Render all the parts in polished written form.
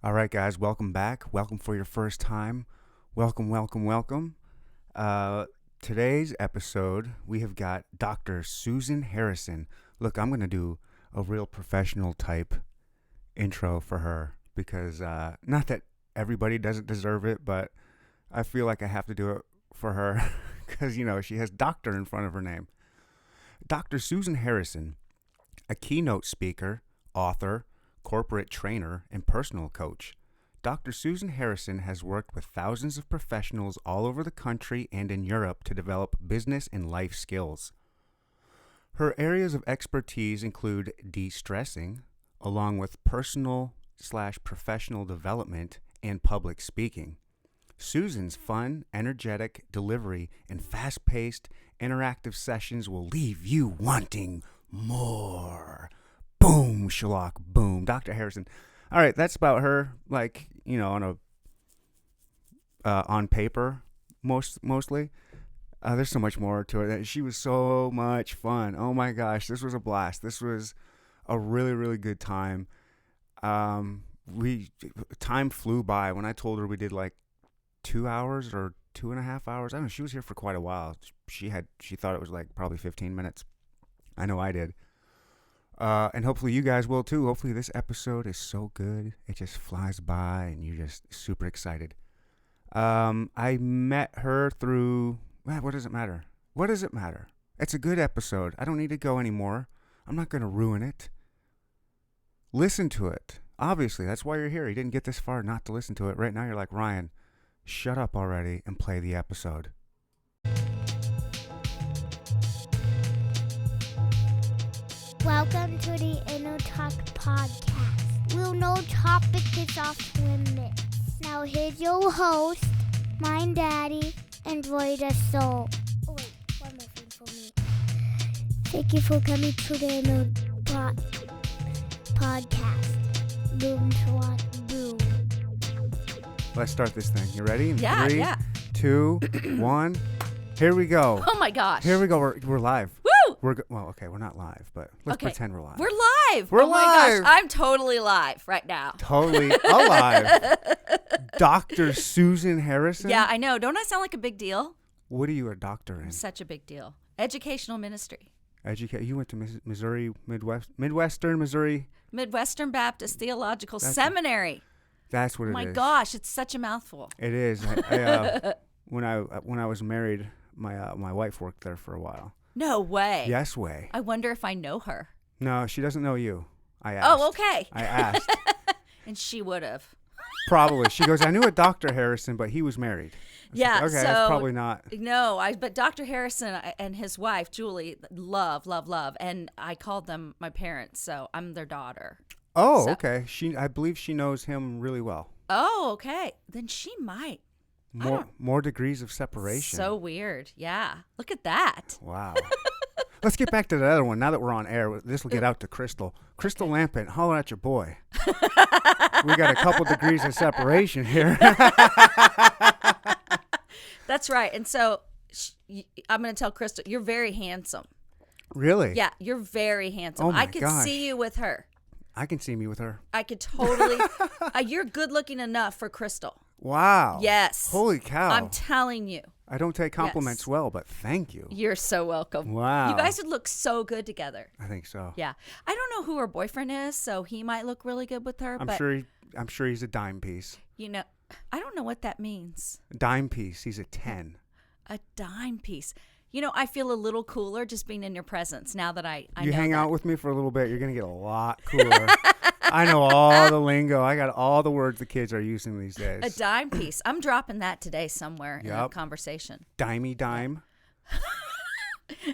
All right, guys, welcome back. Welcome for your first time. Welcome, welcome, welcome. Today's episode, we have got Dr. Susan Harrison. Look, I'm going to do a real professional type intro for her because not that everybody doesn't deserve it, but I feel like I have to do it for her because, she has doctor in front of her name. Dr. Susan Harrison, a keynote speaker, author, corporate trainer, and personal coach. Dr. Susan Harrison has worked with thousands of professionals all over the country and in Europe to develop business and life skills. Her areas of expertise include de-stressing, along with personal/professional development and public speaking. Susan's fun, energetic delivery and fast-paced, interactive sessions will leave you wanting more. Boom, Sherlock, boom. Dr. Harrison. All right, that's about her, on paper, mostly. There's so much more to it. She was so much fun. Oh, my gosh, this was a blast. This was a really, really good time. Time flew by. When I told her we did like 2 hours or 2.5 hours, I don't know, she was here for quite a while. She thought it was like probably 15 minutes. I know I did. And hopefully you guys will too. Hopefully this episode is so good, it just flies by and you're just super excited. I met her through, what does it matter? What does it matter? It's a good episode. I don't need to go anymore. I'm not going to ruin it. Listen to it. Obviously, that's why you're here. You didn't get this far not to listen to it. Right now you're like, Ryan, shut up already and play the episode. Welcome to the Inner Talk Podcast. We'll no topic is off limits. Now here's your host, Mind Daddy, and Roy the Soul. Oh wait, one more thing for me. Thank you for coming to the Inner Talk Podcast. Boom, swat, boom. Let's start this thing. You ready? In Yeah, 3, yeah. 2, 1. Here we go. Oh my gosh. Here we go. We're live. Woo! Well, okay, we're not live, but let's Okay. pretend we're live. We're live. We're oh my live. gosh, I'm totally live right now. Totally alive. Dr. Susan Harrison? Yeah, I know. Don't I sound like a big deal? What are you a doctor in? Such a big deal. Educational ministry. You went to Missouri, Midwestern Missouri? Midwestern Baptist Theological That's Seminary. That's what Oh it my is. gosh, it's such a mouthful. It is. When I was married, my wife worked there for a while. No way. Yes way. I wonder if I know her. No, she doesn't know you. I asked. Oh, okay. I asked. And she would have. Probably. She goes, I knew a Dr. Harrison, but he was married. Yeah, Okay, so that's probably not. No, but Dr. Harrison and his wife Julie love, and I called them my parents, so I'm their daughter. Oh, So- okay. I believe she knows him really well. Oh, okay. Then she might. More degrees of separation. So weird. Yeah. Look at that. Wow. Let's get back to the other one. Now that we're on air, this will get out to Crystal. Crystal Lampant, holler at your boy. We got a couple degrees of separation here. That's right. And so I'm going to tell Crystal, you're very handsome. Really? Yeah, you're very handsome. Oh my I could gosh. see you with her. I can see me with her. I could totally. You're good looking enough for Crystal. Wow. Yes. Holy cow. I'm telling you. I don't take compliments Yes. well, but thank you. You're so welcome. Wow. You guys would look so good together. I think so. Yeah. I don't know who her boyfriend is, so he might look really good with her. I'm but, sure he's a dime piece. I don't know what that means. Dime piece. He's a 10. A dime piece. I feel a little cooler just being in your presence now that I You know hang that. out with me for a little bit, you're going to get a lot cooler. I know all the lingo. I got all the words the kids are using these days. A dime piece. I'm dropping that today somewhere in a Yep. conversation. Dimey dime.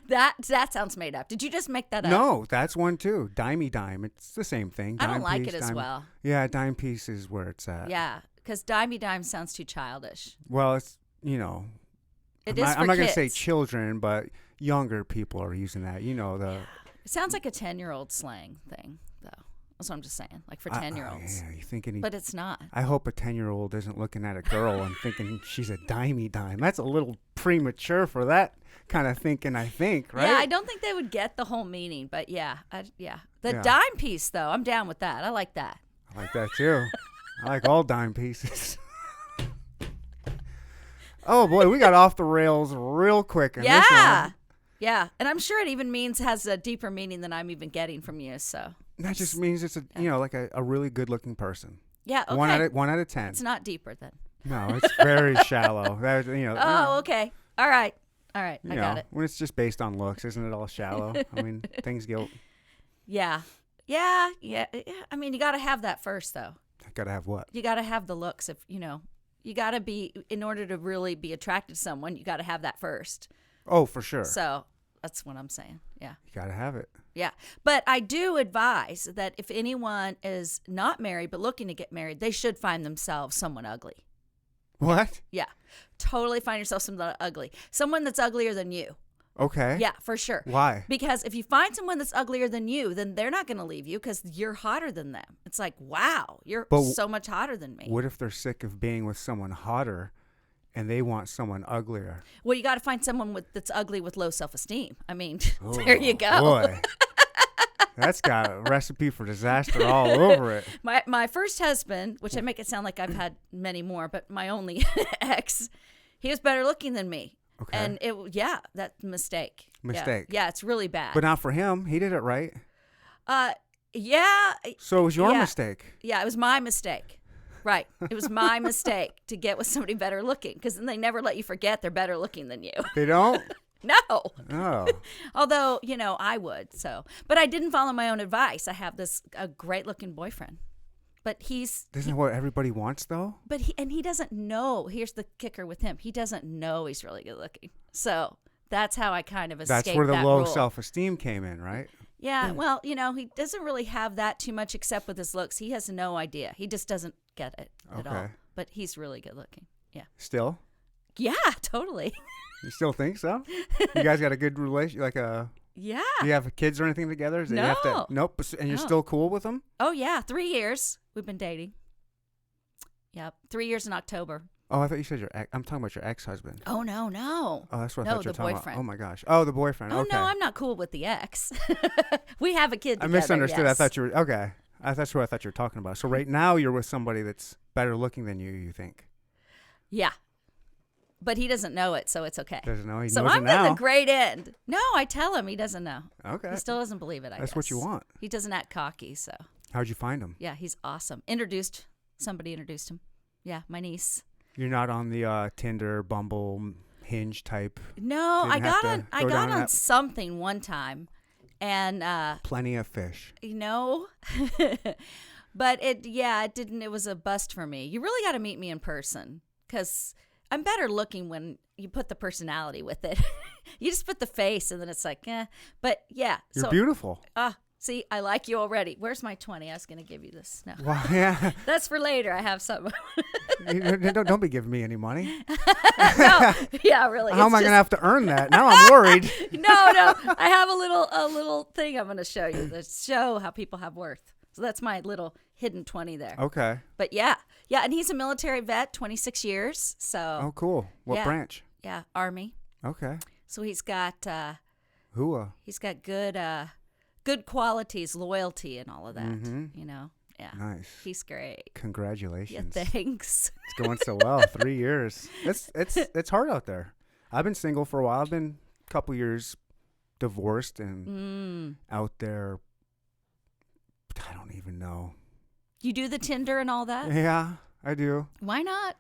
That sounds made up. Did you just make that up? No, that's one too. Dimey dime. It's the same thing. I don't Dime like piece, it as dime- well. Yeah, dime piece is where it's at. Yeah, because dimey dime sounds too childish. Well, it's, It I'm is for not going to say kids. children, but younger people are using that. It sounds like a 10-year-old slang thing, though. That's what I'm just saying, like for 10-year-olds. Yeah, you thinking? But it's not. I hope a 10-year-old isn't looking at a girl and thinking she's a dimey dime. That's a little premature for that kind of thinking, I think, right? Yeah, I don't think they would get the whole meaning, but yeah. The Yeah. dime piece, though, I'm down with that. I like that. I like that too. I like all dime pieces. Oh boy, we got off the rails real quick in this Yeah. one. Yeah. And I'm sure it even has a deeper meaning than I'm even getting from you. So That just means it's like a really good looking person. yeah. Okay. 1 out of 10. It's not deeper then. No, it's very shallow. That Oh, okay. All right. I you got know, it. when it's just based on looks, isn't it all shallow? I mean, things go. Yeah. Yeah. Yeah. I mean, you got to have that first, though. Gotta have what? You got to have the looks. You got to be, in order to really be attracted to someone, you got to have that first. Oh, for sure. So that's what I'm saying. Yeah. You gotta have it. Yeah. But I do advise that if anyone is not married but looking to get married, they should find themselves someone ugly. What? Yeah. Totally find yourself someone ugly. Someone that's uglier than you. Okay. Yeah, for sure. Why? Because if you find someone that's uglier than you, then they're not going to leave you because you're hotter than them. It's like, wow, you're so much hotter than me. What if they're sick of being with someone hotter and they want someone uglier? Well, you got to find someone that's ugly with low self-esteem. I mean, Oh, there you go. Boy. That's got a recipe for disaster all over it. My first husband, which I make it sound like I've had many more, but my only ex, he was better looking than me. Okay. And that mistake. Mistake. Yeah, it's really bad. But not for him. He did it right. Yeah. So it was your Yeah. mistake. Yeah, it was my mistake. Right. It was my mistake to get with somebody better looking because then they never let you forget they're better looking than you. They don't? No. Oh. Although, I would. So, but I didn't follow my own advice. I have a great looking boyfriend. But Isn't that what everybody wants, though? But he doesn't know. Here's the kicker with him. He doesn't know he's really good looking. So that's how I kind of escaped That's where the that low rule. self-esteem came in, right? Yeah, well, he doesn't really have that too much except with his looks. He has no idea. He just doesn't get it at all. Okay. But he's really good looking. Yeah. Still? Yeah, totally. You still think so? You guys got a good relation? Yeah. Do you have kids or anything together? Do you No. have to, nope. And you're No. still cool with them? Oh, yeah. 3 years we've been dating. Yep. 3 years in October. Oh, I thought you said your ex. I'm talking about your ex-husband. Oh, no. Oh, that's what I No, thought you were the talking boyfriend. about. Oh, my gosh. Oh, the boyfriend. Oh, Okay. no, I'm not cool with the ex. We have a kid I together. misunderstood. Yes. I thought you were, okay. That's what I thought you were talking about. So right now you're with somebody that's better looking than you think? Yeah. But he doesn't know it, so it's okay. Doesn't know? He So knows I'm it now. at the great end. No, I tell him. He doesn't know. Okay. He still doesn't believe it, I That's guess. what you want. He doesn't act cocky, so. How'd you find him? Yeah, he's awesome. Somebody introduced him. Yeah, my niece. You're not on the Tinder, Bumble, Hinge type. No, Didn't I have got to on I go got down on that- something one time. And Plenty of fish. but it didn't. It was a bust for me. You really got to meet me in person because I'm better looking when you put the personality with it. You just put the face and then it's like, eh. But yeah. You're beautiful. See, I like you already. Where's my 20? I was going to give you this. No. Well, yeah. That's for later. I have some. Don't be giving me any money. No. Yeah, really. How am It's I going to just- have to earn that? Now I'm worried. No. I have a little thing I'm going to show you to show how people have worth. So that's my little hidden 20 there. Okay. But yeah, and he's a military vet, 26 years. So Oh, cool. What Yeah. branch? yeah, Army. Okay. So he's got Hua. good qualities, loyalty, and all of that. Mhm. Yeah. Nice. He's great. Yeah, Congratulations. thanks. It's going so well. 3 years. It's hard out there. I've been single for a while. I've been a couple years divorced and out there. I don't even know. You do the Tinder and all that? Yeah, I do. Why not?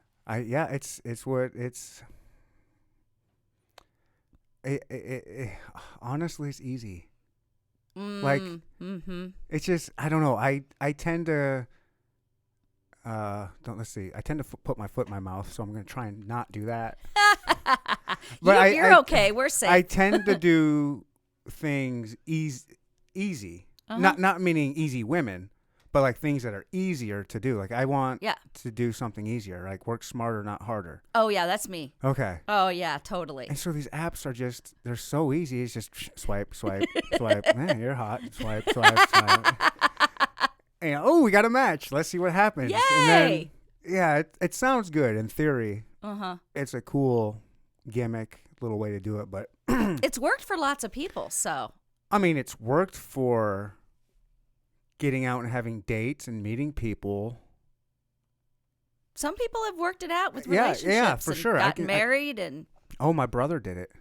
Honestly, it's easy. Mm-hmm. It's just, I don't know. I tend to, let's see. I tend to put my foot in my mouth, so I'm going to try and not do that. But You're okay. We're safe. I tend to do things easy. Uh-huh. Not meaning easy women, but like things that are easier to do. Like I want to do something easier, like work smarter, not harder. Oh, yeah, that's me. Okay. Oh, yeah, totally. And so these apps are just, they're so easy. It's just swipe, swipe, swipe. Man, you're hot. Swipe, swipe, swipe. And we got a match. Let's see what happens. Yay! And then, yeah, it sounds good in theory. Uh-huh. It's a cool gimmick, little way to do it. But It's worked for lots of people, so. I mean, it's worked for getting out and having dates and meeting people. Some people have worked it out with Yeah, relationships. for and sure. Gotten married and. Oh, my brother did it.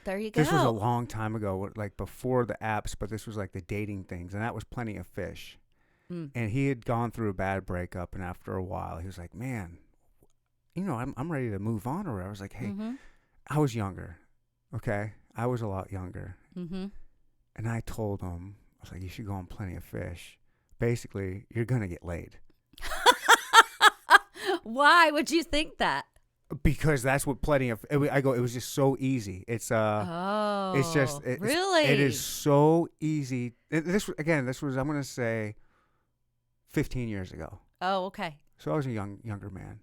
There you go. This was a long time ago, like before the apps, but this was like the dating things, and that was Plenty of Fish. And he had gone through a bad breakup, and after a while, he was like, "Man, I'm ready to move on." Or I was like, "Hey, I was younger, okay? I was a lot younger." Mm-hmm. And I told him, I was like, "You should go on Plenty of Fish. Basically, you're gonna get laid." Why would you think that? Because that's what Plenty of. It was just so easy. It's really? It is so easy. This was I'm gonna say 15 years ago. Oh, okay. So I was a younger man.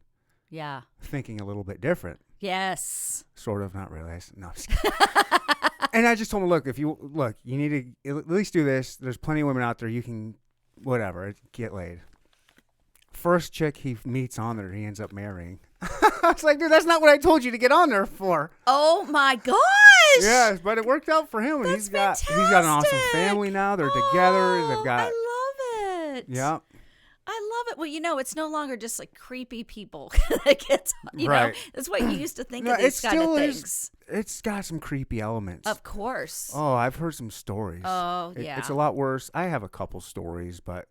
Yeah. Thinking a little bit different. Yes. Sort of, not really. No, I'm just kidding. And I just told him, you need to at least do this. There's plenty of women out there. You can, whatever, get laid. First chick he meets on there, he ends up marrying. I was like, dude, that's not what I told you to get on there for. Oh my gosh. Yes, but it worked out for him, and That's he's got an awesome family now. They're together. They've got. I love it. Yeah. I love it. Well, it's no longer just like creepy people that gets, Right. That's what you used to think No, of it these kind of still things. is. It's got some creepy elements. Of course. Oh, I've heard some stories. Oh, yeah. It's a lot worse. I have a couple stories, but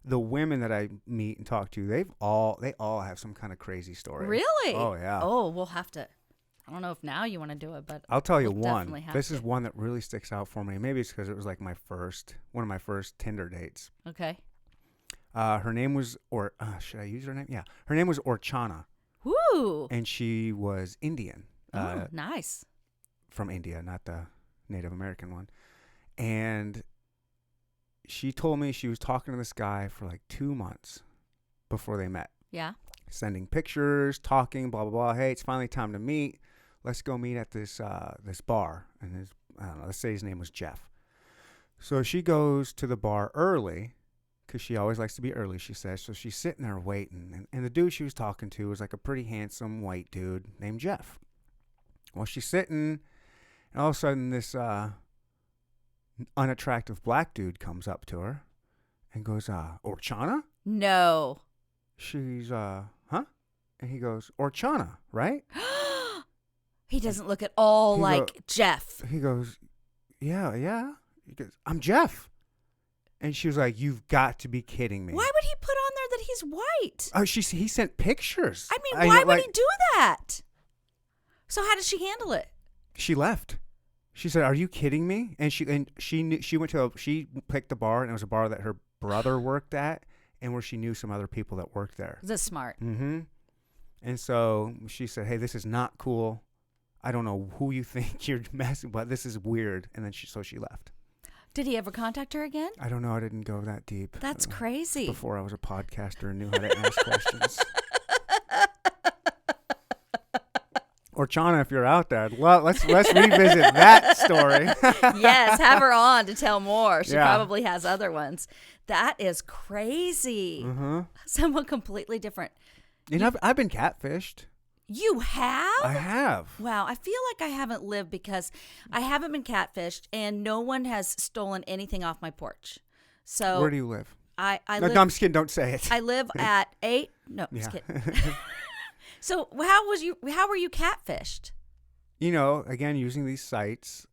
the women that I meet and talk to, they all have some kind of crazy story. Really? Oh, yeah. Oh, we'll have to. I don't know if now you want to do it, but I'll tell you we'll one. definitely have This to. is one that really sticks out for me. Maybe it's because it was like one of my first Tinder dates. Okay. Her name was, should I use her name? Yeah. Her name was Orchana. Woo. And she was Indian. Oh, nice. From India, not the Native American one. And she told me she was talking to this guy for like 2 months before they met. Yeah. Sending pictures, talking, blah, blah, blah. Hey, it's finally time to meet. Let's go meet at this bar. And I don't know, let's say his name was Jeff. So she goes to the bar early because she always likes to be early, she says. So she's sitting there waiting. And the dude she was talking to was like a pretty handsome white dude named Jeff. Well, she's sitting, and all of a sudden this unattractive black dude comes up to her and goes, Orchana? No. She's, huh? And he goes, Orchana, right? He doesn't look at all He like Jeff. He goes, yeah. He goes, I'm Jeff. And she was like, you've got to be kidding me. Why would he put on there that he's white? Oh, he sent pictures. I mean, why would he do that? So how did she handle it? She left. She said, "Are you kidding me?" And she picked a bar, and it was a bar that her brother worked at, and where she knew some other people that worked there. This is smart. Mm-hmm. And so she said, "Hey, this is not cool. I don't know who you think you're messing, but this is weird." And then she left. Did he ever contact her again? I don't know. I didn't go that deep. That's crazy. Before I was a podcaster and knew how to ask questions. Orchana, if you're out there, let's revisit that story. Yes, have her on to tell more. She Yeah. probably has other ones. That is crazy. Mm-hmm. Someone completely different. And I've been catfished. You have? I have. Wow, I feel like I haven't lived because I haven't been catfished and no one has stolen anything off my porch. So Where do you live? I No, live, I'm just kidding. Don't say it. I live at 8. No, Yeah. just kidding. So how were you catfished? Again, using these sites,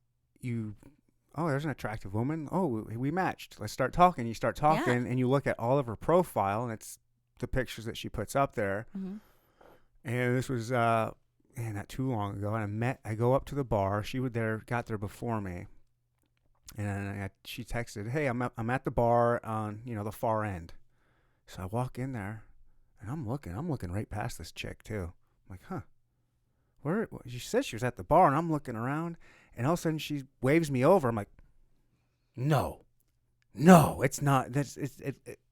there's an attractive woman. Oh, we matched. Let's start talking. You start talking, and you look at all of her profile, and it's the pictures that she puts up there. Mm-hmm. And this was not too long ago. And I go up to the bar. She got there before me, and she texted, "Hey, I'm at the bar on the far end." So I walk in there. And I'm looking right past this chick too. I'm like, huh? Where? She said she was at the bar, and I'm looking around, and all of a sudden she waves me over. I'm like, no, it's not.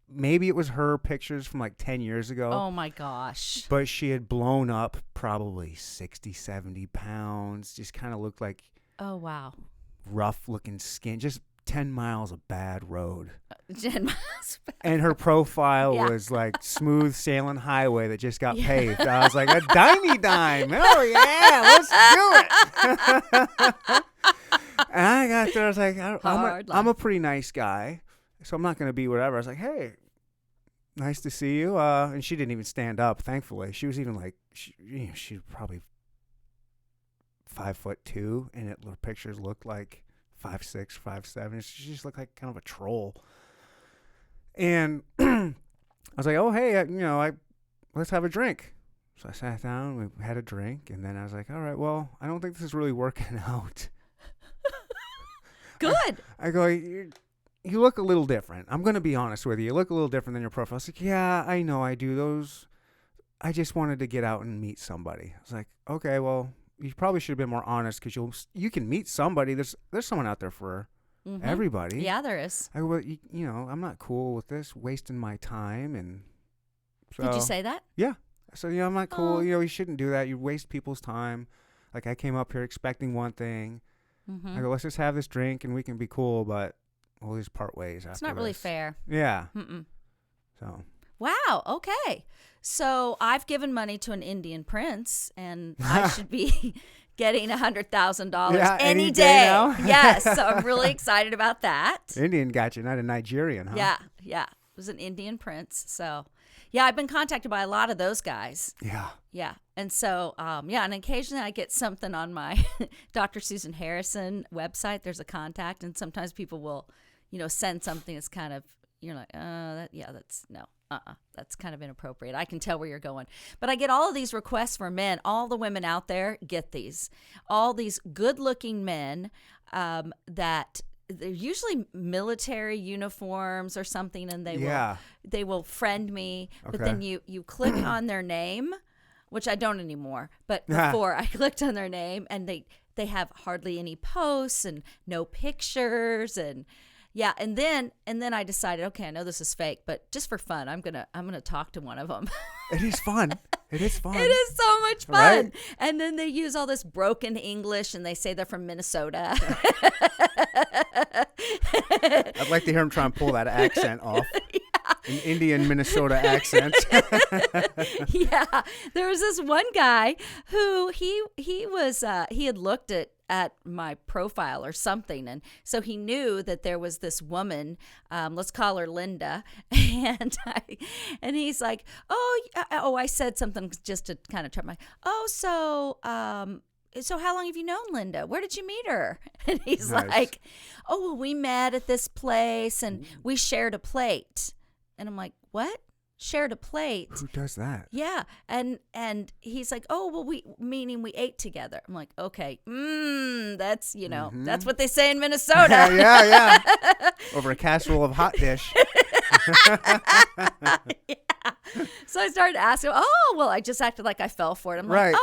Maybe it was her pictures from like 10 years ago. Oh my gosh! But she had blown up probably 60, 70 pounds. Just kind of looked like Oh wow! rough looking skin. Just 10 miles of bad road. 10 miles. And her profile Yeah. was like smooth sailing highway that just got paved. I was like, a dimey dime. Oh, yeah, let's do it. And I got there. I was like, I'm a pretty nice guy, so I'm not going to be whatever. I was like, hey, nice to see you. And she didn't even stand up, thankfully. She was even like, she's probably 5'2", and her pictures looked like 5'6", 5'7". She just looked like kind of a troll. And I was like, oh, hey, let's have a drink. So I sat down, we had a drink, and then I was like, all right, well, I don't think this is really working out. Good. I go, you look a little different. I'm going to be honest with you. You look a little different than your profile. I was like, yeah, I know I do those. I just wanted to get out and meet somebody. I was like, okay, well, you probably should have been more honest because you can meet somebody. There's someone out there for everybody. Yeah, there is. I go, well, I'm not cool with this, wasting my time. And so, Did you say that? Yeah. So, I'm not cool. Oh. You shouldn't do that. You waste people's time. Like, I came up here expecting one thing. I go, let's just have this drink and we can be cool, but we'll just part ways after It's not really this. fair. Yeah. Mm-mm. So. Wow. Okay. So I've given money to an Indian prince, and I should be getting $100,000 any day. Now? Yes. So I'm really excited about that. Indian got you, not a Nigerian, huh? Yeah. Yeah. It was an Indian prince. So, yeah, I've been contacted by a lot of those guys. Yeah. Yeah. And so, and occasionally I get something on my Dr. Susan Harrison website. There's a contact, and sometimes people will, send something that's kind of, you're like, that's kind of inappropriate. I can tell where you're going. But I get all of these requests for men. All the women out there get these. All these good-looking men that they're usually military uniforms or something, and they will friend me. Okay. But then you click on their name, which I don't anymore. But before I clicked on their name, and they have hardly any posts and no pictures, and yeah, and then I decided, okay, I know this is fake, but just for fun, I'm gonna talk to one of them. It is fun. It is fun. It is so much fun. Right? And then they use all this broken English, and they say they're from Minnesota. I'd like to hear him try and pull that accent off. An Indian Minnesota accent. Yeah, there was this one guy who he had looked at my profile or something, and so he knew that there was this woman, let's call her Linda, and he's like, I said something just to kind of trip my, so how long have you known Linda? Where did you meet her? And he's Nice. like, well, we met at this place and we shared a plate. And I'm like, what? Shared a plate? Who does that? Yeah. And he's like, meaning we ate together. I'm like, okay, that's, that's what they say in Minnesota. Yeah. Over a casserole of hot dish. Yeah. So I started asking, I just acted like I fell for it. I'm Right. like,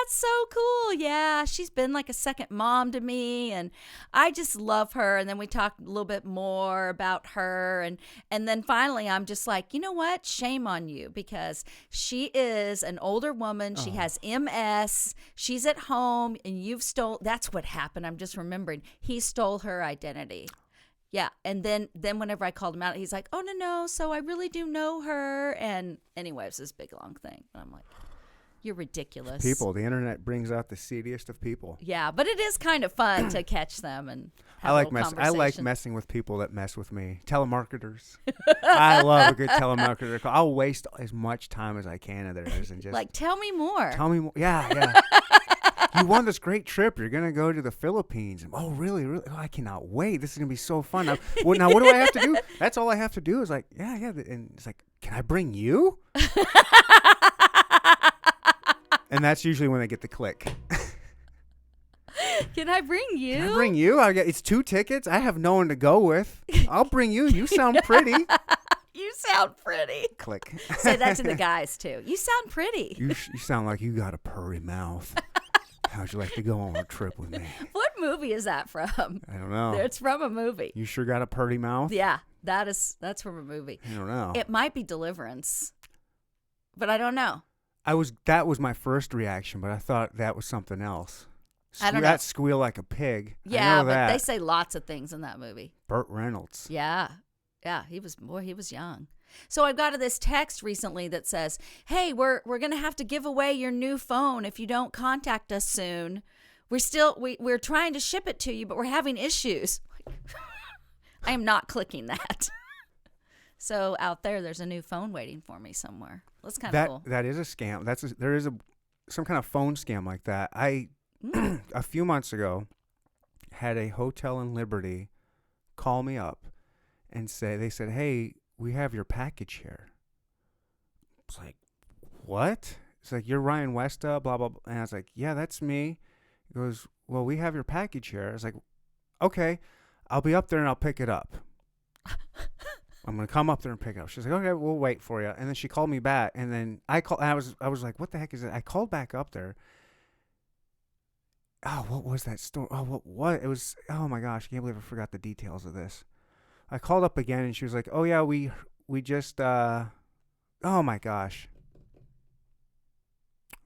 that's so cool. Yeah, she's been like a second mom to me, and I just love her. And then we talked a little bit more about her, and then finally I'm just like, you know what? Shame on you, because she is an older woman. She has MS. She's at home, and that's what happened. I'm just remembering. He stole her identity. Yeah, and then whenever I called him out, he's like, oh, no, so I really do know her. And anyway, it was this big, long thing. And I'm like, you're ridiculous. People, the internet brings out the seediest of people. Yeah, but it is kind of fun to catch them and have I like conversation. I like messing with people that mess with me. Telemarketers. I love a good telemarketer call. I'll waste as much time as I can of theirs and just like, tell me more. tell me more. Yeah. You won this great trip. You're gonna go to the Philippines. Oh, really? Really? Oh, I cannot wait. This is gonna be so fun. Now, what do I have to do? That's all I have to do is like, yeah. And it's like, can I bring you? And that's usually when they get the click. Can I bring you? Can I bring you? It's 2 tickets. I have no one to go with. I'll bring you. You sound pretty. You sound pretty. Click. Say that to the guys, too. You sound pretty. You sound like you got a purry mouth. How'd you like to go on a trip with me? What movie is that from? I don't know. It's from a movie. You sure got a purty mouth? Yeah, that's from a movie. I don't know. It might be Deliverance, but I don't know. That was my first reaction, but I thought that was something else. I don't know. That squeal like a pig. I Yeah, know but that. they say lots of things in that movie. Burt Reynolds. Yeah, he was young. So I got this text recently that says, "Hey, we're gonna have to give away your new phone if you don't contact us soon. We're trying to ship it to you, but we're having issues." I am not clicking that. So out there's a new phone waiting for me somewhere. That's kind of cool. That is a scam. There is some kind of phone scam like that. I a few months ago had a hotel in Liberty call me up and they said, "Hey, we have your package here." It's like, "What?" It's like, "You're Ryan Westa, blah blah blah." And I was like, "Yeah, that's me." He goes, "Well, we have your package here." I was like, "Okay, I'll be up there and I'll pick it up." I'm gonna come up there and pick it up. She's like, "Okay, we'll wait for you." And then she called me back, and then I was like, "What the heck is it?" I called back up there. Oh, what was that store? Oh, what? It was. Oh my gosh, I can't believe I forgot the details of this. I called up again, and she was like, "Oh yeah, we just oh my gosh."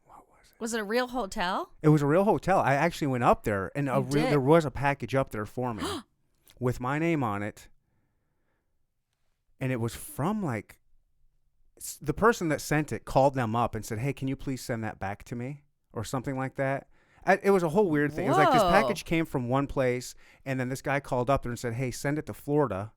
What was it? Was it a real hotel? It was a real hotel. I actually went up there, and there was a package up there for me with my name on it. And it was from the person that sent it called them up and said, "Hey, can you please send that back to me?" Or something like that. It was a whole weird thing. It was like this package came from one place, and then this guy called up there and said, "Hey, send it to Florida.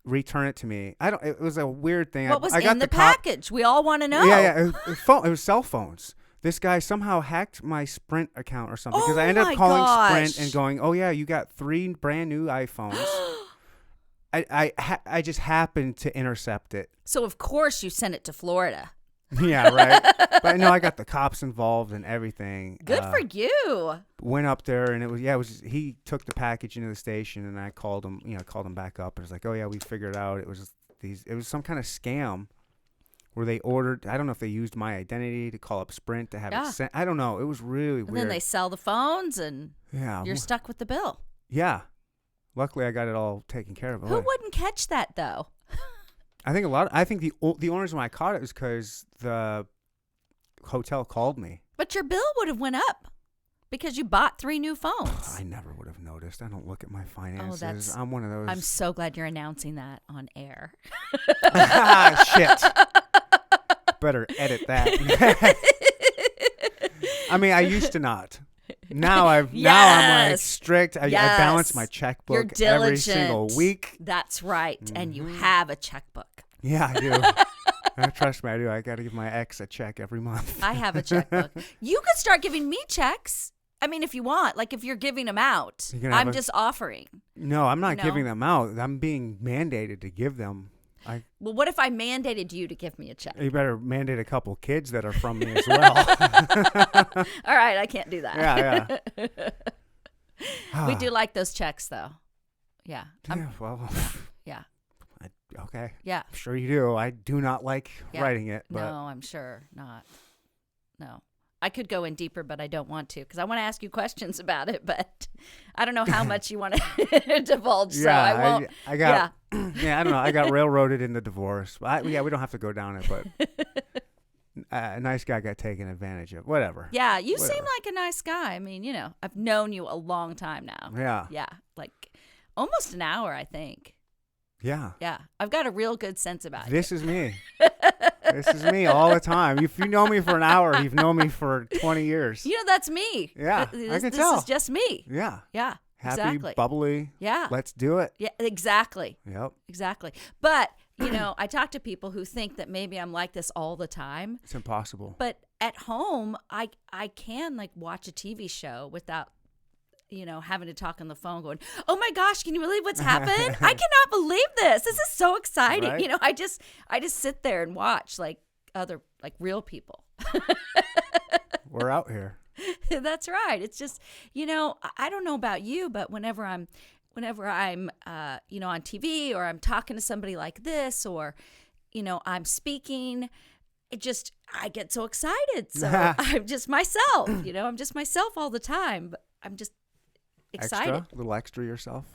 Return it to me." It was a weird thing. What was in the package? We all want to know. Yeah. It was cell phones. This guy somehow hacked my Sprint account or something because I ended up calling Sprint and going, "Oh yeah, you got 3 brand new iPhones." I just happened to intercept it. So of course you sent it to Florida. Yeah, right. But no, I got the cops involved and everything. Good for you. Went up there and it was he took the package into the station and I called him back up and was like, "Oh yeah, we figured it out. It was some kind of scam where they ordered, I don't know if they used my identity to call up Sprint to have it sent. I don't know. It was really weird. And then they sell the phones and you're stuck with the bill. Yeah. Luckily, I got it all taken care of. Who wouldn't catch that, though? I think the only reason why I caught it was because the hotel called me. But your bill would have went up because you bought 3 new phones. I never would have noticed. I don't look at my finances. Oh, I'm one of those. I'm so glad you're announcing that on air. Shit. Better edit that. I mean, I used to not. Now I'm like strict. I balance my checkbook every single week. That's right. Mm-hmm. And you have a checkbook. Yeah, I do. Trust me, I do. I got to give my ex a check every month. I have a checkbook. You could start giving me checks. I mean, if you want, like if you're giving them out, I'm just offering. No, I'm not giving them out. I'm being mandated to give them. Well, what if I mandated you to give me a check? You better mandate a couple kids that are from me as well. All right, I can't do that. Yeah. We do like those checks, though. Yeah. Yeah. Okay. Yeah. I'm sure you do. I do not like writing it. But. No, I'm sure not. No. I could go in deeper, but I don't want to because I want to ask you questions about it, but I don't know how much you want to divulge, so I won't. I don't know. I got railroaded in the divorce. We don't have to go down it, but a nice guy got taken advantage of. Whatever. Yeah, you seem like a nice guy. I mean, I've known you a long time now. Yeah. Yeah, like almost an hour, I think. Yeah. Yeah, I've got a real good sense about This is me. This is me all the time. If you know me for an hour, you've known me for 20 years. That's me. Yeah, I can tell. This is just me. Yeah. Yeah, happy, exactly. Bubbly. Yeah. Let's do it. Yeah, exactly. Yep. Exactly. But, I talk to people who think that maybe I'm like this all the time. It's impossible. But at home, I can watch a TV show without having to talk on the phone going, "Oh my gosh, can you believe what's happened? I cannot believe this. This is so exciting." Right? I just sit there and watch other real people. We're out here. That's right. It's just, I don't know about you, but whenever I'm on TV or I'm talking to somebody like this or, I'm speaking, I get so excited. So I'm just myself, I'm just myself all the time, but I'm just excited. A little extra yourself?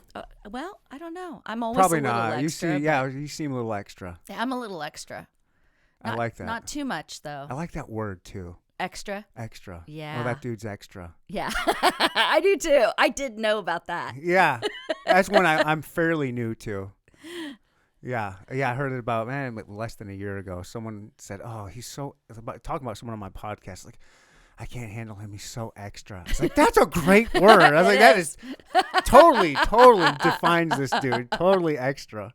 Well, I don't know. I'm always probably a little not. extra. You seem a little extra. Yeah, I'm a little extra. I like that. Not too much, though. I like that word, too. Extra? Extra. Yeah. Oh, that dude's extra. Yeah. I do, too. I did know about that. Yeah. That's one I'm fairly new to. Yeah. Yeah, I heard it about, less than a year ago. Someone said, "Oh, he's so," talking about someone on my podcast, like, I can't handle him. He's so extra. It's like, that's a great word. I was like, that is totally defines this dude. Totally extra.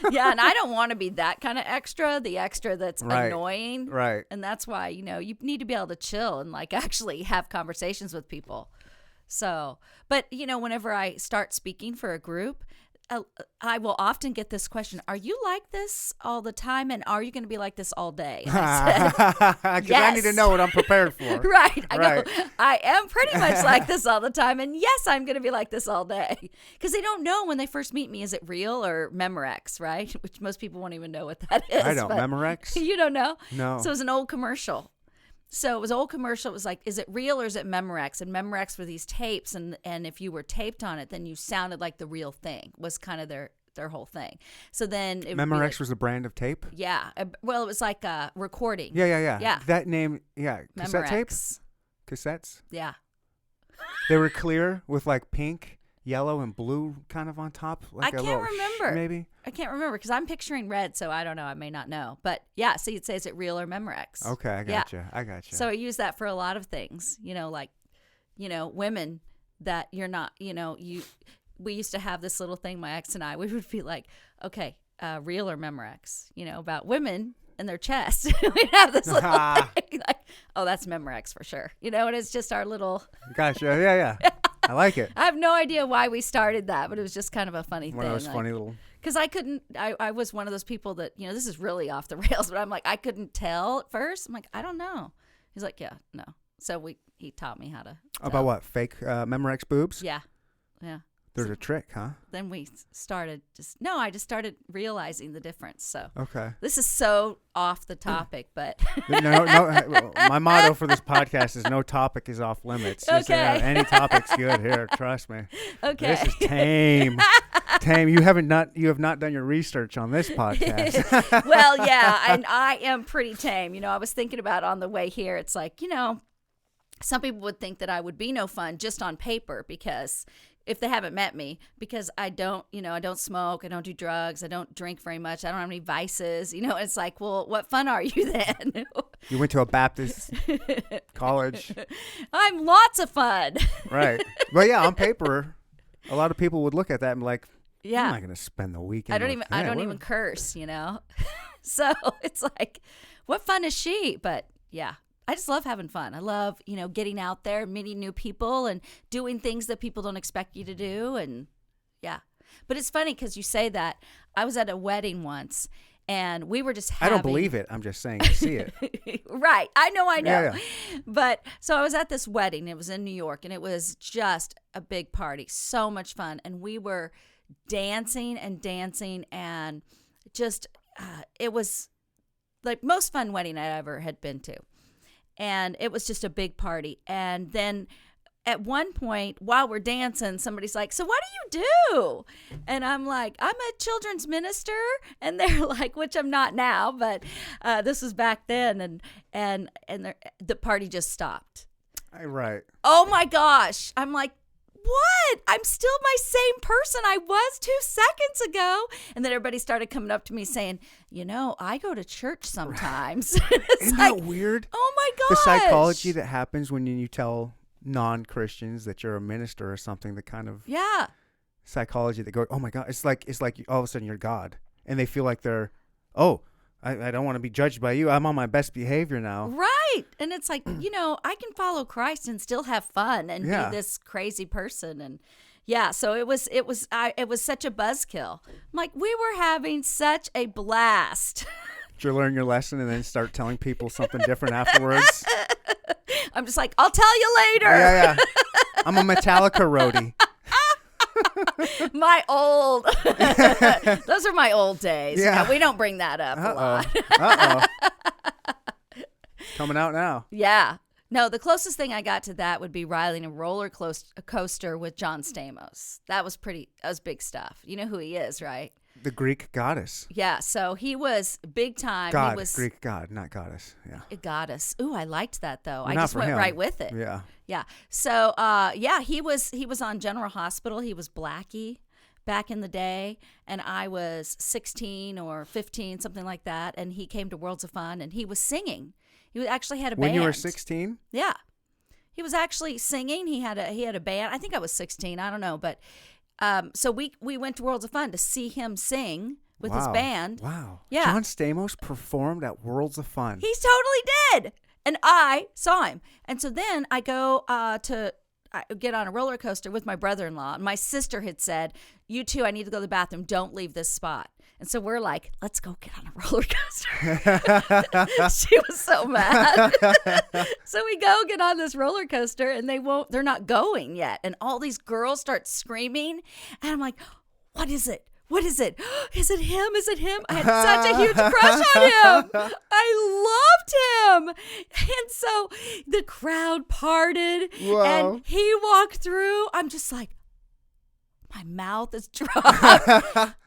Yeah, and I don't want to be that kind of extra, the extra that's Right. annoying. Right. And that's why, you need to be able to chill and like actually have conversations with people. So, but whenever I start speaking for a group, I will often get this question: are you like this all the time, and are you going to be like this all day? And I said, Because yes. I need to know what I'm prepared for. Right. I Right. go, I am pretty much like this all the time. And yes, I'm going to be like this all day. Because they don't know when they first meet me, is it real or Memorex, right? Which most people won't even know what that is. I don't. but Memorex? You don't know? No. So it was an old commercial. So it was an old commercial. It was like, is it real or is it Memorex? And Memorex were these tapes. And if you were taped on it, then you sounded like the real thing, was kind of their whole thing. So then it would be Memorex like, was a brand of tape? yeah. Well, it was like a recording. Yeah. Yeah. That name, cassette tape? Memorex. Cassettes? Yeah. They were clear with like pink, yellow, and blue kind of on top. Like I a can't little remember. maybe? I can't remember because I'm picturing red, so I don't know. I may not know. But yeah, so you'd say, is it real or Memorex? Okay, I gotcha. I gotcha. So I use that for a lot of things, like, women that you're not, we used to have this little thing, my ex and I, we would be like, okay, real or Memorex, about women and their chest. We'd have this little thing like, oh, that's Memorex for sure. And it's just our little. Gotcha. Yeah. I like it. I have no idea why we started that, but it was just kind of a funny One thing. of those funny little. Because I was one of those people that, this is really off the rails, but I'm like, I couldn't tell at first. I'm like, I don't know. He's like, yeah, no. So he taught me how to tell. About what? Fake Memorex boobs? Yeah. There's a trick, huh? Then we started I just started realizing the difference. So Okay. this is so off the topic, but No. My motto for this podcast is no topic is off limits. Just, Okay. any topic's good here. Trust me. okay. This is tame. Tame. You have not done your research on this podcast. Well, yeah, and I am pretty tame. I was thinking about on the way here. It's like, some people would think that I would be no fun just on paper because if they haven't met me, because I don't smoke, I don't do drugs, I don't drink very much, I don't have any vices. It's like, well, what fun are you then? You went to a Baptist college. I'm lots of fun. Right. Well, yeah, on paper, a lot of people would look at that and be like, Yeah. I'm not going to spend the weekend. I don't even curse, So it's like, what fun is she? But yeah, I just love having fun. I love, getting out there, meeting new people and doing things that people don't expect you to do. And yeah, but it's funny because you say that. I was at a wedding once and we were just having. I don't believe it. I'm just saying I see it. Right. I know. Yeah. But so I was at this wedding. It was in New York and it was just a big party. So much fun. And we were dancing and just it was like most fun wedding I ever had been to. And it was just a big party. And then at one point while we're dancing, somebody's like, so what do you do? And I'm like, I'm a children's minister. And they're like, which I'm not now, but this was back then. And the party just stopped. Right. Oh my gosh. I'm like, what? I'm still my same person I was 2 seconds ago. And then everybody started coming up to me saying, I go to church sometimes. Isn't that weird? Oh my The gosh. psychology that happens when you tell non-Christians that you're a minister or something, the kind of Yeah. psychology that go, oh my God, it's like all of a sudden you're God. And they feel like they're, I don't want to be judged by you. I'm on my best behavior now. Right. And it's like, I can follow Christ and still have fun and Yeah. be this crazy person. And yeah, so it was such a buzzkill. I'm like, we were having such a blast. Did you learn your lesson and then start telling people something different afterwards? I'm just like, I'll tell you later. Yeah. I'm a Metallica roadie. My old, those are my old days. Yeah. We don't bring that up a lot. Uh-oh. Coming out now. Yeah. No, the closest thing I got to that would be riding a roller coaster with John Stamos. That was big stuff. You know who he is, right? The Greek goddess. Yeah. So he was big time. God, He was Greek god, not goddess. Yeah. a goddess. Ooh, I liked that though. I Not just for went him. right with it. Yeah. Yeah. So, he was on General Hospital. He was Blackie back in the day, and I was 16 or 15, something like that. And he came to Worlds of Fun, and he was singing. He actually had a band. When you were 16? Yeah. He was actually singing. He had a band. I think I was 16. I don't know, but so we went to Worlds of Fun to see him sing with his band. Wow. Yeah. John Stamos performed at Worlds of Fun. He totally did. And I saw him. And so then I go to get on a roller coaster with my brother-in-law. And my sister had said, you two, I need to go to the bathroom. Don't leave this spot. And so we're like, let's go get on a roller coaster. She was so mad. So we go get on this roller coaster and they're not going yet. And all these girls start screaming. And I'm like, what is it? What is it? Is it him? Is it him? I had such a huge crush on him. I loved him. And so the crowd parted. Whoa. And he walked through. I'm just like, my mouth is dropped.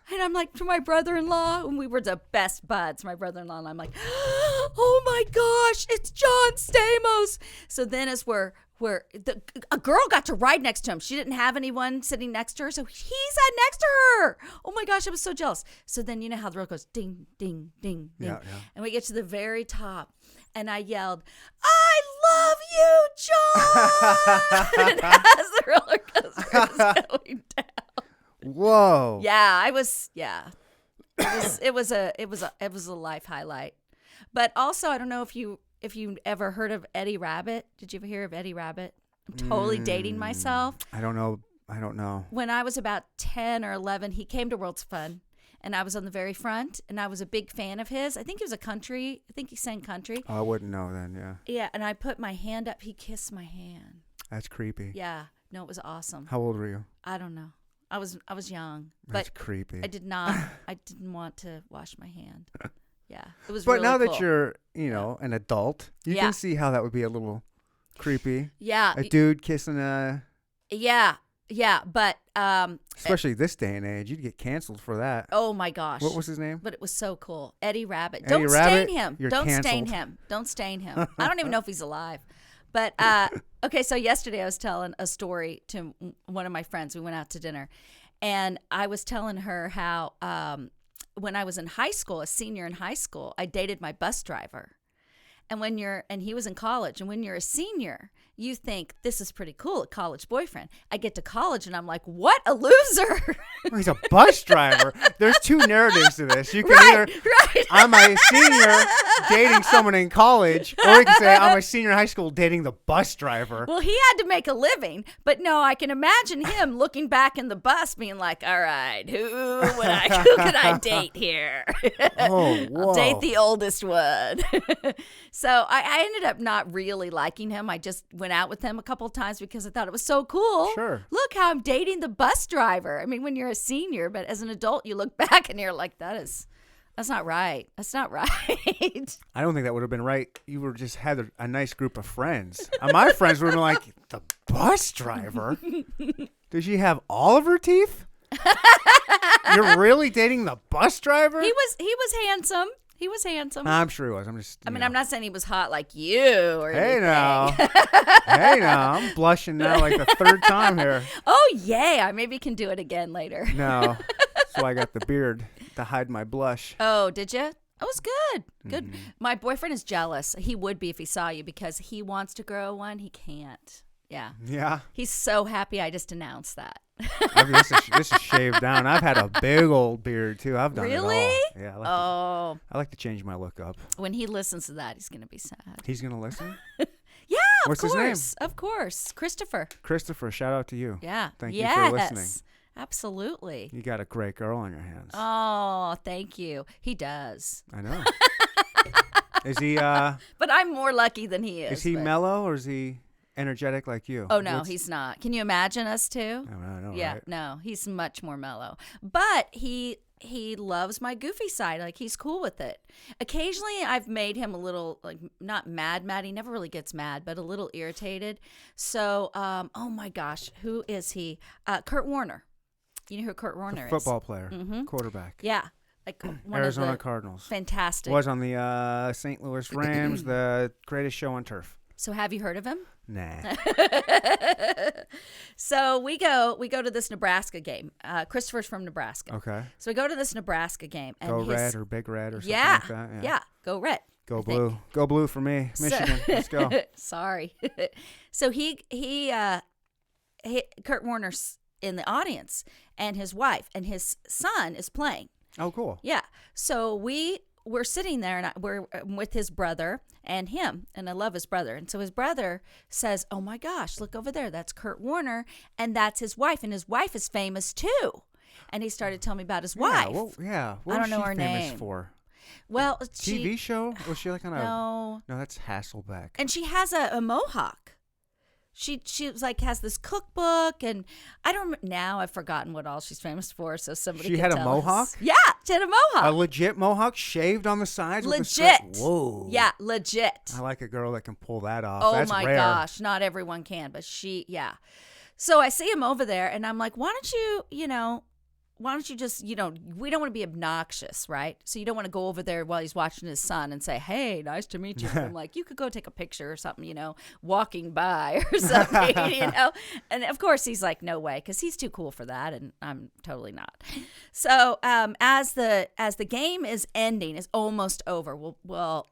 And I'm like, to my brother-in-law, and we were the best buds, my brother-in-law, and I'm like, oh my gosh, it's John Stamos. So then as a girl got to ride next to him. She didn't have anyone sitting next to her, so he sat next to her. Oh my gosh, I was so jealous. So then you know how the road goes, ding, ding, ding, ding. Yeah. And we get to the very top, and I yelled, I love you, John! As the roller coaster is going down. Whoa. Yeah, It was a life highlight. But also, I don't know if you ever heard of Eddie Rabbit. Did you ever hear of Eddie Rabbit? I'm totally dating myself. I don't know. When I was about 10 or 11, he came to World's Fun, and I was on the very front, and I was a big fan of his. I think he sang country. Oh, I wouldn't know then, yeah. Yeah, and I put my hand up. He kissed my hand. That's creepy. Yeah, no, it was awesome. How old were you? I don't know. I was young, That's but creepy. I didn't want to wash my hand. Yeah, it was. But really now cool. that you're, an adult, you can see how that would be a little creepy. Yeah, A dude kissing a. yeah, but Especially this day and age, you'd get canceled for that. oh my gosh, What was his name? But it was so cool, Eddie Rabbit. Eddie Don't Rabbit, stain him. you're Don't stain canceled. him. Don't stain him. I don't even know if he's alive. But okay, so yesterday I was telling a story to one of my friends. We went out to dinner. And I was telling her how when I was in high school, a senior in high school, I dated my bus driver. And he was in college. And when you're a senior, you think, this is pretty cool, a college boyfriend. I get to college and I'm like, what a loser. Oh, he's a bus driver. There's two narratives to this. You can Right. I'm a senior dating someone in college, or you can say I'm a senior in high school dating the bus driver. Well, he had to make a living. But no, I can imagine him looking back in the bus being like, all right, who could I date here? Oh, whoa. I'll date the oldest one. So I ended up not really liking him. I just went out with him a couple of times because I thought it was so cool. Sure. Look how I'm dating the bus driver. I mean, when you're a senior, but as an adult, you look back and you're like, that's not right. That's not right. I don't think that would have been right. You were just had a nice group of friends. My friends would have been like, the bus driver? Does she have all of her teeth? You're really dating the bus driver? He was handsome. He was handsome. I'm sure he was. I'm not saying he was hot like you or Hey anything. now. Hey now. I'm blushing now like the third time here. Oh, yeah. I maybe can do it again later. No. That's why I got the beard to hide my blush. Oh, did you? It was good. Good. My boyfriend is jealous. He would be if he saw you because he wants to grow one. He can't. Yeah. Yeah. He's so happy I just announced that. This is shaved down. I've had a big old beard too. I've done Really? it all. Yeah. I Oh, like to change my look up. when he listens to that, he's going to be sad. He's gonna listen. Yeah, What's of his name? course. Of course. Christopher. Christopher, shout out to you. Yeah. Thank you yes. for listening. Absolutely. You got a great girl on your hands. Oh, thank you. He does. I know. Is he But I'm more lucky than he is. he but- mellow or is he energetic like you? Oh, no, he's not. Can you imagine us two? I know, Yeah, right? no, he's much more mellow. But he loves my goofy side. Like, he's cool with it. Occasionally, I've made him a little, like, not mad. He never really gets mad, but a little irritated. So, oh my gosh, who is he? Kurt Warner. You know who Kurt Warner is? Football player, quarterback. Yeah. Like one Arizona of the Cardinals. fantastic. Was on the St. Louis Rams, the greatest show on turf. So have you heard of him? Nah. So we go to this Nebraska game. Christopher's from Nebraska. Okay. So we go to this Nebraska game. And Go his, Red or Big Red or something yeah, like that. yeah, go Red. Go blue. Go blue for me. Michigan. Let's go. Sorry. So Kurt Warner's in the audience, and his wife and his son is playing. Oh, cool. Yeah. So we're sitting there, and we're with his brother and him, and I love his brother. And so his brother says, "Oh my gosh, look over there. That's Kurt Warner, and that's his wife, and his wife is famous too." And he started telling me about his wife. Yeah. What I was don't know she her famous name. for? Well, TV show? Was she like on a? No. No, that's Hasselbeck. And she has a mohawk. She was like has this cookbook, and I don't now I've forgotten what all she's famous for. So somebody She can had a tell mohawk? us. Yeah, she had a mohawk. A legit mohawk shaved on the sides. With Legit. the Whoa. Yeah, legit. I like a girl that can pull that off. Oh That's my rare. gosh, not everyone can, but yeah. So I see him over there, and I'm like, why don't you just, we don't want to be obnoxious, right? So you don't want to go over there while he's watching his son and say, "Hey, nice to meet you." I'm like, you could go take a picture or something, walking by or something, And of course he's like, no way, because he's too cool for that, and I'm totally not. So as the game is ending, is almost over. Well,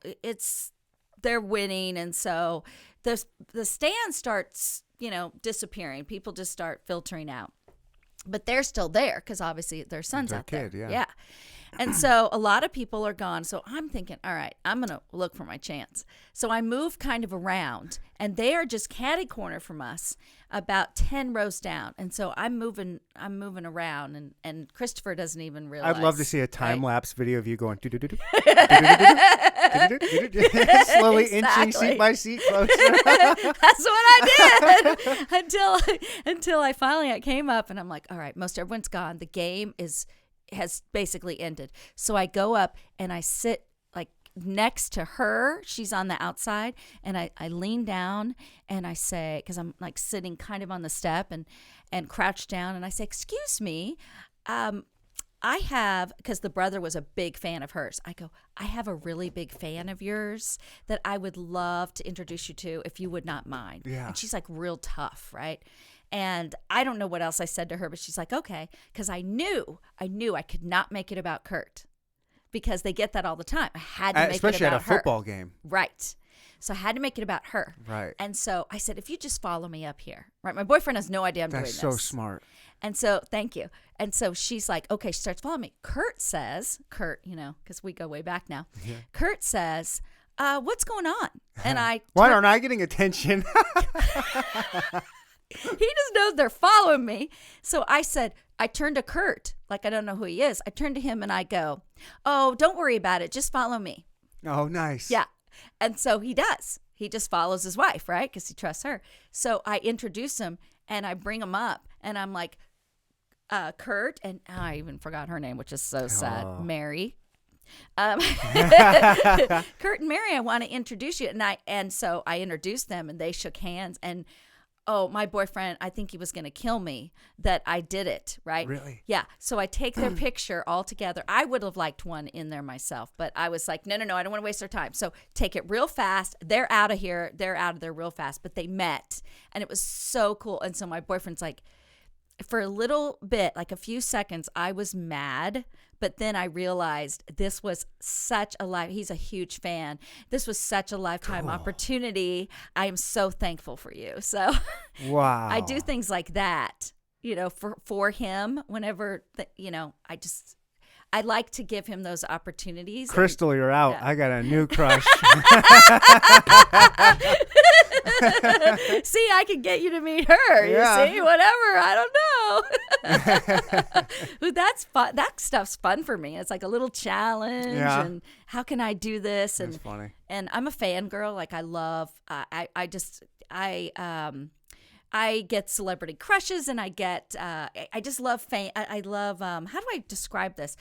they're winning, and so the stand starts, disappearing. People just start filtering out. But they're still there because obviously their son's Their out there. kid, yeah. Yeah. And so a lot of people are gone. So I'm thinking, all right, I'm going to look for my chance. So I move kind of around, and they are just catty corner from us, about 10 rows down. And so I'm moving around, and Christopher doesn't even realize. I'd love to see a time right? lapse video of you going slowly inching seat by seat closer. That's what I did until I came up, and I'm like, all right, most everyone's gone. The game has basically ended. So I go up and I sit like next to her. She's on the outside, and I lean down and I say, because I'm like sitting kind of on the step and crouched down, and I say, "Excuse me, because the brother was a big fan of hers. I go, I have a really big fan of yours that I would love to introduce you to if you would not mind." Yeah. And she's like real tough, right? And I don't know what else I said to her, but she's like, okay, because I knew I could not make it about Kurt, because they get that all the time. I had to make it about her. Especially at a football game. Right. So I had to make it about her. Right. And so I said, if you just follow me up here, right? My boyfriend has no idea I'm doing That's this. so smart. And so, thank you. And so she's like, okay, she starts following me. Kurt, because we go way back now. Yeah. Kurt says, what's going on? And why aren't I getting attention? He just knows they're following me. So I turned to Kurt, like I don't know who he is. I turn to him and I go, "Oh, don't worry about it. Just follow me." Oh, nice. Yeah. And so he does. He just follows his wife, right? Because he trusts her. So I introduce him and I bring him up, and I'm like, Kurt, and I even forgot her name, which is so sad. Mary. Kurt and Mary, I want to introduce you. And so I introduced them, and they shook hands, and oh, my boyfriend, I think he was going to kill me that I did it, right? Really? Yeah. So I take their picture all together. I would have liked one in there myself, but I was like, no, I don't want to waste their time. So take it real fast. They're out of here. They're out of there real fast. But they met, and it was so cool. And so my boyfriend's like, for a little bit, like a few seconds, I was mad, but then I realized this was such a he's a huge fan. This was such a lifetime opportunity. I am so thankful for you. So wow. I do things like that, for him whenever, I like to give him those opportunities. Crystal, you're out. Yeah. I got a new crush. See, I can get you to meet her. Yeah. You see, whatever. I don't know. That's fun. That stuff's fun for me. It's like a little challenge. Yeah. And how can I do this? That's funny. And I'm a fangirl. Like I love. I get celebrity crushes, and I just love fame. I love. How do I describe this?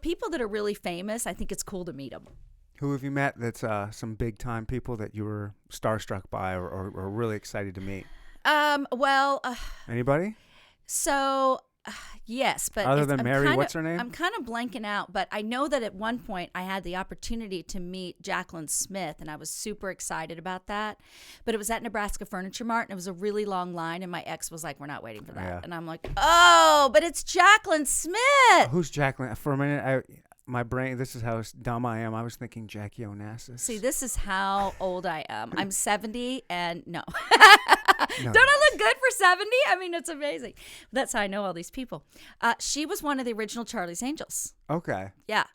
People that are really famous. I think it's cool to meet them. Who have you met that's some big time people that you were starstruck by or really excited to meet? Anybody? So, yes, but other than Mary, what's her name? I'm kind of blanking out, but I know that at one point I had the opportunity to meet Jacqueline Smith, and I was super excited about that. But it was at Nebraska Furniture Mart, and it was a really long line, and my ex was like, "We're not waiting for that," and I'm like, "Oh, but it's Jacqueline Smith." Who's Jacqueline? For a minute, my brain. This is how dumb I am. I was thinking Jackie Onassis. See, this is how old I am. I'm 70 and no. No. Don't I look good for 70? I mean, it's amazing. That's how I know all these people. She was one of the original Charlie's Angels. Okay. Yeah.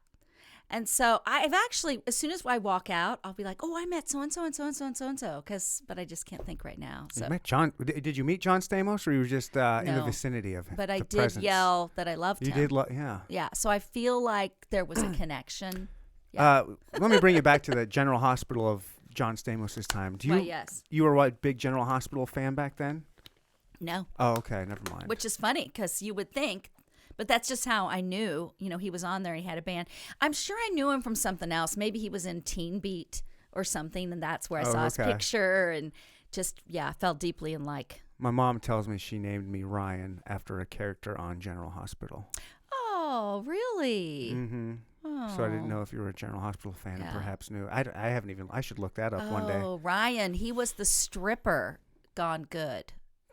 And so I've actually, as soon as I walk out, I'll be like, oh, I met so-and-so and so-and-so and so-and-so. But I just can't think right now. So. You met John. Did you meet John Stamos, or you were just in the No. vicinity of him? But I the did presence? yell that I loved You him. did, yeah. Yeah. So I feel like there was a connection. Yeah. Let me bring you back to the General Hospital of John Stamos' time. Well, yes. You were what, big General Hospital fan back then? No. Oh, okay. Never mind. Which is funny because you would think, but that's just how I knew, he was on there. He had a band. I'm sure I knew him from something else. Maybe he was in Teen Beat or something, and that's where I saw his picture and just, fell deeply in like. My mom tells me she named me Ryan after a character on General Hospital. Oh, really? Mm-hmm. Oh. So I didn't know if you were a General Hospital fan and perhaps knew. I haven't even. I should look that up one day. Oh, Ryan. He was the stripper. Gone Good.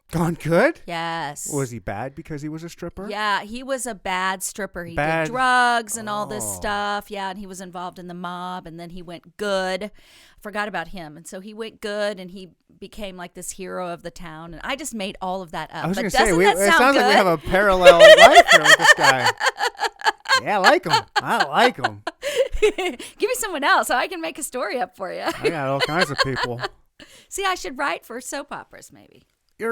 Gone Good? Yes. Was he bad because he was a stripper? Yeah, he was a bad stripper. He Bad- did drugs and all this Oh. stuff. Yeah, and he was involved in the mob, and then he went good. Forgot about him. And so he went good, and he became like this hero of the town. And I just made all of that up. I was But going to doesn't say, that it sound sounds good? like we have a parallel life here with this guy. Yeah, I like him. I like him. Give me someone else so I can make a story up for you. I got all kinds of people. See, I should write for soap operas, maybe. You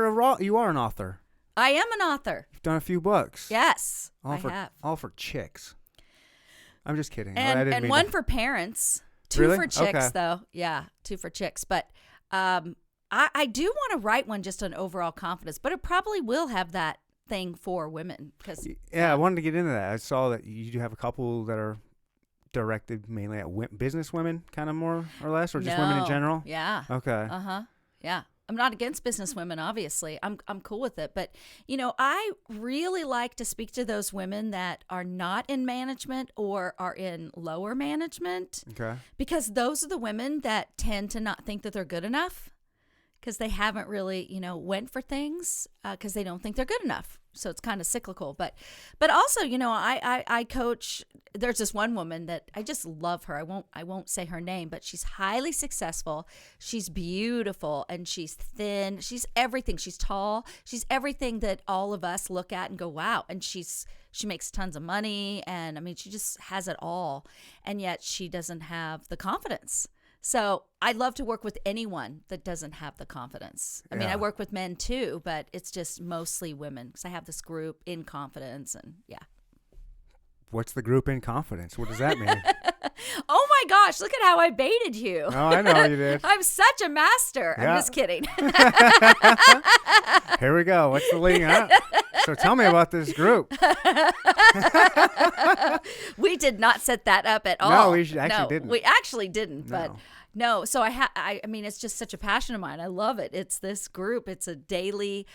are an author. I am an author. You've done a few books. Yes, All I for have. all for chicks. I'm just kidding. I And didn't mean one to- for parents. Two Really? for chicks, Okay. though. Yeah, two for chicks. But I do want to write one just on overall confidence, but it probably will have that thing for women. Cause, Yeah, I wanted to get into that. I saw that you do have a couple that are directed mainly at business women, kind of more or less, or just women in No. general. Yeah. Okay. Yeah. I'm not against business women, obviously. I'm cool with it. But, I really like to speak to those women that are not in management or are in lower management. Okay. Because those are the women that tend to not think that they're good enough because they haven't really, went for things because they don't think they're good enough. So it's kind of cyclical. But also, I coach. There's this one woman that I just love her. I won't say her name, but she's highly successful. She's beautiful and she's thin. She's everything. She's tall. She's everything that all of us look at and go, wow. And she makes tons of money. And I mean, she just has it all. And yet she doesn't have the confidence. So I love to work with anyone that doesn't have the confidence. I mean, Yeah. I work with men too, but it's just mostly women because I have this group in confidence and yeah. What's the group in confidence? What does that mean? Oh my gosh, look at how I baited you. Oh, I know you did. I'm such a master. Yeah. I'm just kidding. Here we go. What's the leading up? So tell me about this group. We did not set that up at all. No, we actually didn't. We actually didn't, No. but no. So I mean, it's just such a passion of mine. I love it. It's this group. It's a daily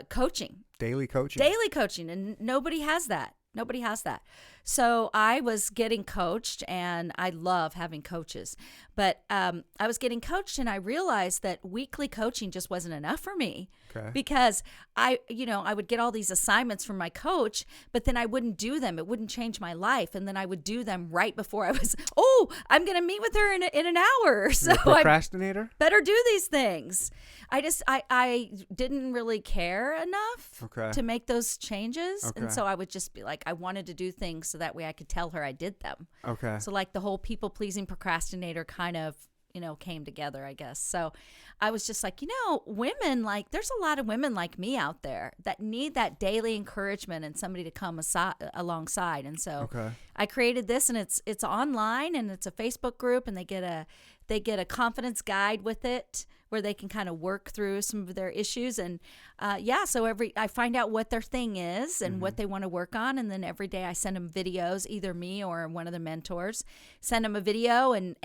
coaching. Daily coaching. Daily coaching, and nobody has that. Nobody has that. So I was getting coached, and I love having coaches. But I was getting coached, and I realized that weekly coaching just wasn't enough for me. Okay. Because I would get all these assignments from my coach, but then I wouldn't do them. It wouldn't change my life, and then I would do them right before I was. Oh, I'm going to meet with her in an hour, so You're a procrastinator? better do these things. I didn't really care enough Okay. to make those changes. Okay. And so I would just be like, I wanted to do things so that way I could tell her I did them. Okay. So like the whole people pleasing procrastinator kind of, came together, I guess. So I was just like, women, like there's a lot of women like me out there that need that daily encouragement and somebody to come alongside. And so Okay. I created this, and it's online, and it's a Facebook group, and they get a confidence guide with it where they can kind of work through some of their issues. And so I find out what their thing is and what they want to work on. And then every day I send them videos, either me or one of the mentors, send them a video, and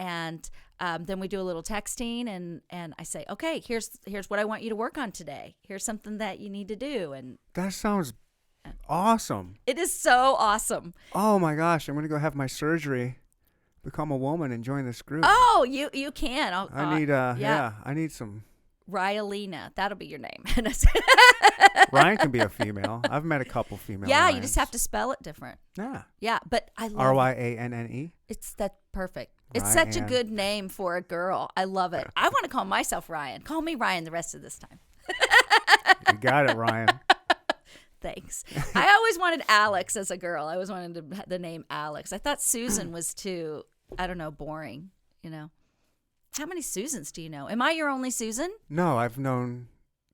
then we do a little texting, and I say, okay, here's what I want you to work on today. Here's something that you need to do. And That sounds awesome. it is so awesome. Oh my gosh, I'm going to go have my surgery, become a woman, and join this group. Oh, you can. I need I need some Ryalina. That'll be your name. Ryan can be a female. I've met a couple female. Yeah, Ryans. you just have to spell it different. Yeah. Yeah, but I love Ryanne. That's perfect. It's such a Ryan. good name for a girl. I love it. I want to call myself Ryan. Call me Ryan the rest of this time. You got it, Ryan. Thanks. I always wanted Alex as a girl. I always wanted the name Alex. I thought Susan was too, I don't know, boring, you know. How many Susans do you know? Am I your only Susan? No, I've known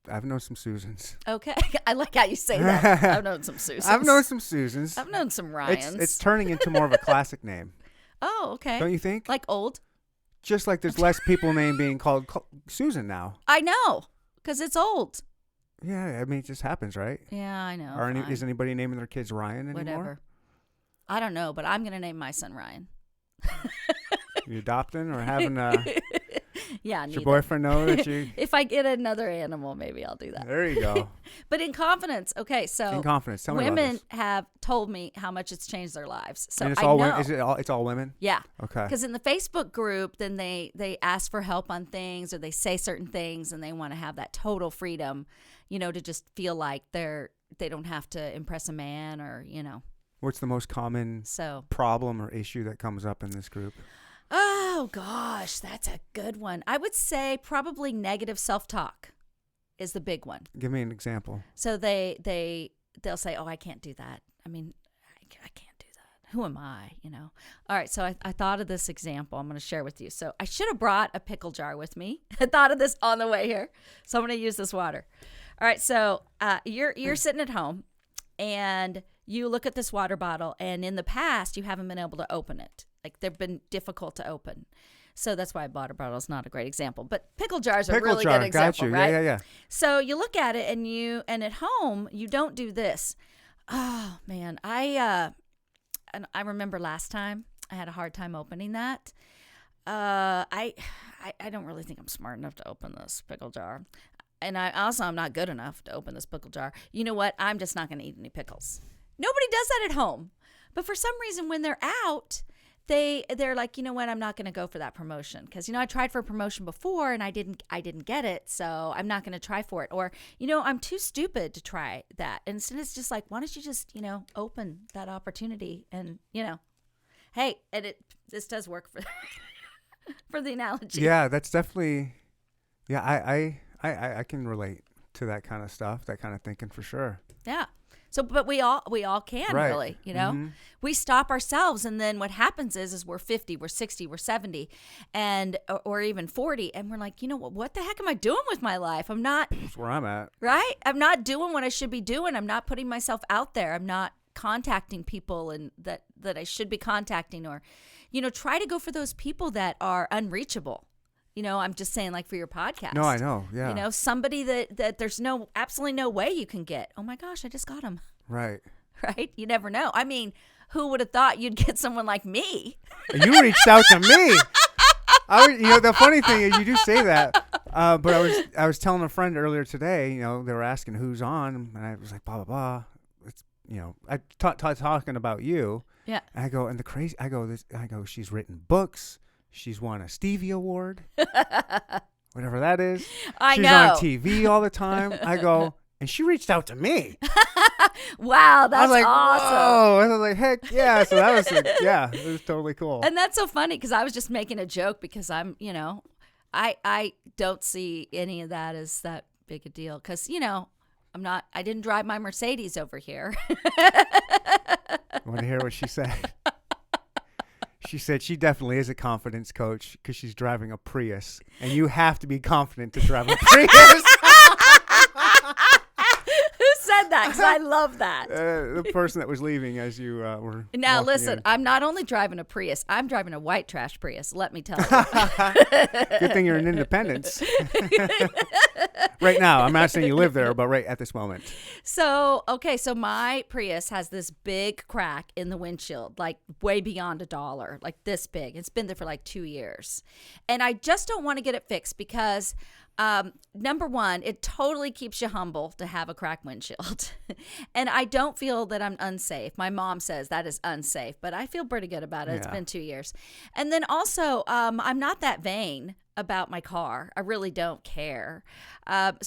some Susans. Okay. I like how you say that. I've known some Susans. I've known some Susans. I've known some Ryans. It's turning into more of a classic name. Oh, okay. Don't you think? Like old? Just like there's less people name being called Susan now. I know, because it's old. Yeah, I mean, it just happens, right? Yeah, I know. Is anybody naming their kids Ryan anymore? Whatever. I don't know, but I'm going to name my son Ryan. You adopting or having a... Yeah, Does your boyfriend know that you... If I get another animal, maybe I'll do that. There you go. But in confidence, okay, so... In confidence. Tell me about women this. have told me how much it's changed their lives. So And it's I all know. women? It's all women? Yeah. Okay. Because in the Facebook group, then they ask for help on things or they say certain things and they want to have that total freedom, you know, to just feel like they don't have to impress a man or, you know. What's the most common problem or issue that comes up in this group? Oh, gosh, that's a good one. I would say probably negative self-talk is the big one. Give me an example. So they'll say, oh, I can't do that. I mean, I can't do that. Who am I, you know? All right, so I thought of this example I'm going to share with you. So I should have brought a pickle jar with me. I thought of this on the way here. So I'm going to use this water. All right, so you're sitting at home, and you look at this water bottle, and in the past, you haven't been able to open it. Like, they've been difficult to open. So that's why a water bottle is not a great example. But pickle jars are a really good example, got you. right? Yeah. So you look at it, and at home, you don't do this. Oh, man. I remember last time I had a hard time opening that. I don't really think I'm smart enough to open this pickle jar. And I'm not good enough to open this pickle jar. You know what? I'm just not going to eat any pickles. Nobody does that at home. But for some reason, when they're out, they're like, you know what? I'm not going to go for that promotion because, you know, I tried for a promotion before and I didn't get it. So I'm not going to try for it. Or, you know, I'm too stupid to try that. And instead it's just like, why don't you just, you know, open that opportunity and, you know, hey, and this does work for for the analogy. Yeah, that's definitely, yeah, I can relate to that kind of stuff, that kind of thinking for sure. Yeah. So, but we all can Right. really, you know, we stop ourselves. And then what happens is we're 50, we're 60, we're 70 or even 40. And we're like, you know what the heck am I doing with my life? I'm not, That's where I'm at. right? I'm not doing what I should be doing. I'm not putting myself out there. I'm not contacting people and that I should be contacting or, you know, try to go for those people that are unreachable. You know, I'm just saying like for your podcast. No, I know. Yeah. You know, somebody that there's absolutely no way you can get. Oh my gosh, I just got him. Right. Right? You never know. I mean, who would have thought you'd get someone like me? You reached out to me. You know, the funny thing is you do say that, but I was telling a friend earlier today, you know, they were asking who's on, and I was like, blah, blah, blah. It's, you know, I talking about you. Yeah. And I go, she's written books. She's won a Stevie Award, whatever that is. I She's know. on TV all the time. I go, and she reached out to me. Wow, that's I was like, awesome. whoa. I was like, heck yeah. So that was, it was totally cool. And that's so funny because I was just making a joke because I'm, you know, I don't see any of that as that big a deal because, you know, I didn't drive my Mercedes over here. Want to hear what she said? She said she definitely is a confidence coach because she's driving a Prius, and you have to be confident to drive a Prius. Who said that? Because I love that. The person that was leaving as you were. Now, walking listen, in. I'm not only driving a Prius, I'm driving a white trash Prius, let me tell you. Good thing you're in Independence. Right now. I'm not saying you live there, but right at this moment. So my Prius has this big crack in the windshield, like way beyond $1, like this big. It's been there for like 2 years. And I just don't want to get it fixed because number one, it totally keeps you humble to have a cracked windshield. And I don't feel that I'm unsafe. My mom says that is unsafe, but I feel pretty good about it. Yeah. It's been 2 years. And then also, I'm not that vain. about my car. I really don't care. And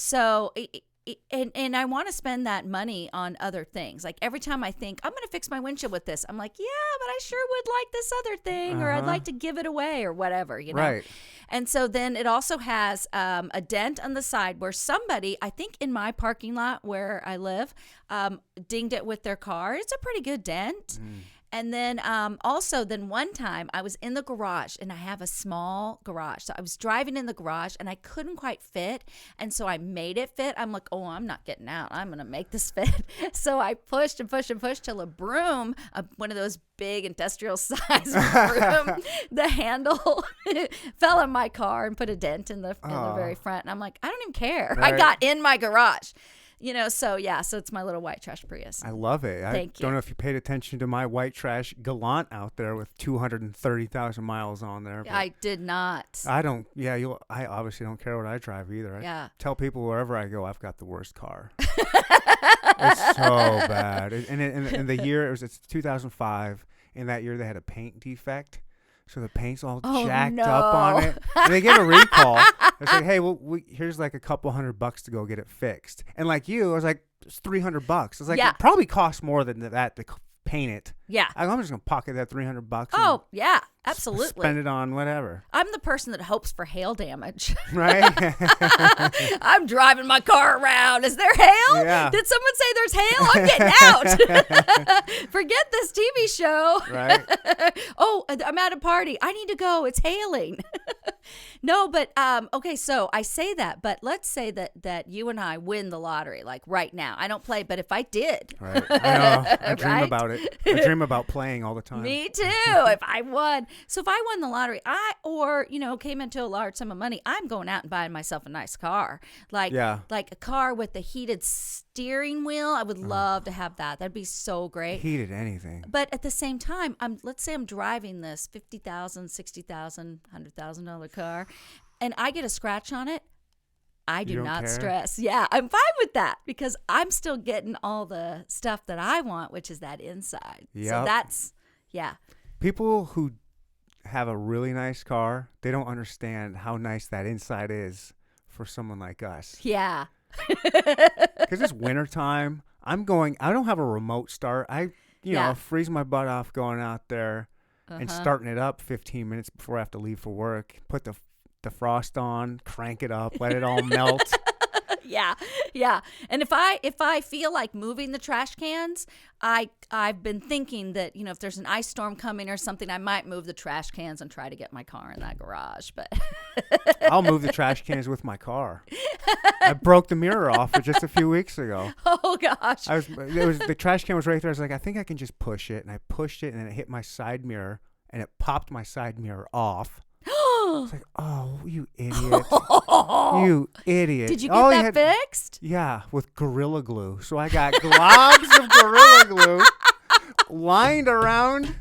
I want to spend that money on other things. Like every time I think I'm going to fix my windshield with this, I'm like, yeah, but I sure would like this other thing, or I'd like to give it away, or whatever, you know? Right. And so then it also has a dent on the side where somebody, I think in my parking lot where I live, dinged it with their car. It's a pretty good dent. And then also then one time I was in the garage, and I have a small garage. So I was driving in the garage and I couldn't quite fit. And so I made it fit. I'm like, oh, I'm not getting out. I'm going to make this fit. So I pushed and pushed and pushed till a broom, one of those big industrial size broom, the handle fell in my car and put a dent in the very front. And I'm like, I don't even care. Right. I got in my garage. You know, so yeah, so it's my little white trash Prius. I love it. Thank I don't know if you paid attention to my white trash Galant out there with 230,000 miles on there. I did not. I don't. Yeah, I obviously don't care what I drive either. I tell people wherever I go, I've got the worst car. It's so bad. And in the year it's 2005. In that year, they had a paint defect. So the paint's all jacked up on it. And they gave a recall. It's like, hey, well, here's like a couple $100 to go get it fixed. And like you, I was like, it's $300. It's like, it probably costs more than that to paint it. Yeah. I'm just going to pocket that $300. Oh, yeah, absolutely. Spend it on whatever. I'm the person that hopes for hail damage. Right? I'm driving my car around. Is there hail? Yeah. Did someone say there's hail? I'm getting out. Forget this TV show. Right. Oh, I'm at a party. I need to go. It's hailing. No, but okay, so I say that, but let's say that you and I win the lottery, like right now. I don't play, but if I did. Right. I know. I dream Right? about it. I dream about playing all the time. Me too. If I won. So if I won the lottery, came into a large sum of money, I'm going out and buying myself a nice car. Like a car with a heated steering wheel. I would love to have that. That'd be so great. Heated anything. But at the same time, let's say I'm driving this $50,000, $60,000, $100,000 car, and I get a scratch on it. I do not care? Stress. Yeah, I'm fine with that because I'm still getting all the stuff that I want, which is that inside. Yep. So that's, yeah. People who have a really nice car, they don't understand how nice that inside is for someone like us. Yeah. Because it's wintertime. I don't have a remote start. I freeze my butt off going out there and starting it up 15 minutes before I have to leave for work. Put the frost on, crank it up, let it all melt. Yeah. And if I feel like moving the trash cans, I've been thinking that, if there's an ice storm coming or something, I might move the trash cans and try to get my car in that garage. But I'll move the trash cans with my car. I broke the mirror off just a few weeks ago. Oh gosh. The trash can was right there. I was like, I think I can just push it, and I pushed it, and then it hit my side mirror, and it popped my side mirror off. It's like, oh, you idiot. You idiot. Did you get that fixed? Yeah, with Gorilla Glue. So I got globs of Gorilla Glue lined around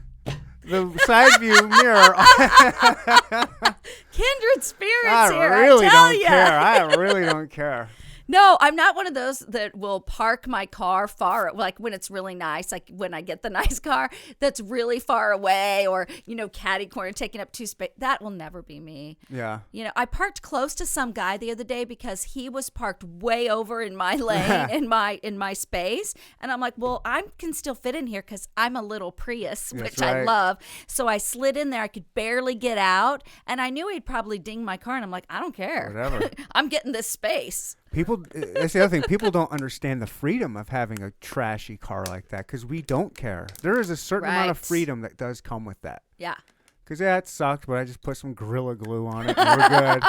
the side view mirror. Kindred spirits I really don't care. No, I'm not one of those that will park my car far, like when it's really nice, like when I get the nice car that's really far away or, catty corner taking up two space. That will never be me. Yeah. I parked close to some guy the other day because he was parked way over in my lane, in my space. And I'm like, well, I can still fit in here because I'm a little Prius, which I love. So I slid in there. I could barely get out. And I knew he'd probably ding my car. And I'm like, I don't care. Whatever. I'm getting this space. That's the other thing. People don't understand the freedom of having a trashy car like that because we don't care. There is a certain amount of freedom that does come with that. Yeah. Because, it sucked, but I just put some Gorilla Glue on it and we're good.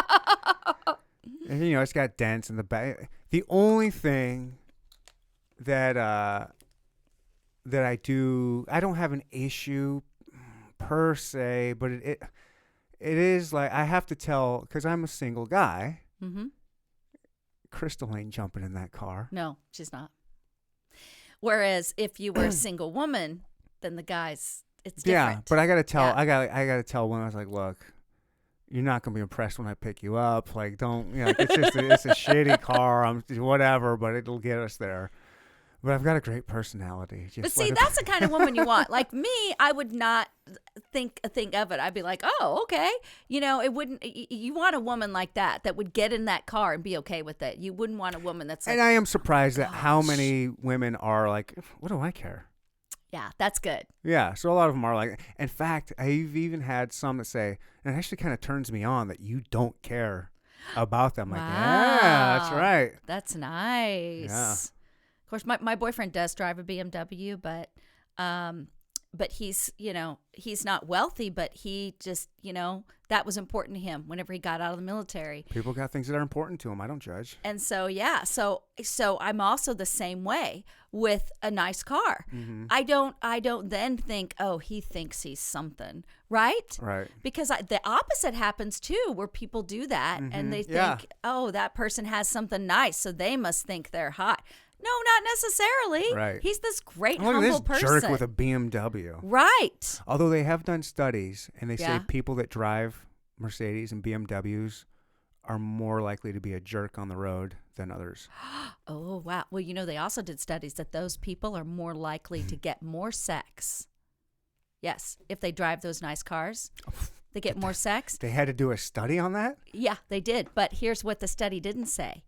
And, it's got dents in the back. The only thing that I don't have an issue per se, but it is like I have to tell, because I'm a single guy. Mm-hmm. Crystal ain't jumping in that car. No, she's not. Whereas if you were a single woman, then the guys, it's different. Yeah, but I gotta tell, I gotta tell women. I was like, look, you're not gonna be impressed when I pick you up. Like, don't, it's just it's a shitty car. Whatever, but it'll get us there. But I've got a great personality. But see, that's the kind of woman you want. Like me, I would not think of it. I'd be like, oh, okay. It wouldn't. You want a woman like that would get in that car and be okay with it. You wouldn't want a woman that's like. And I am surprised at how many women are like, what do I care? Yeah, that's good. Yeah, so a lot of them are like. In fact, I've even had some that say, and it actually kind of turns me on that you don't care about them. Like, yeah, that's Wow. right. That's nice. Yeah. Of course, my boyfriend does drive a BMW, but he's he's not wealthy, but he just that was important to him whenever he got out of the military. People got things that are important to them. I don't judge. And so so I'm also the same way with a nice car. Mm-hmm. I don't then think, oh, he thinks he's something, right? Right. Because the opposite happens too, where people do that and they think, Yeah. oh, that person has something nice, so they must think they're hot. No, not necessarily. Right. He's this great, Look at humble this person. jerk with a BMW. Right. Although they have done studies, and they say Yeah. people that drive Mercedes and BMWs are more likely to be a jerk on the road than others. Oh, wow. Well, they also did studies that those people are more likely to get more sex. Yes, if they drive those nice cars, they get more sex. They had to do a study on that? Yeah, they did. But here's what the study didn't say.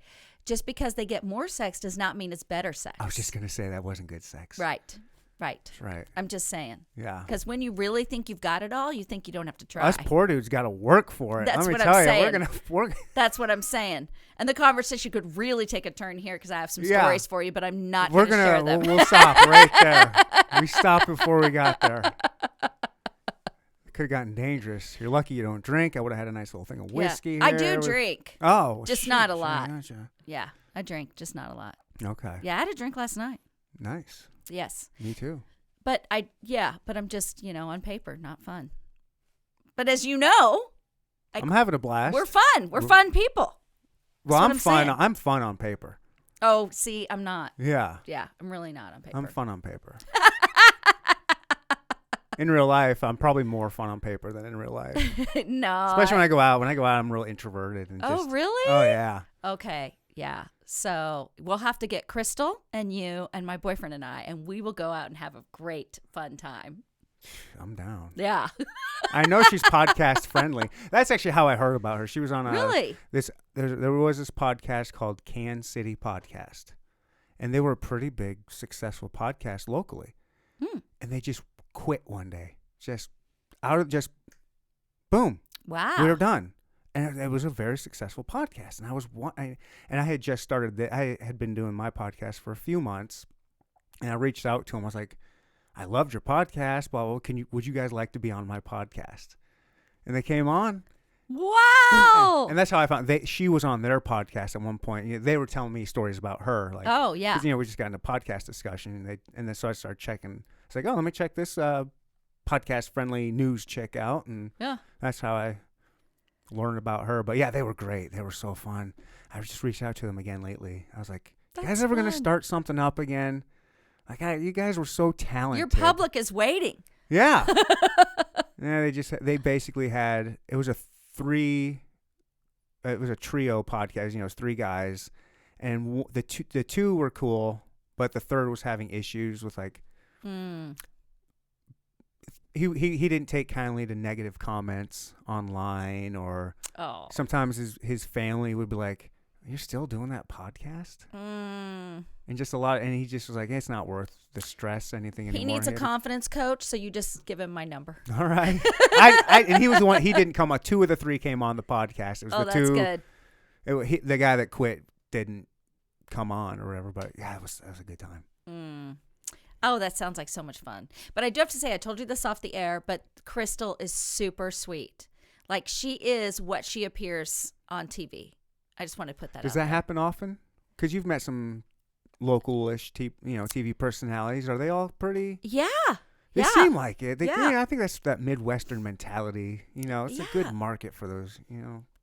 Just because they get more sex does not mean it's better sex. I was just going to say that wasn't good sex. Right. That's right. I'm just saying. Yeah. Because when you really think you've got it all, you think you don't have to try. Us poor dudes got to work for it. That's Let me what tell I'm you, saying. we're going to work. That's what I'm saying. And the conversation could really take a turn here because I have some Yeah. stories for you, but I'm not We're going to share them. We'll stop right there. We stopped before we got there. It could have gotten dangerous. You're lucky you don't drink. I would have had a nice little thing of whiskey Yeah. I here do with- drink. Oh. Just shoot, not a so lot. gotcha. Yeah, I drink, just not a lot. Okay. Yeah, I had a drink last night. Nice. Yes. Me too. But I'm just, on paper, not fun. But as you know, I'm having a blast. we're fun. We're fun people. well, what I'm I'm fun. saying. I'm fun on paper. Oh, see, I'm not. Yeah. Yeah, I'm really not on paper. I'm fun on paper. In real life, I'm probably more fun on paper than in real life. No. Especially when I go out. When I go out, I'm real introverted and Oh, just. really? Oh yeah. Okay, yeah. So we'll have to get Crystal and you and my boyfriend and I, and we will go out and have a great, fun time. I'm down. Yeah. I know she's podcast friendly. That's actually how I heard about her. She was on Really? There was this podcast called Can City Podcast, and they were a pretty big, successful podcast locally. And they just quit one day, boom. Wow. We were done. And it was a very successful podcast. And I had just started. I had been doing my podcast for a few months, and I reached out to him. I was like, "I loved your podcast. Blah blah. Would you guys like to be on my podcast?" And they came on. Wow. And that's how I found. She was on their podcast at one point. They were telling me stories about her. Like, Oh, yeah. 'cause, we just got into podcast discussion, and then so I started checking. It's like, oh, let me check this podcast friendly news chick out, and Yeah. that's how I learned about her. But yeah, they were great. They were so fun. I just reached out to them again lately. I was like, you guys That's ever going to fun. start something up again? Like, you guys were so talented. Your public is waiting. Yeah. Yeah, they basically had, it was a trio podcast. It was three guys, and the two were cool, but the third was having issues with like, he didn't take kindly to negative comments online, or Oh. sometimes his family would be like, "You're still doing that podcast?" And just a lot, and he just was like, "It's not worth the stress, anything anymore." He needs a had- confidence coach, so you just give him my number. All right. And he was the one. He didn't come on. Two of the three came on the podcast. It was Oh, the that's two. good. The guy that quit didn't come on or whatever. But yeah, that was a good time. Oh, that sounds like so much fun. But I do have to say, I told you this off the air, but Crystal is super sweet. Like, she is what she appears on TV. I just want to put that Does out that there. happen often? Because you've met some local-ish TV personalities. Are they all pretty? Yeah. They Yeah. seem like it. Yeah. I think that's that Midwestern mentality. It's a good Yeah. market for those.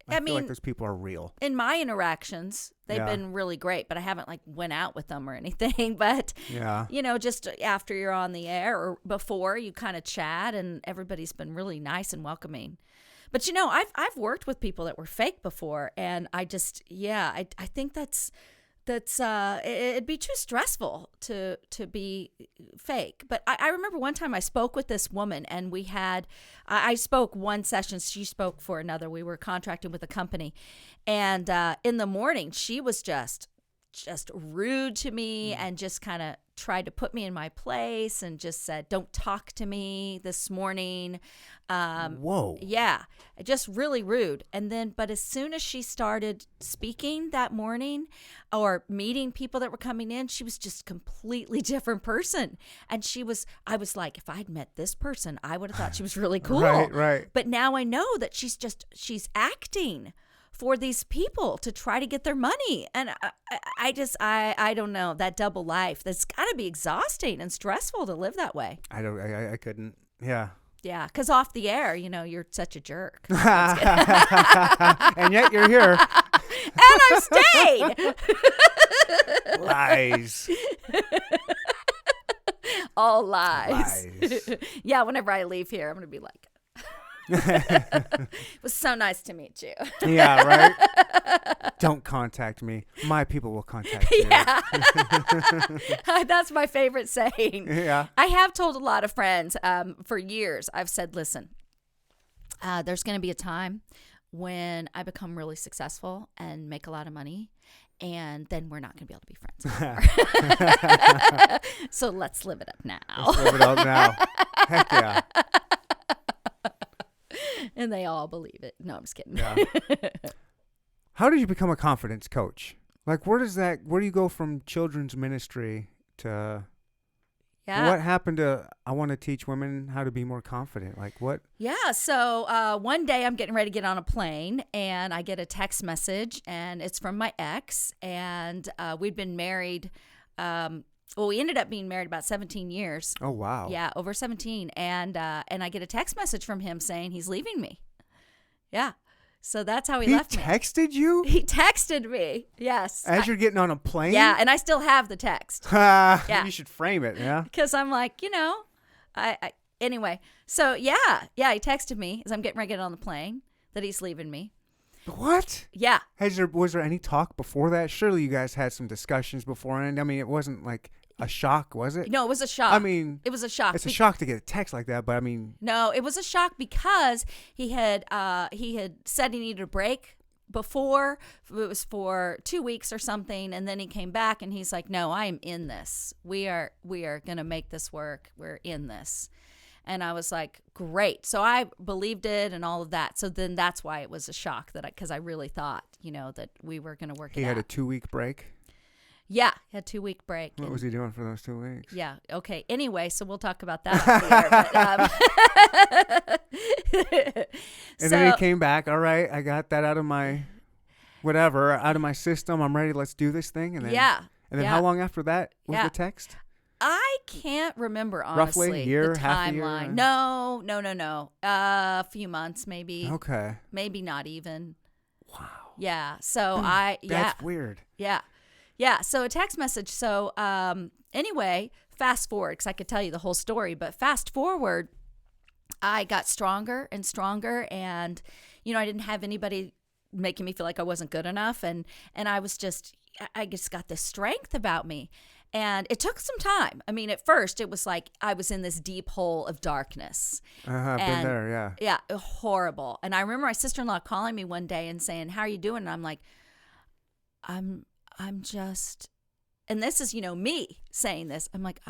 I feel like mean, those people are real. In my interactions, they've Yeah. been really great, but I haven't went out with them or anything. But Yeah. just after you're on the air or before, you kind of chat, and everybody's been really nice and welcoming. But I've worked with people that were fake before, and I just I think that's that's it'd be too stressful to be fake. But I remember one time I spoke with this woman, and we had I spoke one session, she spoke for another. We were contracted with a company, and in the morning she was just rude to me and just kind of tried to put me in my place and just said, "Don't talk to me this morning." Whoa. Yeah, just really rude. And then, but as soon as she started speaking that morning or meeting people that were coming in, she was just completely different person. And I was like, if I'd met this person, I would have thought she was really cool. Right. But now I know that she's acting for these people to try to get their money. And I don't know, that double life, that's got to be exhausting and stressful to live that way. I couldn't. Yeah. Yeah, because off the air, you're such a jerk. And yet you're here. And I've stayed. Lies. All lies. Lies. Yeah, whenever I leave here, I'm going to be like, it was so nice to meet you. Yeah, right? Don't contact me. My people will contact you. Yeah. That's my favorite saying. Yeah. I have told a lot of friends for years, I've said, listen, there's going to be a time when I become really successful and make a lot of money, and then we're not going to be able to be friends anymore. So let's live it up now. Let's live it up now. Heck yeah. And they all believe it. No, I'm just kidding. Yeah. How did you become a confidence coach? Like, where do you go from children's ministry to Yeah. what happened to, I want to teach women how to be more confident? Like what? Yeah. So one day I'm getting ready to get on a plane, and I get a text message, and it's from my ex, and we'd been married. Well, we ended up being married about 17 years. Oh, wow. Yeah, over 17. And I get a text message from him saying he's leaving me. Yeah. So that's how he left me. He texted you? He texted me. Yes. As you're getting on a plane? Yeah, and I still have the text. You should frame it, yeah? Because I'm like, anyway. So, yeah, he texted me as I'm getting ready to get on the plane that he's leaving me. What? Yeah. Was there any talk before that? Surely you guys had some discussions beforehand. I mean, it wasn't like a shock, was it? No, it was a shock. I mean, it was a shock. It's a shock to get a text like that, but I mean, no, it was a shock because he had said he needed a break before. It was for 2 weeks or something, and then he came back and he's like, "No, I am in this. We are going to make this work. We're in this." And I was like, "Great." So I believed it and all of that. So then that's why it was a shock because I really thought, that we were going to work it out. He had a 2-week break? Yeah, he had a 2-week break. What was he doing for those 2 weeks? Yeah. Okay. Anyway, so we'll talk about that. And then he came back. All right, I got that out of my system. I'm ready. Let's do this thing. And then, And then how long after that was the text? I can't remember, honestly. Roughly? Year, the half a timeline. year? No. A few months, maybe. Okay. Maybe not even. Wow. Yeah. So That's weird. Yeah. Yeah. So a text message. So anyway, fast forward, because I could tell you the whole story, but fast forward, I got stronger and stronger, and I didn't have anybody making me feel like I wasn't good enough, and I just got this strength about me. And it took some time. I mean, at first it was like I was in this deep hole of darkness. I've been there, yeah. Yeah, horrible. And I remember my sister-in-law calling me one day and saying, "How are you doing?" And I'm like, I'm just, and this is, me saying this. I'm like,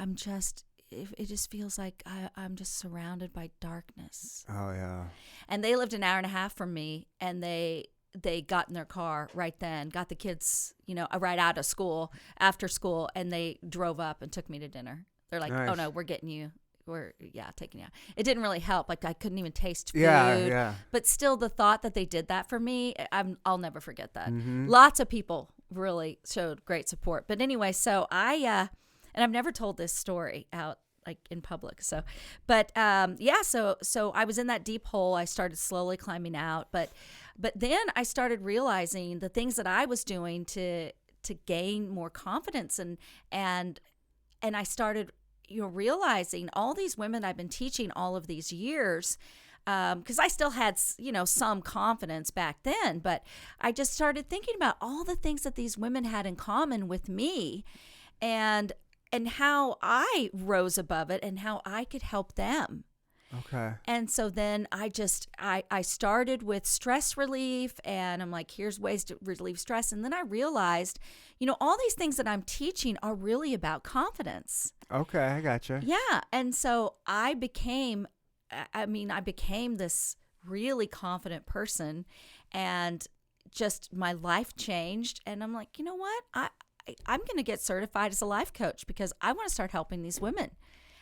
it just feels like I'm just surrounded by darkness. Oh, yeah. And they lived an hour and a half from me, and they got in their car right then, got the kids, right out of school, after school, and they drove up and took me to dinner. They're like, nice. "Oh, no, we're getting you. Taking you out." It didn't really help. Like, I couldn't even taste food. Yeah. But still, the thought that they did that for me, I'll never forget that. Mm-hmm. Lots of people really showed great support. But anyway, so and I've never told this story out like in public. So I was in that deep hole. I started slowly climbing out, but then I started realizing the things that I was doing to gain more confidence, and I started realizing all these women I've been teaching all of these years, because I still had, some confidence back then, but I just started thinking about all the things that these women had in common with me, and how I rose above it and how I could help them. Okay. And so then I started with stress relief, and I'm like, here's ways to relieve stress. And then I realized, all these things that I'm teaching are really about confidence. Okay, I gotcha. Yeah. And so I became this really confident person, and just my life changed. And I'm like, you know what? I'm going to get certified as a life coach because I want to start helping these women.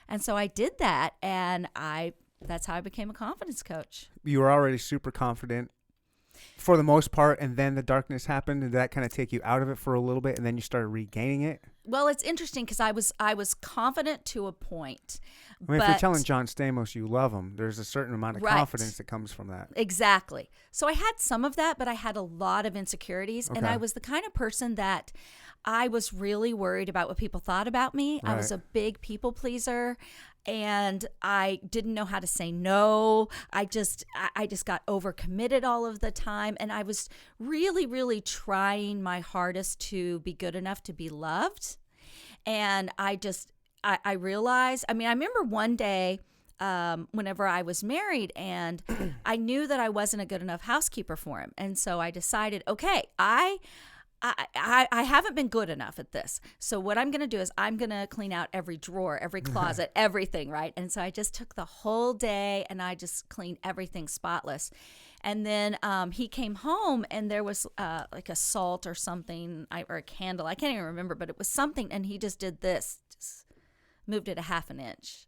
And so I did that, and that's how I became a confidence coach. You were already super confident for the most part, and then the darkness happened. Did that kind of take you out of it for a little bit, and then you started regaining it? Well, it's interesting because I was confident to a point. I mean, if you're telling John Stamos you love him, there's a certain amount of Right. confidence that comes from that. Exactly. So I had some of that, but I had a lot of insecurities. And Okay. I was the kind of person that I was really worried about what people thought about me. I was Right. a big people pleaser, and I didn't know how to say no. I just got overcommitted all of the time. And I was really, really trying my hardest to be good enough to be loved. And I realized, I remember one day, whenever I was married, and I knew that I wasn't a good enough housekeeper for him. And so I decided, okay, I haven't been good enough at this. So what I'm going to do is I'm going to clean out every drawer, every closet, everything, right? And so I just took the whole day and I just cleaned everything spotless. And then he came home, and there was like a salt or something, or a candle. I can't even remember, but it was something. And he just did this, just moved it a half an inch.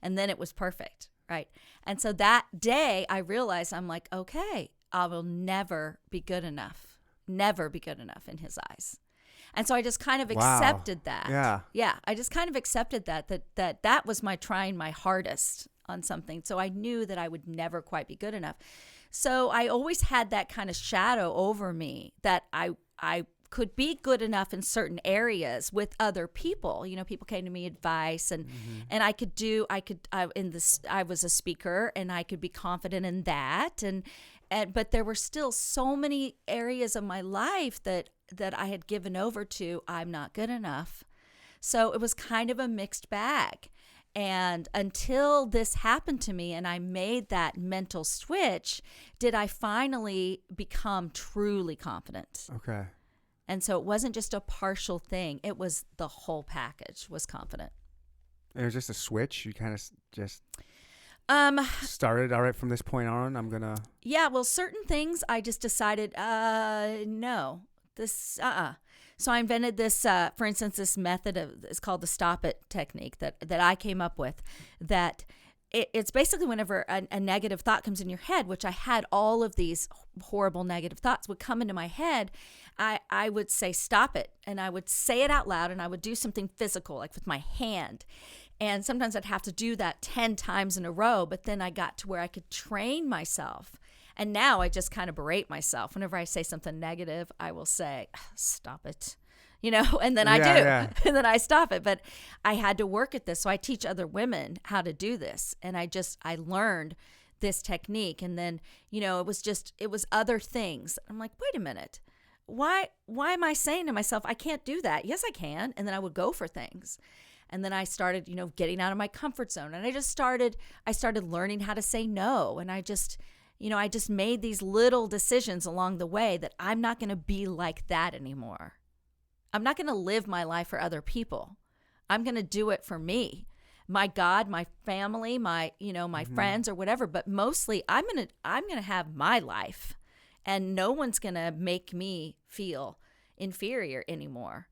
And then it was perfect, right? And so that day I realized, I'm like, okay, I will never be good enough in his eyes. And so I just kind of Wow. accepted that. Yeah. Yeah. I just kind of accepted that was my trying my hardest on something. So I knew that I would never quite be good enough. So I always had that kind of shadow over me that I could be good enough in certain areas with other people. People came to me advice, and and I was a speaker, and I could be confident in that, but there were still so many areas of my life that I had given over to, I'm not good enough. So it was kind of a mixed bag. And until this happened to me and I made that mental switch, did I finally become truly confident. Okay. And so it wasn't just a partial thing. It was the whole package was confident. It was just a switch. You kind of just Um, started, all right, from this point on, I'm going to... yeah, well, certain things I just decided, no, this, So I invented this, for instance, this method it's called the stop it technique that I came up with, that it's basically whenever a negative thought comes in your head, which I had all of these horrible negative thoughts would come into my head, I would say, stop it. And I would say it out loud, and I would do something physical, like with my hand. And sometimes I'd have to do that 10 times in a row, but then I got to where I could train myself. And now I just kind of berate myself. Whenever I say something negative, I will say, stop it, and then I do. Yeah. And then I stop it. But I had to work at this. So I teach other women how to do this. And I learned this technique. And then, it was other things. I'm like, wait a minute. Why am I saying to myself, I can't do that? Yes, I can. And then I would go for things. And then I started, getting out of my comfort zone. And I started learning how to say no. And I just made these little decisions along the way that I'm not going to be like that anymore. I'm not going to live my life for other people. I'm going to do it for me, my God, my family, my friends or whatever. But mostly I'm going to have my life, and no one's going to make me feel inferior anymore,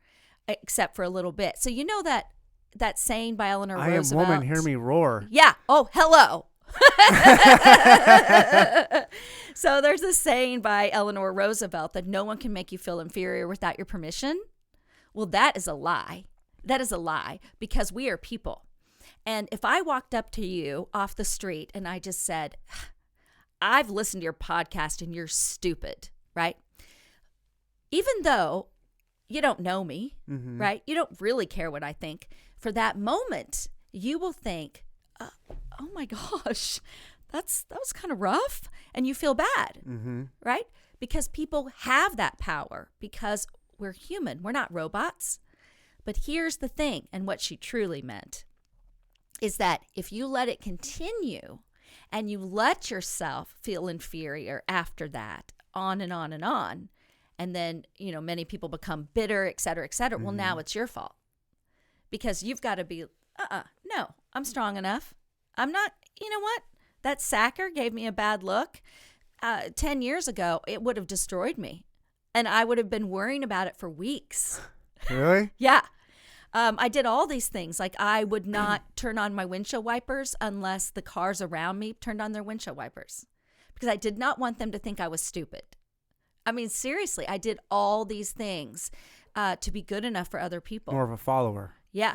except for a little bit. So that saying by Eleanor Roosevelt. I am woman, hear me roar. Yeah. Oh, hello. So there's this saying by Eleanor Roosevelt that no one can make you feel inferior without your permission. Well, that is a lie. That is a lie, because we are people. And if I walked up to you off the street and I just said, I've listened to your podcast and you're stupid, right? Even though you don't know me, right? You don't really care what I think. For that moment, you will think, oh my gosh, that was kind of rough, and you feel bad, right? Because people have that power because we're human. We're not robots. But here's the thing, and what she truly meant is that if you let it continue and you let yourself feel inferior after that, on and on and on, and then, many people become bitter, et cetera, well, now it's your fault. Because you've got to be, no, I'm strong enough. I'm not, you know what? That sacker gave me a bad look. 10 years ago, it would have destroyed me. And I would have been worrying about it for weeks. Really? Yeah. I did all these things. Like I would not turn on my windshield wipers unless the cars around me turned on their windshield wipers. Because I did not want them to think I was stupid. I mean, seriously, I did all these things to be good enough for other people. More of a follower. Yeah.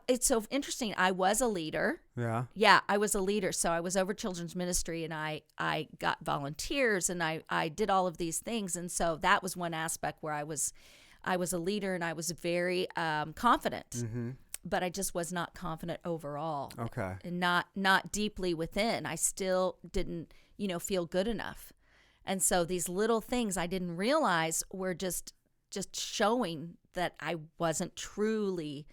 It's so interesting. I was a leader. Yeah. Yeah, I was a leader. So I was over children's ministry, and I got volunteers, and I did all of these things. And so that was one aspect where I was a leader, and I was very confident. But I just was not confident overall. Okay. And not deeply within. I still didn't, feel good enough. And so these little things I didn't realize were just showing that I wasn't truly,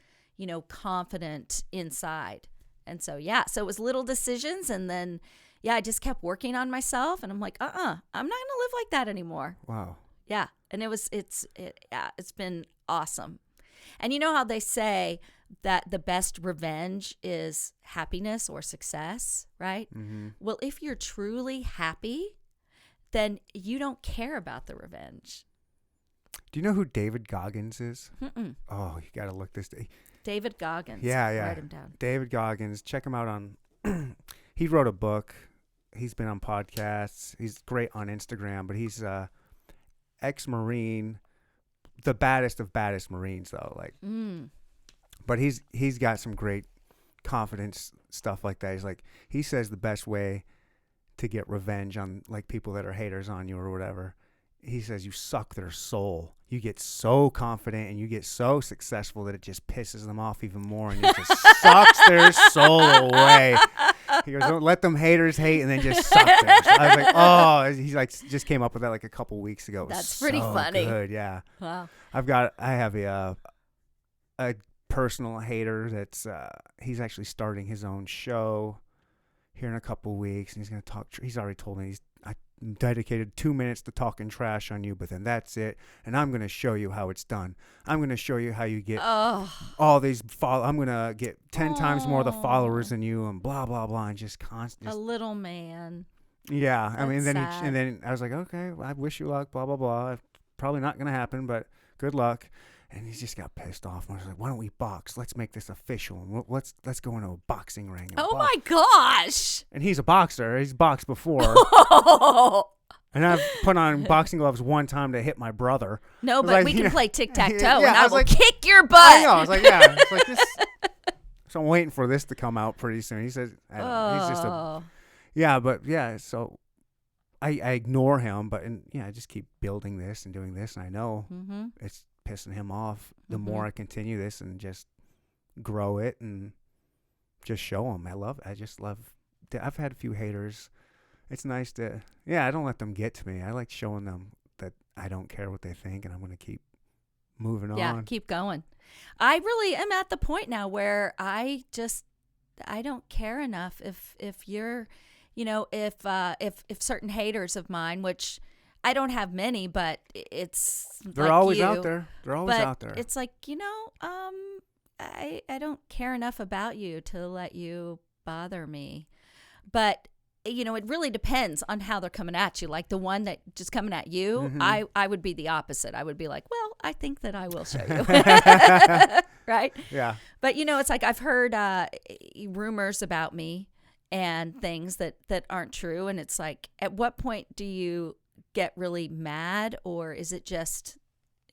confident inside. And so, so it was little decisions. And then, I just kept working on myself. And I'm like, I'm not going to live like that anymore. Wow. Yeah. And it's been awesome. And you know how they say that the best revenge is happiness or success, right? Well, if you're truly happy, then you don't care about the revenge. Do you know who David Goggins is? Mm-mm. Oh, you got to look this day. David Goggins. Yeah. Write him down. David Goggins. Check him out on. He wrote a book. He's been on podcasts. He's great on Instagram, but he's ex-Marine, the baddest of baddest Marines, though. But he's got some great confidence stuff like that. He says the best way to get revenge on people that are haters on you or whatever. He says you suck their soul. You get so confident and you get so successful that it just pisses them off even more, and it just sucks their soul away. He goes, don't let them haters hate, and then just suck theirs. I was he's just came up with that a couple weeks ago. That's pretty funny. Good, yeah. Wow. I have a personal hater that's he's actually starting his own show here in a couple weeks, and he's going to talk. He's already told me I dedicated 2 minutes to talking trash on you, but then that's it. And I'm going to show you how it's done. I'm going to show you how you get all these I'm going to get 10 times more of the followers than you, and blah blah blah, and just constant. A little man. Yeah, That's I mean, sad. and then I was like, okay, well, I wish you luck, blah blah blah. Probably not going to happen, but good luck. And he just got pissed off. And I was like, why don't we box? Let's make this official. And let's go into a boxing ring. Oh, my gosh. And he's a boxer. He's boxed before. And I've put on boxing gloves one time to hit my brother. No, but we can play tic-tac-toe, yeah, and I will kick your butt. I know. I was like, yeah. It's like this. So I'm waiting for this to come out pretty soon. He says, I don't know, he's just a... Yeah, but yeah, so... I ignore him, but I just keep building this and doing this, and I know it's pissing him off. The more I continue this and just grow it and just show him, I just love. I've had a few haters. It's nice to, I don't let them get to me. I like showing them that I don't care what they think, and I'm going to keep moving on. Yeah, keep going. I really am at the point now where I don't care enough if you're. If certain haters of mine, which I don't have many, but they're always out there. They're always out there. It's like, I don't care enough about you to let you bother me. But it really depends on how they're coming at you. Like the one that just coming at you, I would be the opposite. I would be like, well, I think that I will show you. Right? Yeah. But it's like I've heard rumors about me and things that aren't true, and it's like, at what point do you get really mad, or is it just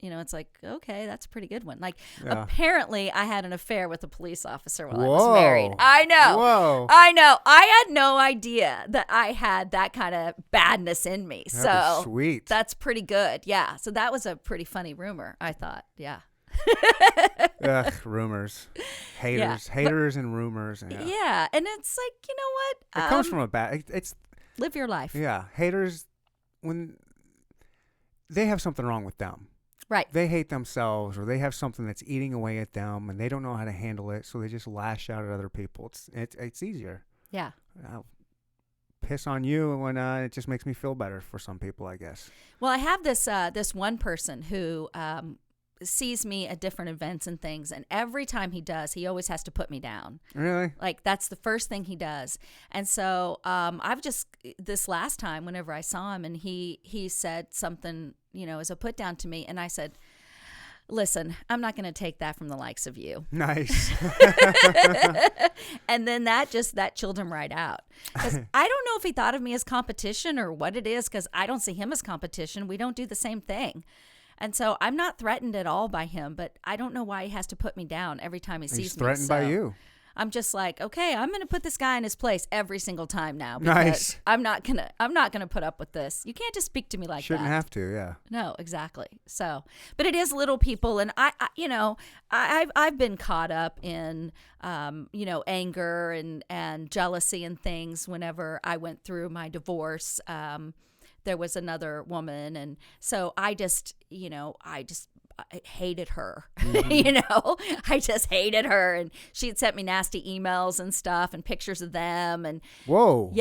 it's like, okay, that's a pretty good one. Like, apparently I had an affair with a police officer while I was married. I know. Whoa. I know. I had no idea that I had that kind of badness in me. That is sweet. That's pretty good. Yeah. So that was a pretty funny rumor, I thought. Yeah. Ugh, rumors. Haters and rumors. And, Yeah, and it's like, you know what? It comes from a bad. It's live your life. Yeah, haters when they have something wrong with them. Right. They hate themselves, or they have something that's eating away at them, and they don't know how to handle it, so they just lash out at other people. It's easier. Yeah. I'll piss on you when it just makes me feel better for some people, I guess. Well, I have this one person who sees me at different events and things, and every time he does, he always has to put me down. Really? Like, that's the first thing he does. And so I've just, this last time, whenever I saw him, and he said something, as a put down to me, and I said, listen, I'm not going to take that from the likes of you. Nice. And then that chilled him right out. Because I don't know if he thought of me as competition or what it is, because I don't see him as competition. We don't do the same thing. And so I'm not threatened at all by him, but I don't know why he has to put me down every time he sees me. He's threatened by you. I'm just like, okay, I'm going to put this guy in his place every single time now. Because Nice. I'm not gonna put up with this. You can't just speak to me like Shouldn't that. have to, yeah. No, exactly. So, but it is little people, and I've been caught up in, anger and jealousy and things. Whenever I went through my divorce, there was another woman, and so I hated her. I just hated her, and she had sent me nasty emails and stuff and pictures of them, and whoa,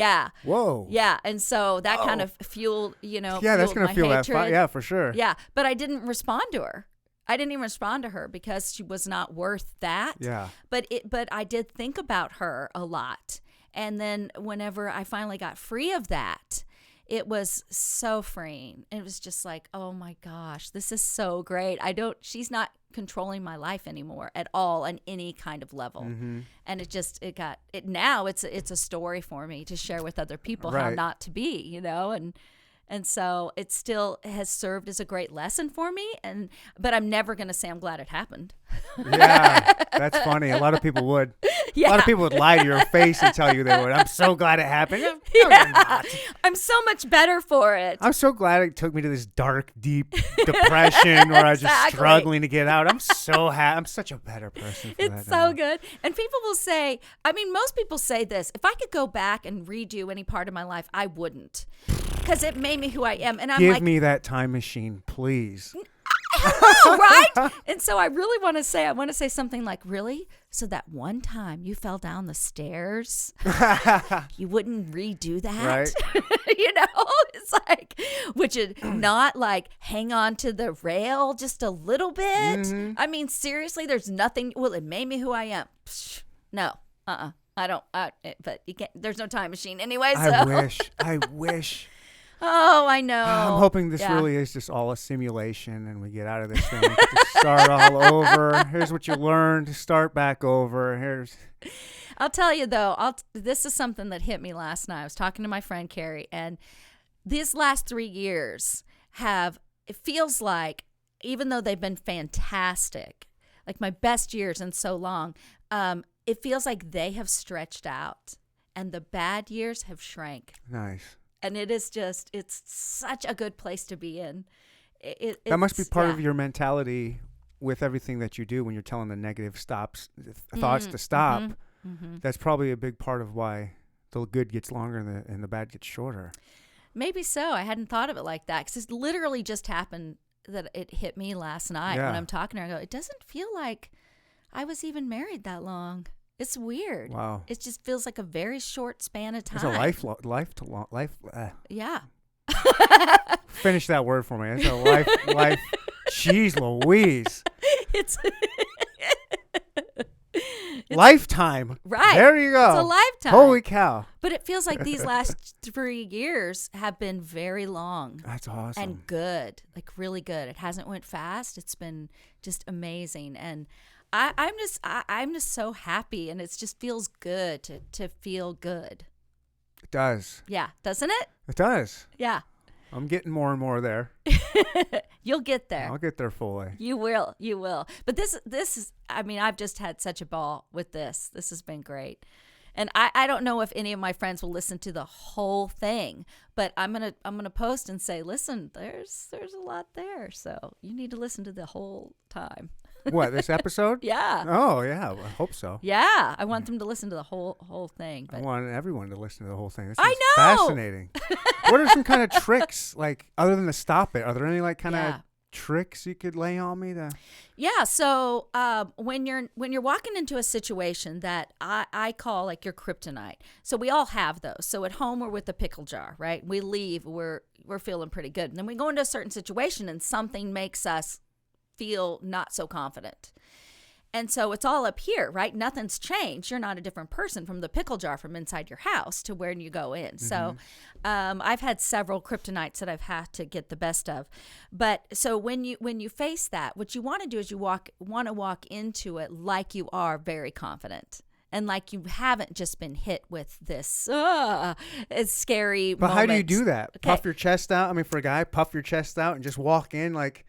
and so that kind of fueled that's gonna my fuel that hatred. yeah, for sure. Yeah, but I didn't respond to her. I didn't even respond to her because she was not worth that. Yeah. But I did think about her a lot, and then whenever I finally got free of that, it was so freeing. It was just like, oh my gosh, this is so great. She's not controlling my life anymore at all on any kind of level. Mm-hmm. And now it's a story for me to share with other people how not to be, and so it still has served as a great lesson for me. But I'm never going to say I'm glad it happened. Yeah, that's funny. A lot of people would. Yeah. A lot of people would lie to your face and tell you they would. I'm so glad it happened. No, yeah. you're not. I'm so much better for it. I'm so glad it took me to this dark, deep depression where I was just struggling to get out. I'm so happy. I'm such a better person for that. It's so good. And people will say, most people say this, if I could go back and redo any part of my life, I wouldn't. Because it made me who I am. And I'm Give me that time machine, please. Hello, right? And so I really want to say something like, really? So that one time you fell down the stairs, you wouldn't redo that? Right. It's like, would you not like hang on to the rail just a little bit? Mm-hmm. Seriously, there's nothing. Well, it made me who I am. Psh, no, I don't, but you can't, there's no time machine anyway. So. I wish. Oh, I know. I'm hoping this really is just all a simulation and we get out of this thing. We get to start all over. Here's what you learned. Start back over. I'll tell you, though, this is something that hit me last night. I was talking to my friend, Carrie, and these last 3 years it feels like, even though they've been fantastic, like my best years in so long, it feels like they have stretched out and the bad years have shrank. Nice. And it's such a good place to be in. That must be part of your mentality with everything that you do when you're telling the negative thoughts to stop. Mm-hmm. Mm-hmm. That's probably a big part of why the good gets longer and the bad gets shorter. Maybe so. I hadn't thought of it like that because it literally just happened that it hit me last night when I'm talking to her. I go, it doesn't feel like I was even married that long. It's weird. Wow. It just feels like a very short span of time. It's a life. Yeah. Finish that word for me. It's a life. Jeez Louise. It's lifetime. Right. There you go. It's a lifetime. Holy cow. But it feels like these last 3 years have been very long. That's awesome. And good. Like really good. It hasn't went fast. It's been just amazing. And I'm just so happy, and it just feels good to feel good. It does. Yeah, doesn't it? It does. Yeah. I'm getting more and more there. You'll get there. I'll get there fully. You will. You will. But this is, I've just had such a ball with this. This has been great. And I don't know if any of my friends will listen to the whole thing, but I'm gonna post and say, listen, there's a lot there, so you need to listen to the whole time. What, this episode? Yeah. Oh, yeah. I hope so. Yeah. I want them to listen to the whole thing. I But want everyone to listen to the whole thing. This I is know. fascinating. What are some kind of tricks, like, other than the stop it? Are there any, like, kind of Yeah. tricks you could lay on me to? Yeah. So when you're walking into a situation that I call like your kryptonite. So we all have those. So at home we're with the pickle jar, right? We leave, we're feeling pretty good. And then we go into a certain situation and something makes us feel not so confident. And so it's all up here, right? Nothing's changed. You're not a different person from the pickle jar from inside your house to where you go in. So I've had several kryptonites that I've had to get the best of. But so when you face that, what you want to do is you want to walk into it like you are very confident. And like you haven't just been hit with this it's scary But how do you moment. do that? Okay. Puff your chest out? I mean, for a guy, puff your chest out and just walk in, like,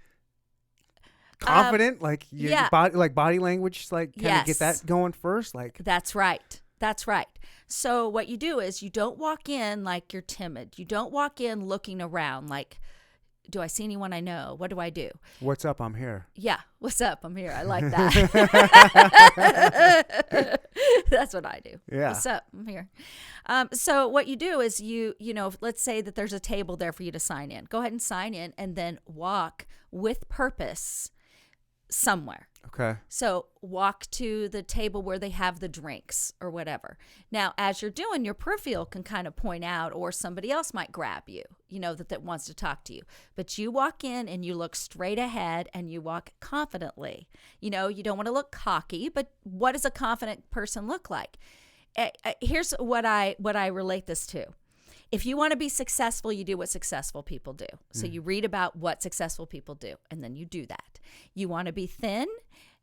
confident? Like, your yeah. body language, like, kind of get Yes. that going first? Like, That's right. That's right. So what you do is you don't walk in like you're timid. You don't walk in looking around like, do I see anyone I know? What do I do? what's up? I'm here. Yeah. What's up? I'm here. I like that. That's what I do. Yeah. What's up? I'm here. So what you do is you know, let's say that there's a table there for you to sign in. Go ahead and sign in and then walk with purpose somewhere. Okay. So walk to the table where they have the drinks or whatever. Now, as you're doing, your peripheral can kind of point out, or somebody else might grab you, you know, that wants to talk to you. But you walk in and you look straight ahead and you walk confidently. You know, you don't want to look cocky, but what does a confident person look like? Here's what I relate this to. If you want to be successful, you do what successful people do. So you read about what successful people do, and then you do that. You want to be thin,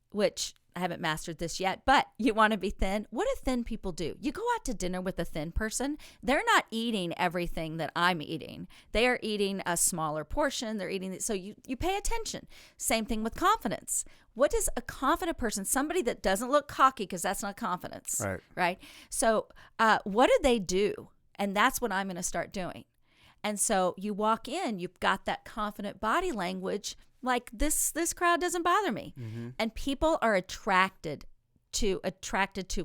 which I haven't mastered this yet, but you want to be thin. What do thin people do? You go out to dinner with a thin person. They're not eating everything that I'm eating. They are eating a smaller portion. They're eating it. So you pay attention. Same thing with confidence. What does a confident person, somebody that doesn't look cocky, because that's not confidence, right? So what do they do? And that's what I'm going to start doing. And so you walk in, you've got that confident body language, like this crowd doesn't bother me. And people are attracted to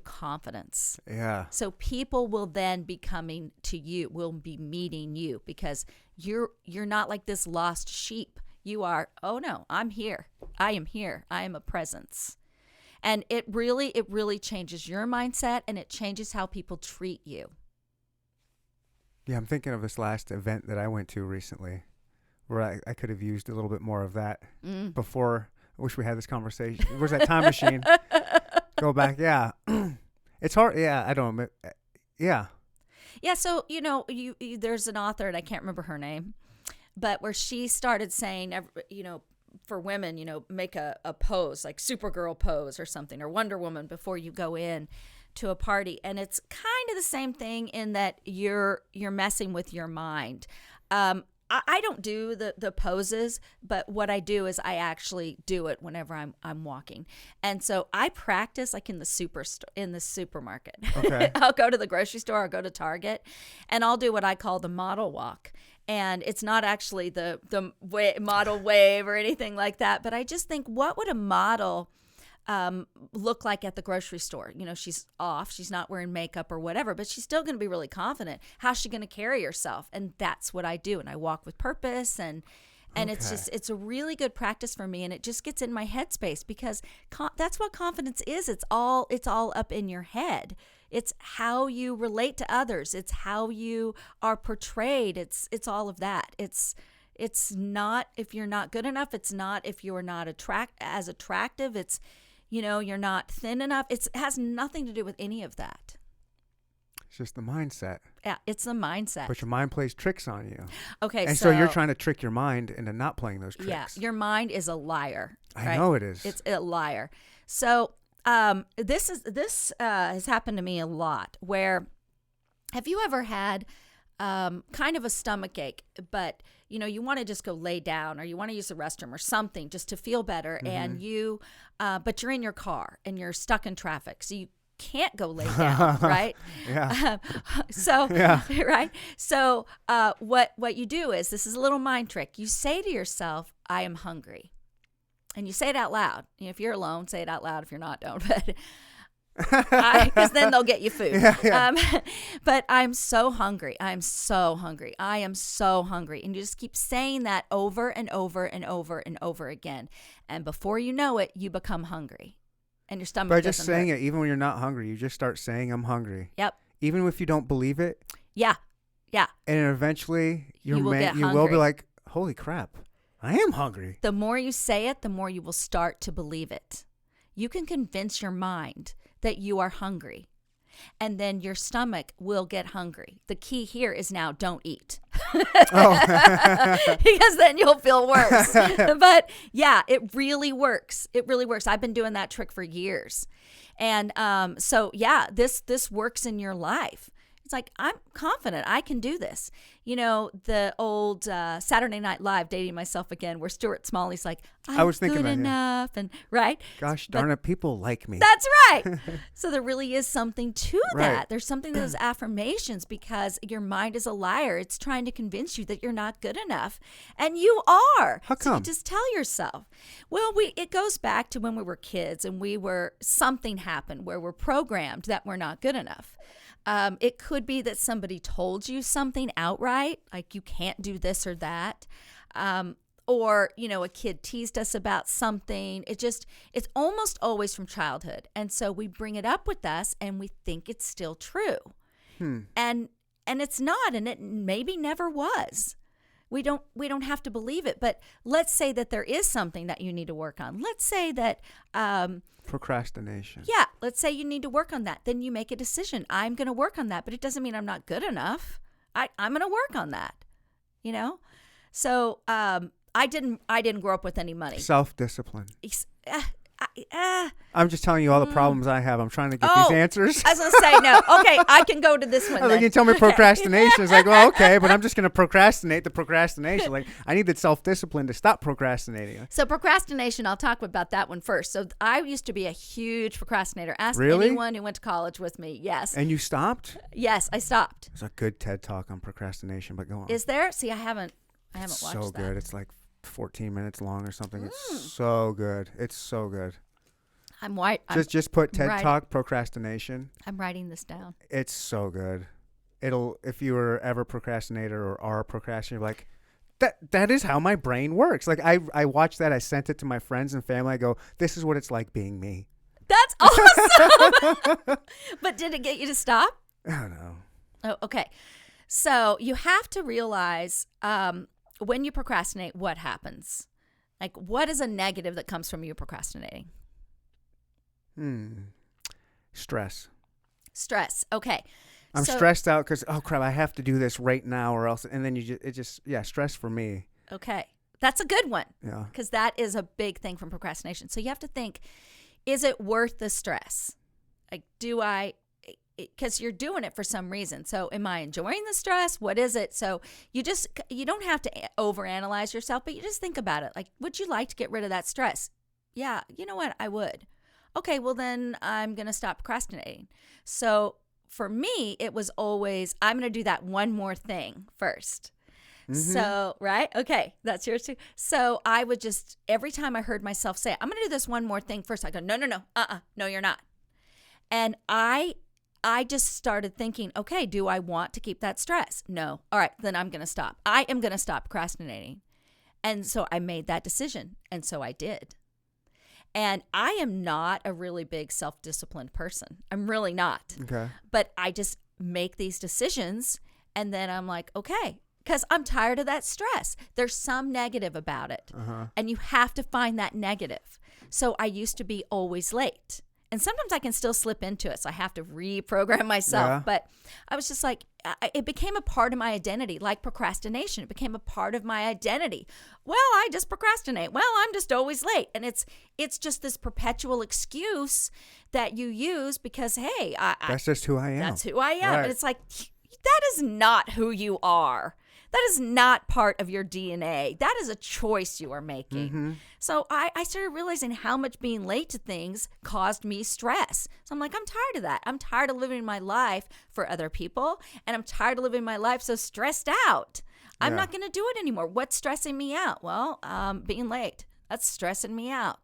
confidence. Yeah. So people will then be coming to you, will be meeting you, because you're not like this lost sheep. You are, oh no, I'm here. I am here. I am a presence. And it really changes your mindset, and it changes how people treat you. Yeah, I'm thinking of this last event that I went to recently where I could have used a little bit more of that before. I wish we had this conversation. Where's that time machine? Go back. Yeah. It's hard. Yeah, I don't know. Yeah. Yeah, so, you know, you there's an author, and I can't remember her name, but where she started saying, you know, for women, you know, make a pose, like Supergirl pose or something, or Wonder Woman before you go in to a party. And it's kind of the same thing in that you're messing with your mind. I don't do the poses, but what I do is I actually do it whenever I'm walking. And so I practice like in the supermarket. Okay. I'll go to the grocery store, I'll go to Target, and I'll do what I call the model walk. And it's not actually the model wave or anything like that, but I just think, what would a model look like at the grocery store? You know, she's off, she's not wearing makeup or whatever, but she's still going to be really confident. How's she going to carry herself? And that's what I do. And I walk with purpose, and it's a really good practice for me, and it just gets in my headspace, because that's what confidence is. It's all up in your head. It's how you relate to others. It's how you are portrayed. It's all of that. It's not if you're not good enough. It's not if you're not as attractive. It's, you know, you're not thin enough. It has nothing to do with any of that. It's just the mindset. Yeah, it's the mindset. But your mind plays tricks on you. Okay, And so you're trying to trick your mind into not playing those tricks. Yeah, your mind is a liar. I know it is. It's a liar. So this has happened to me a lot. Where, have you ever had kind of a stomach ache, but you know, you want to just go lay down, or you want to use the restroom or something just to feel better, and you but you're in your car and you're stuck in traffic, so you can't go lay down, right? Yeah. Right. So what you do is, this is a little mind trick. You say to yourself, I am hungry. and you say it out loud. If you're alone, say it out loud. If you're not, don't. But because then they'll get you food. Yeah. But I'm so hungry. I'm so hungry. I am so hungry. And you just keep saying that over and over and over and over again. And before you know it, you become hungry. And your stomach By doesn't just saying hurt. it, even when you're not hungry, you just start saying, I'm hungry. Yep. Even if you don't believe it. Yeah. Yeah. And eventually, You will get you will be hungry. like, holy crap, I am hungry. The more you say it, the more you will start to believe it. You can convince your mind that you are hungry, and then your stomach will get hungry. The key here is now don't eat. Because then you'll feel worse. But yeah, it really works. It really works. I've been doing that trick for years. And so yeah, this works in your life. It's like, I'm confident I can do this. The old Saturday Night Live, Dating Myself Again, where Stuart Smalley's like, I was thinking good enough. And right. Gosh darn it, people like me. That's right. So there really is something to that. Right. There's something to those affirmations, because your mind is a liar. It's trying to convince you that you're not good enough. And you are. How So you come? just tell yourself. Well, it goes back to when we were kids and something happened where we're programmed that we're not good enough. It could be that somebody told you something outright, like you can't do this or that. Or, a kid teased us about something. It's almost always from childhood. And so we bring it up with us and we think it's still true. And it's not, and it maybe never was. We don't have to believe it, but let's say that there is something that you need to work on. Let's say that Procrastination. yeah, let's say you need to work on that. Then you make a decision. I'm going to work on that, but it doesn't mean I'm not good enough. I'm going to work on that. So I didn't grow up with any money. Self-discipline. I'm just telling you all the problems I have. I'm trying to get these answers. I was going to say, no. Okay, I can go to this one I then. think you tell me procrastination. It's like, well, okay, but I'm just going to procrastinate the procrastination. Like, I need the self-discipline to stop procrastinating. So procrastination, I'll talk about that one first. So I used to be a huge procrastinator. Ask Really? anyone who went to college with me. Yes. And you stopped? Yes, I stopped. There's a good TED Talk on procrastination, but go on. Is there? See, I haven't watched so that. good. It's like 14 minutes long or something. It's so good. It's so good. I'm white. Just put TED writing. Talk procrastination. I'm writing this down. It's so good. If you were ever a procrastinator or are a procrastinator, like that is how my brain works. Like I watched that. I sent it to my friends and family. I go, this is what it's like being me. That's awesome. But did it get you to stop? I don't know. Oh, okay. So you have to realize when you procrastinate, what happens? Like, what is a negative that comes from you procrastinating? Stress. Stress. Okay. I'm So- stressed out because, oh crap, I have to do this right now or else. And then stress for me. Okay. That's a good one. Yeah. Because that is a big thing from procrastination. So you have to think, is it worth the stress? Like, because you're doing it for some reason. So am I enjoying the stress? What is it? So you don't have to overanalyze yourself, but you just think about it. Like, would you like to get rid of that stress? Yeah, you know what? I would. Okay, well then I'm going to stop procrastinating. So for me, it was always, I'm going to do that one more thing first. So, right? Okay, that's yours too. So I would just, every time I heard myself say, I'm going to do this one more thing first, I go, no, no, you're not. And I just started thinking, okay, do I want to keep that stress? No. All right, then I'm going to stop. I am going to stop procrastinating. And so I made that decision. And so I did. And I am not a really big self-disciplined person. I'm really not. Okay. But I just make these decisions and then I'm like, okay, because I'm tired of that stress. There's some negative about it. And you have to find that negative. So I used to be always late. And sometimes I can still slip into it. So I have to reprogram myself. Yeah. But I was just like, it became a part of my identity, like procrastination. It became a part of my identity. Well, I just procrastinate. Well, I'm just always late. And it's just this perpetual excuse that you use because, hey, That's just who I am. that's who I am. Right. And it's like, that is not who you are. That is not part of your DNA. That is a choice you are making. So I started realizing how much being late to things caused me stress. So I'm like, I'm tired of that. I'm tired of living my life for other people. And I'm tired of living my life so stressed out. I'm Yeah. not going to do it anymore. What's stressing me out? Well, being late. That's stressing me out.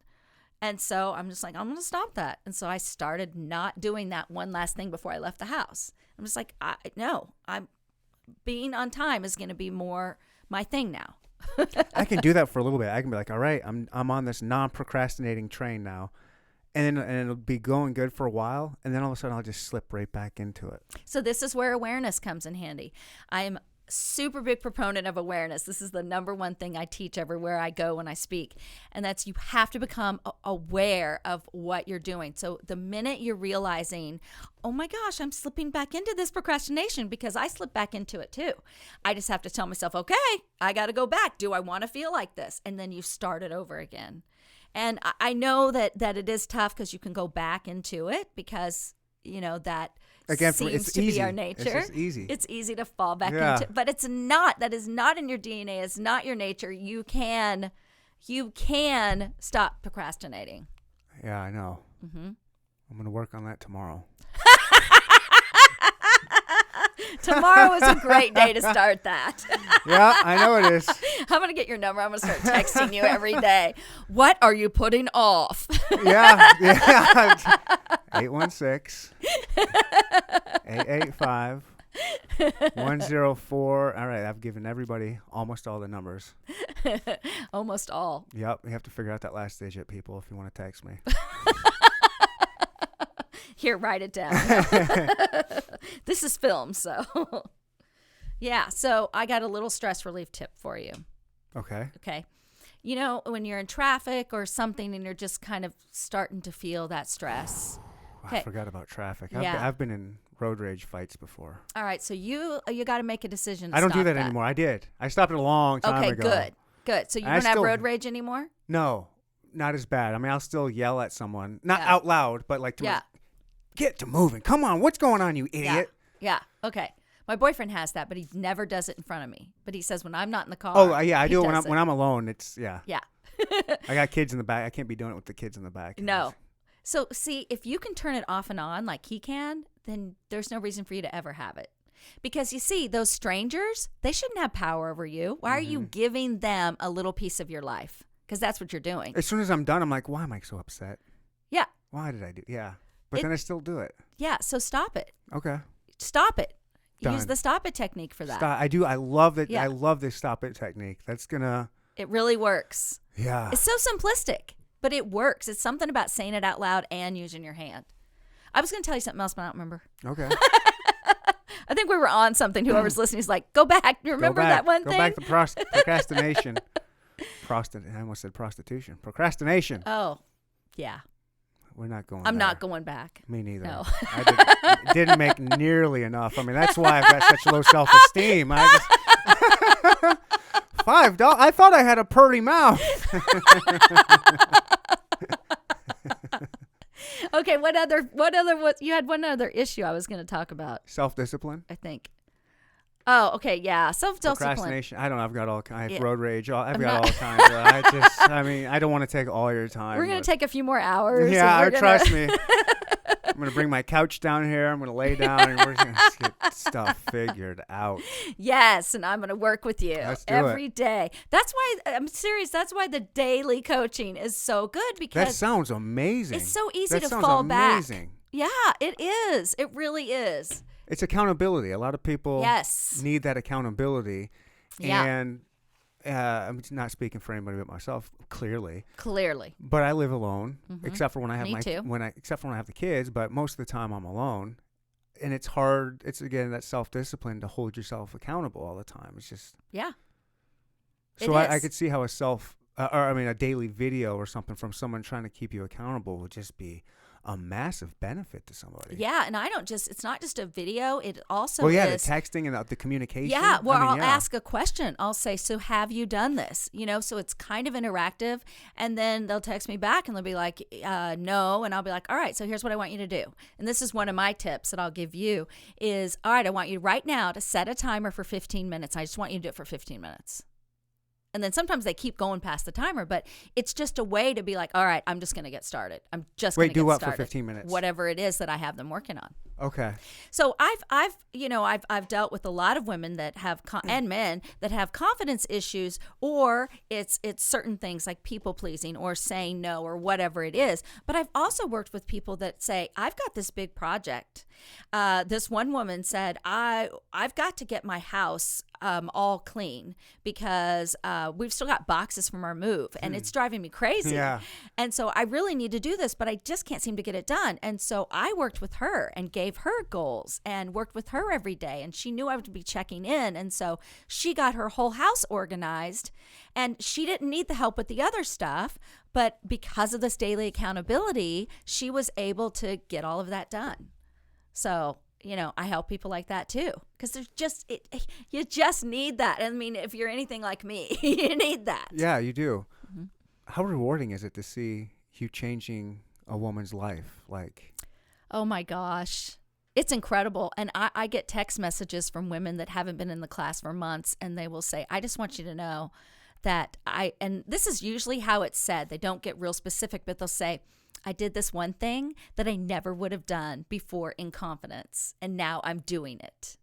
And so I'm just like, I'm going to stop that. And so I started not doing that one last thing before I left the house. I'm just like, I'm being on time is going to be more my thing now. I can do that for a little bit. I can be like, all right, I'm on this non-procrastinating train now. And it'll be going good for a while. And then all of a sudden I'll just slip right back into it. So this is where awareness comes in handy. I am super big proponent of awareness. This is the number one thing I teach everywhere I go when I speak. And that's you have to become aware of what you're doing. So the minute you're realizing, oh my gosh, I'm slipping back into this procrastination, because I slip back into it too. I just have to tell myself, okay, I got to go back. Do I want to feel like this? And then you start it over again. And I know that it is tough because you can go back into it because, that again, seems to easy. be our nature. It's just easy. It's easy to fall back into, but it's not. That is not in your DNA. It's not your nature. You can stop procrastinating. Yeah, I know. Mm-hmm. I'm going to work on that tomorrow. Tomorrow is a great day to start that. Yeah, I know it is. I'm going to get your number. I'm going to start texting you every day. What are you putting off? Yeah. 816-885-104. All right, I've given everybody almost all the numbers. Almost all. Yep, you have to figure out that last digit, people, if you want to text me. Here, write it down. This is film, so. Yeah, so I got a little stress relief tip for you. Okay. When you're in traffic or something and you're just kind of starting to feel that stress. I forgot about traffic. Yeah. I've been in road rage fights before. All right, so you got to make a decision to I don't do stop that anymore. I did. I stopped it a long time ago. Okay, good. So you don't have road rage anymore? No, not as bad. I mean, I'll still yell at someone. Not out loud, but like to get to moving. Come on, what's going on, you idiot? Yeah. Okay. My boyfriend has that, but he never does it in front of me. But he says when I'm not in the car. Oh, yeah, I do it when I'm alone. It's, yeah. Yeah. I got kids in the back. I can't be doing it with the kids in the back. No. So, see, if you can turn it off and on like he can, then there's no reason for you to ever have it. Because you see, those strangers, they shouldn't have power over you. Why are you giving them a little piece of your life? Because that's what you're doing. As soon as I'm done, I'm like, why am I so upset? Yeah. Why did I do? Yeah. But then I still do it. Yeah. So stop it. Okay. Stop it. Done. Use the stop it technique for that. I do. I love that. Yeah. I love this stop it technique. That's gonna. It really works. Yeah. It's so simplistic, but it works. It's something about saying it out loud and using your hand. I was going to tell you something else, but I don't remember. Okay. I think we were on something. Whoever's listening is like, go back. You remember that one thing? Go back to procrastination. I almost said prostitution. Procrastination. Oh, yeah. We're not going I'm there. not going back. Me neither. No. I didn't make nearly enough. I mean, that's why I've got such low self-esteem. $5. I thought I had a purty mouth. Okay, you had one other issue I was going to talk about. Self-discipline. I think. Oh, okay, yeah. Self-discipline. Procrastination. I don't know. I've got I have road rage. I've got all kinds of, I don't want to take all your time. We're going to take a few more hours. Yeah, trust me. I'm going to bring my couch down here. I'm going to lay down and we're going to get stuff figured out. Yes, and I'm going to work with you every it. day. That's why, I'm serious, that's why the daily coaching is so good, because that sounds amazing. It's so easy to sounds fall amazing. back. Yeah, it is. It really is. It's accountability. A lot of people need that accountability. Yeah. And I'm not speaking for anybody but myself, clearly. But I live alone, except for when I have except for when I have the kids, but most of the time I'm alone. And it's hard. It's again that self-discipline to hold yourself accountable all the time. It's just So I could see how a daily video or something from someone trying to keep you accountable would just be a massive benefit to somebody. Yeah, and it's not just a video, it also is. is. The texting and the communication. Yeah, I'll ask a question. I'll say, so have you done this? So it's kind of interactive, and then they'll text me back and they'll be like, no, and I'll be like, all right, so here's what I want you to do. And this is one of my tips that I'll give you is, all right, I want you right now to set a timer for 15 minutes. I just want you to do it for 15 minutes. And then sometimes they keep going past the timer, but it's just a way to be like, all right, I'm just going to get started. I'm just going to get started. Wait, do what for 15 minutes? Whatever it is that I have them working on. Okay. So I've dealt with a lot of women that have and men that have confidence issues, or it's certain things like people pleasing or saying no or whatever it is. But I've also worked with people that say, I've got this big project. This one woman said, I've got to get my house all clean because we've still got boxes from our move and it's driving me crazy. Yeah. And so I really need to do this, but I just can't seem to get it done. And so I worked with her and gave her goals and worked with her every day. And she knew I would be checking in. And so she got her whole house organized, and she didn't need the help with the other stuff. But because of this daily accountability, she was able to get all of that done. So, I help people like that too, because there's you just need that. I mean, if you're anything like me, you need that. Yeah, you do. Mm-hmm. How rewarding is it to see you changing a woman's life? Like, oh my gosh, it's incredible. And I get text messages from women that haven't been in the class for months, and they will say, I just want you to know that and this is usually how it's said. They don't get real specific, but they'll say, I did this one thing that I never would have done before in confidence, and now I'm doing it.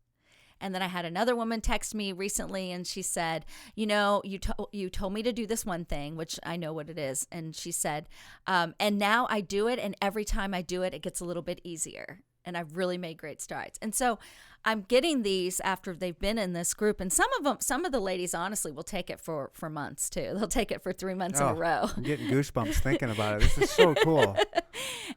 And then I had another woman text me recently, and she said, you told me to do this one thing, which I know what it is. And she said, and now I do it, and every time I do it, it gets a little bit easier. And I've really made great strides. And so I'm getting these after they've been in this group. And some of the ladies, honestly, will take it for months, too. They'll take it for 3 months in a row. I'm getting goosebumps thinking about it. This is so cool.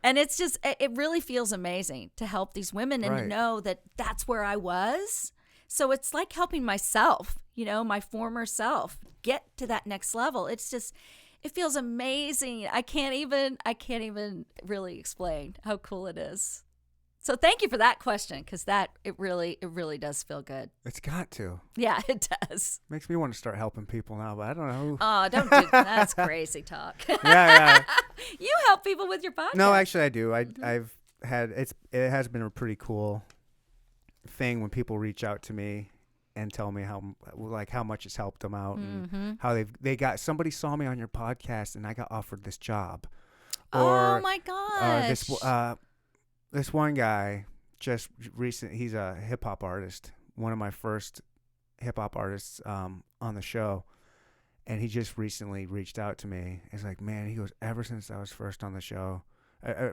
And it's just, it really feels amazing to help these women and to know that that's where I was. So it's like helping myself, my former self, get to that next level. It's just, it feels amazing. I can't even really explain how cool it is. So thank you for that question, because it really does feel good. It's got to. Yeah, it does. Makes me want to start helping people now, but I don't know who. Oh, don't do that. That's crazy talk. Yeah. You help people with your podcast. No, actually I do. I've had it has been a pretty cool thing when people reach out to me and tell me how much it's helped them out, and how somebody saw me on your podcast and I got offered this job. Oh my gosh. This one guy just recently, he's a hip hop artist, one of my first hip hop artists on the show. And he just recently reached out to me. He's like, man, he goes, ever since I was first on the show,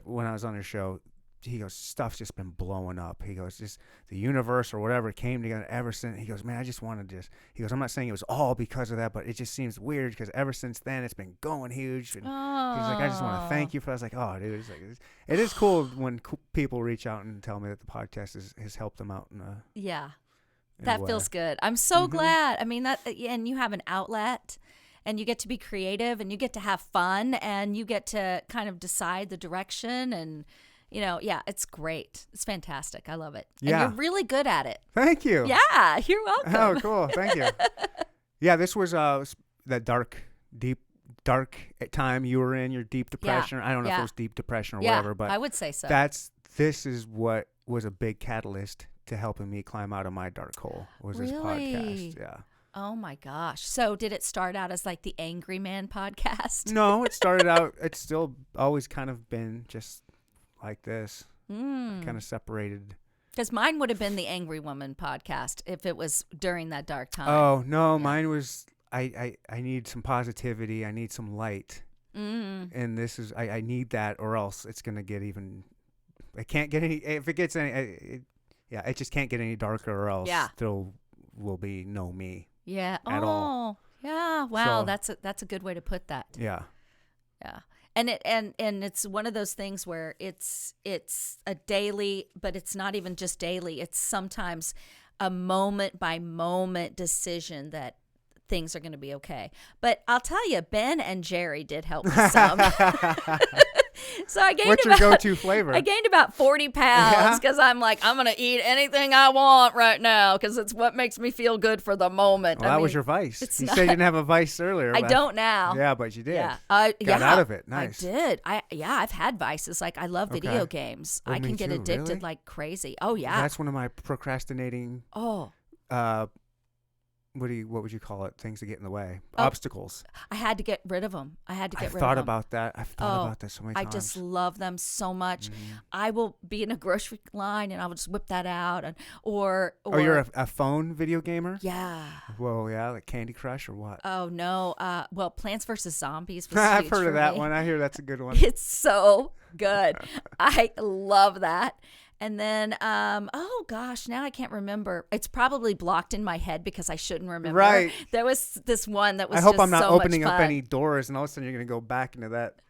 when I was on the show, he goes, stuff's just been blowing up. He goes, just the universe or whatever came together ever since. He goes, man, I just wanted to he goes, I'm not saying it was all because of that, but it just seems weird because ever since then it's been going huge. And he's like, I just want to thank you for that. I was like, oh, dude, it is cool when people reach out and tell me that the podcast has helped them out. That feels good. I'm so glad. I mean, and you have an outlet, and you get to be creative, and you get to have fun, and you get to kind of decide the direction, and it's great. It's fantastic. I love it. Yeah. And you're really good at it. Thank you. Yeah, you're welcome. Oh, cool. Thank you. Yeah, this was that deep time you were in, your deep depression. I don't know if it was deep depression or whatever, but I would say so. This is what was a big catalyst to helping me climb out of my dark hole, was this podcast. Yeah. Oh my gosh. So did it start out as like the Angry Man podcast? No, it started out, it's still always kind of been just like this, kind of separated. Because mine would have been the Angry Woman podcast if it was during that dark time. Oh no, mine was I need some positivity. I need some light, and this is I need that, or else it's gonna get even. It can't get any. If it gets any, it just can't get any darker, or else there will be no me. Yeah. At all. Yeah. Wow. So, that's a good way to put that. Yeah. Yeah. And it's one of those things where it's a daily, but it's not even just daily. It's sometimes a moment by moment decision that things are going to be okay. But I'll tell you, Ben and Jerry did help me some. So I gained What's your go-to flavor? I gained about 40 pounds because I'm like, I'm going to eat anything I want right now because it's what makes me feel good for the moment. Well, that was your vice. You said you didn't have a vice earlier. I don't now. Yeah, but you did. Yeah. Got out of it. Nice. I did. I've had vices. Like, I love video games. I can get addicted like crazy. Oh, yeah. That's one of my procrastinating what would you call it? Things that get in the way. Oh, Obstacles. I had to get rid of them. I've thought about that. I've thought Oh, about that so many I times. just love them so much. Mhm. I will be in a grocery line and I will just whip that out, or Oh, you're a phone video gamer? yeah. Whoa, yeah, like Candy Crush or what? Oh no. Well, Plants vs Zombies was I've huge heard for of that me. one. I hear that's a good one. It's so good. I love that. And then, oh gosh, now I can't remember. It's probably blocked in my head because I shouldn't remember. Right. There was this one that was. I hope just I'm not so much opening up fun. any doors and all of a sudden you're going to go back into that.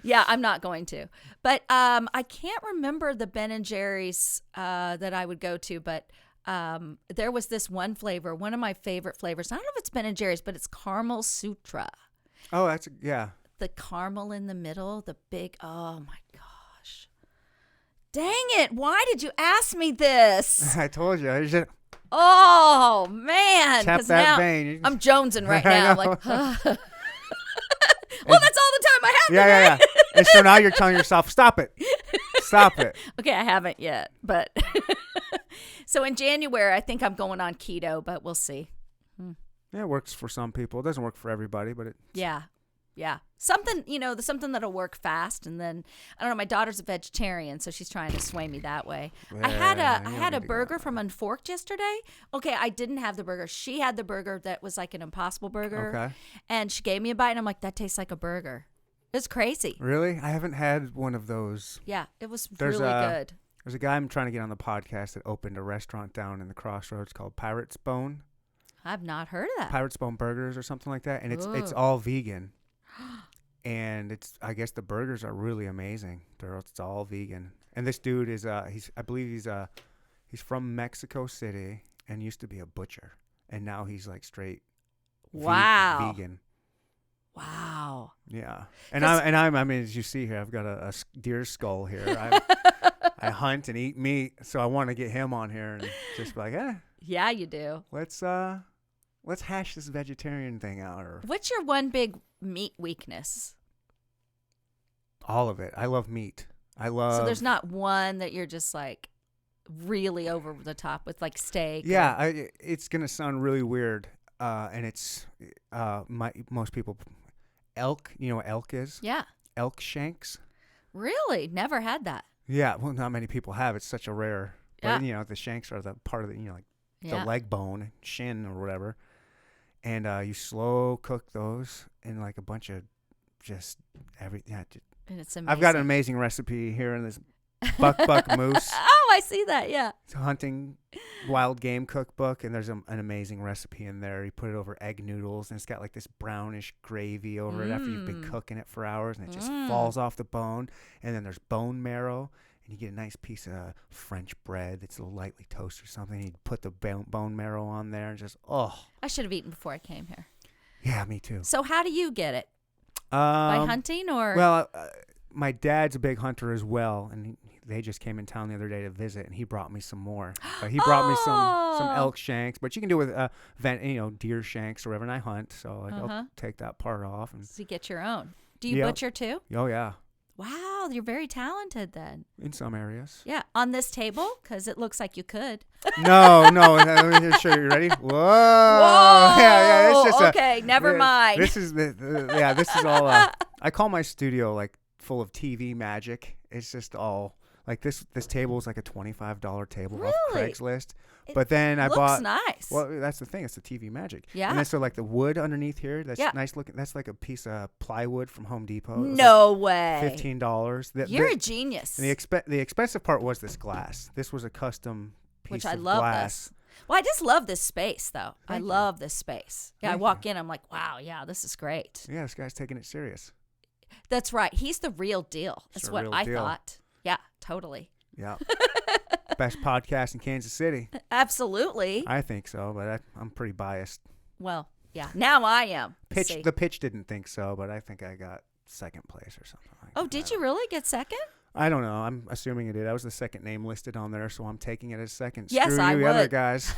Yeah, I'm not going to. But I can't remember the Ben and Jerry's that I would go to, but there was this one flavor, one of my favorite flavors. I don't know if it's Ben and Jerry's, but it's Caramel Sutra. Oh, yeah. The caramel in the middle, the big, oh my gosh. Dang it, why did you ask me this? I told you. I just Oh, man. tap 'Cause that now vein. I'm jonesing right I now. I'm know. like, well, that's all the time I have Yeah. today. And so now you're telling yourself, stop it. Stop it. Okay, I haven't yet, but so in January, I think I'm going on keto, but we'll see. Yeah, it works for some people. It doesn't work for everybody, but Yeah. Something, something that'll work fast. And then, I don't know, my daughter's a vegetarian, so she's trying to sway me that way. I had a burger from Unforked yesterday. Okay, I didn't have the burger. She had the burger that was like an Impossible burger. Okay. And she gave me a bite, and I'm like, that tastes like a burger. It's crazy. Really? I haven't had one of those. Yeah, it was There's really a- good. There's a guy I'm trying to get on the podcast that opened a restaurant down in the Crossroads called Pirate's Bone. I've not heard of that. Pirate's Bone Burgers or something like that. And it's Ooh. all vegan. And I guess the burgers are really amazing. It's all vegan. And this dude is I believe he's from Mexico City and used to be a butcher. And now he's like straight Wow. vegan. Wow. Yeah. And 'Cause- I mean, as you see here, I've got a deer skull here. I hunt and eat meat, so I want to get him on here and just be like, Yeah, you do. let's hash this vegetarian thing out, or What's your one big meat weakness? all of it. I love meat. So there's not one that you're just like really over the top with, like steak. Yeah, it's gonna sound really weird, and it's most people elk. You know what elk is? Yeah. Elk shanks. Really? Never had that. Yeah, well, not many people have. It's such a rare. Yeah. But, the shanks are the part of the like Yeah. the leg bone, shin or whatever, and you slow cook those in like a bunch of just everything. Yeah, And it's amazing. I've got an amazing recipe here in this buck moose Oh, I see that. Yeah. hunting wild game cookbook, and there's an amazing recipe in there. You put it over egg noodles, and it's got like this brownish gravy over it after you've been cooking it for hours, and it just falls off the bone. And then there's bone marrow, and you get a nice piece of French bread that's a little lightly toasted or something. You put the bone marrow on there, and just I should have eaten before I came here. yeah, me too. So how do you get it? By By hunting or? Well, my dad's a big hunter as well, and they just came in town the other day to visit, and he brought me some more. He brought me some Oh. elk shanks, but you can do it with deer shanks or whatever. And I hunt, so I'll take that part off. And So you get your own. Do you Yep. butcher too? oh yeah, Wow, you're very talented then. in some areas. Yeah, on this table because it looks like you could. No. Let me just show you. Ready? Whoa! Whoa! Yeah. It's just okay, never mind. This is This is all. I call my studio like full of TV magic. It's just all like this. This table is like a $25 table off Really? Craigslist. It But then I looks bought. nice. Well, that's the thing. It's the TV magic. Yeah. And then so like the wood underneath here, that's Yeah. nice looking. That's like a piece of plywood from Home Depot. It was No like way. $15. You're a genius. And the expensive part was this glass. This was a custom piece Which I of love glass. this. Well, I just love this space, though. I Thank you. love this space. Yeah, I Thank walk in, I'm like, wow, yeah, this is great. Yeah, this guy's taking it serious. That's right. He's the real deal. He's That's the what real I deal. thought. Yeah, totally. Yeah. Best podcast in Kansas City. Absolutely. I think so, but I'm pretty biased. Well, yeah. Now I am. See. The pitch didn't think so, but I think I got second place or something like Oh, that. did you really get second? I don't know. I'm assuming it did. I was the second name listed on there, so I'm taking it as second. Yes, Screw I you, other would. guys.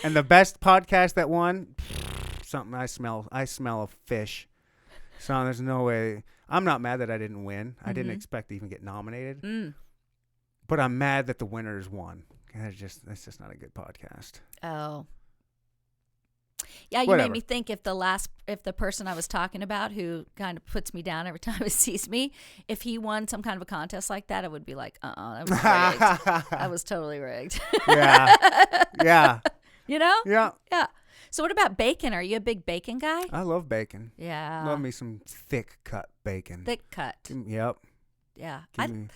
And the best podcast that won, something I smell a fish. So there's no way. I'm not mad that I didn't win. I didn't expect to even get nominated. Mm. But I'm mad that the winners won That's just not a good podcast. Oh. Yeah, you Whatever. made me think if the person I was talking about who kind of puts me down every time he sees me, if he won some kind of a contest like that, I would be like, that was rigged. That was totally rigged. Yeah. Yeah. You know? Yeah. Yeah. So what about bacon? Are you a big bacon guy? I love bacon. Yeah. Love me some thick cut bacon. Thick cut. Yep. Yeah. Give me-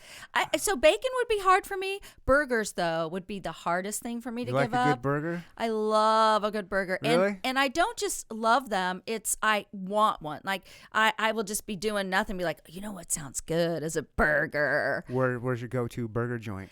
So bacon would be hard for me. Burgers, though, would be the hardest thing for me to You like give a up. good burger? I love a good burger. Really? And I don't just love them. I want one. Like, I will just be doing nothing, be like, you know what sounds good as a burger? Where's your go-to burger joint?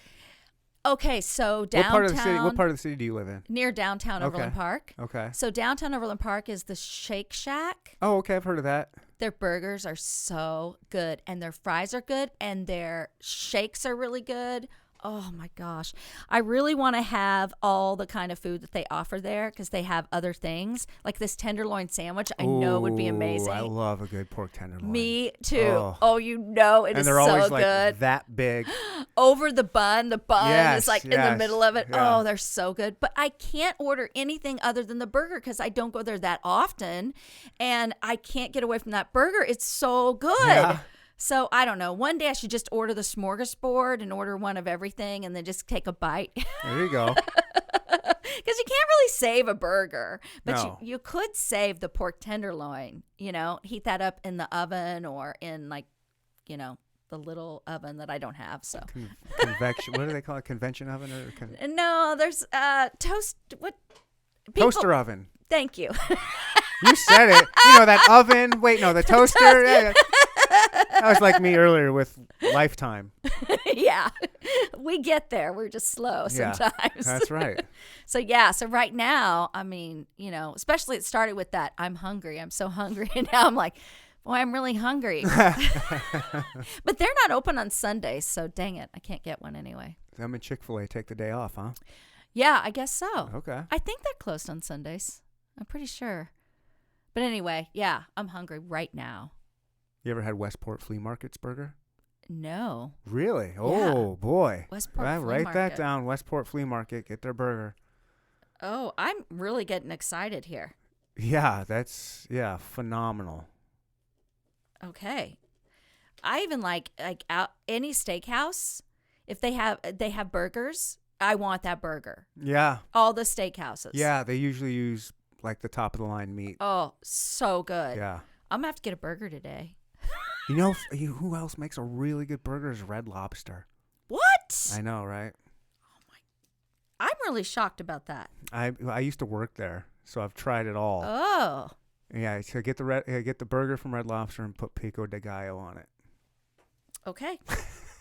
Okay, so downtown. What part of the city do you live in? Near downtown Okay. Overland Park. Okay. So downtown Overland Park is the Shake Shack. Oh, okay. I've heard of that. Their burgers are so good, and their fries are good, and their shakes are really good. Oh my gosh. I really want to have all the kind of food that they offer there because they have other things. Like this tenderloin sandwich, I know would be Ooh, amazing. I love a good pork tenderloin. Me too. Oh. Oh, you know it And is they're so always like good. that big. Over the bun is Yes, like in the yes, middle of it. yeah. Oh, they're so good. But I can't order anything other than the burger because I don't go there that often. And I can't get away from that burger. It's so good. Yeah. So I don't know. One day I should just order the smorgasbord and order one of everything and then just take a bite. There you go. Because you can't really save a burger. But No. you could save the pork tenderloin, heat that up in the oven or in the little oven that I don't have. So Convection. What do they call it? Convention oven or no, there's toast. What? toaster oven? Thank you. You said it. That oven. Wait, no, the toaster. Yeah. That was like me earlier with Lifetime. Yeah, we get there. We're just slow Yeah, sometimes. that's right. So right now, I mean, especially it started with that. I'm hungry. I'm so hungry, and now I'm like, boy, I'm really hungry. But they're not open on Sundays, so dang it, I can't get one anyway. Them and Chick-fil-A take the day off, huh? Yeah, I guess so. Okay. I think they're closed on Sundays. I'm pretty sure. But anyway, yeah, I'm hungry right now. You ever had Westport Flea Market's burger? No. Really? Oh, boy. Westport Well, Flea write that Market. down. Westport Flea Market. Get their burger. Oh, I'm really getting excited here. Yeah, that's phenomenal. Okay. I even like out any steakhouse, if they have burgers, I want that burger. Yeah. All the steakhouses. Yeah, they usually use like the top of the line meat. Oh, so good. Yeah. I'm going to have to get a burger today. Who else makes a really good burger is Red Lobster. What? I know, right? I'm really shocked about that. I used to work there, so I've tried it all. Oh. Yeah, so get the burger from Red Lobster and put pico de gallo on it. Okay.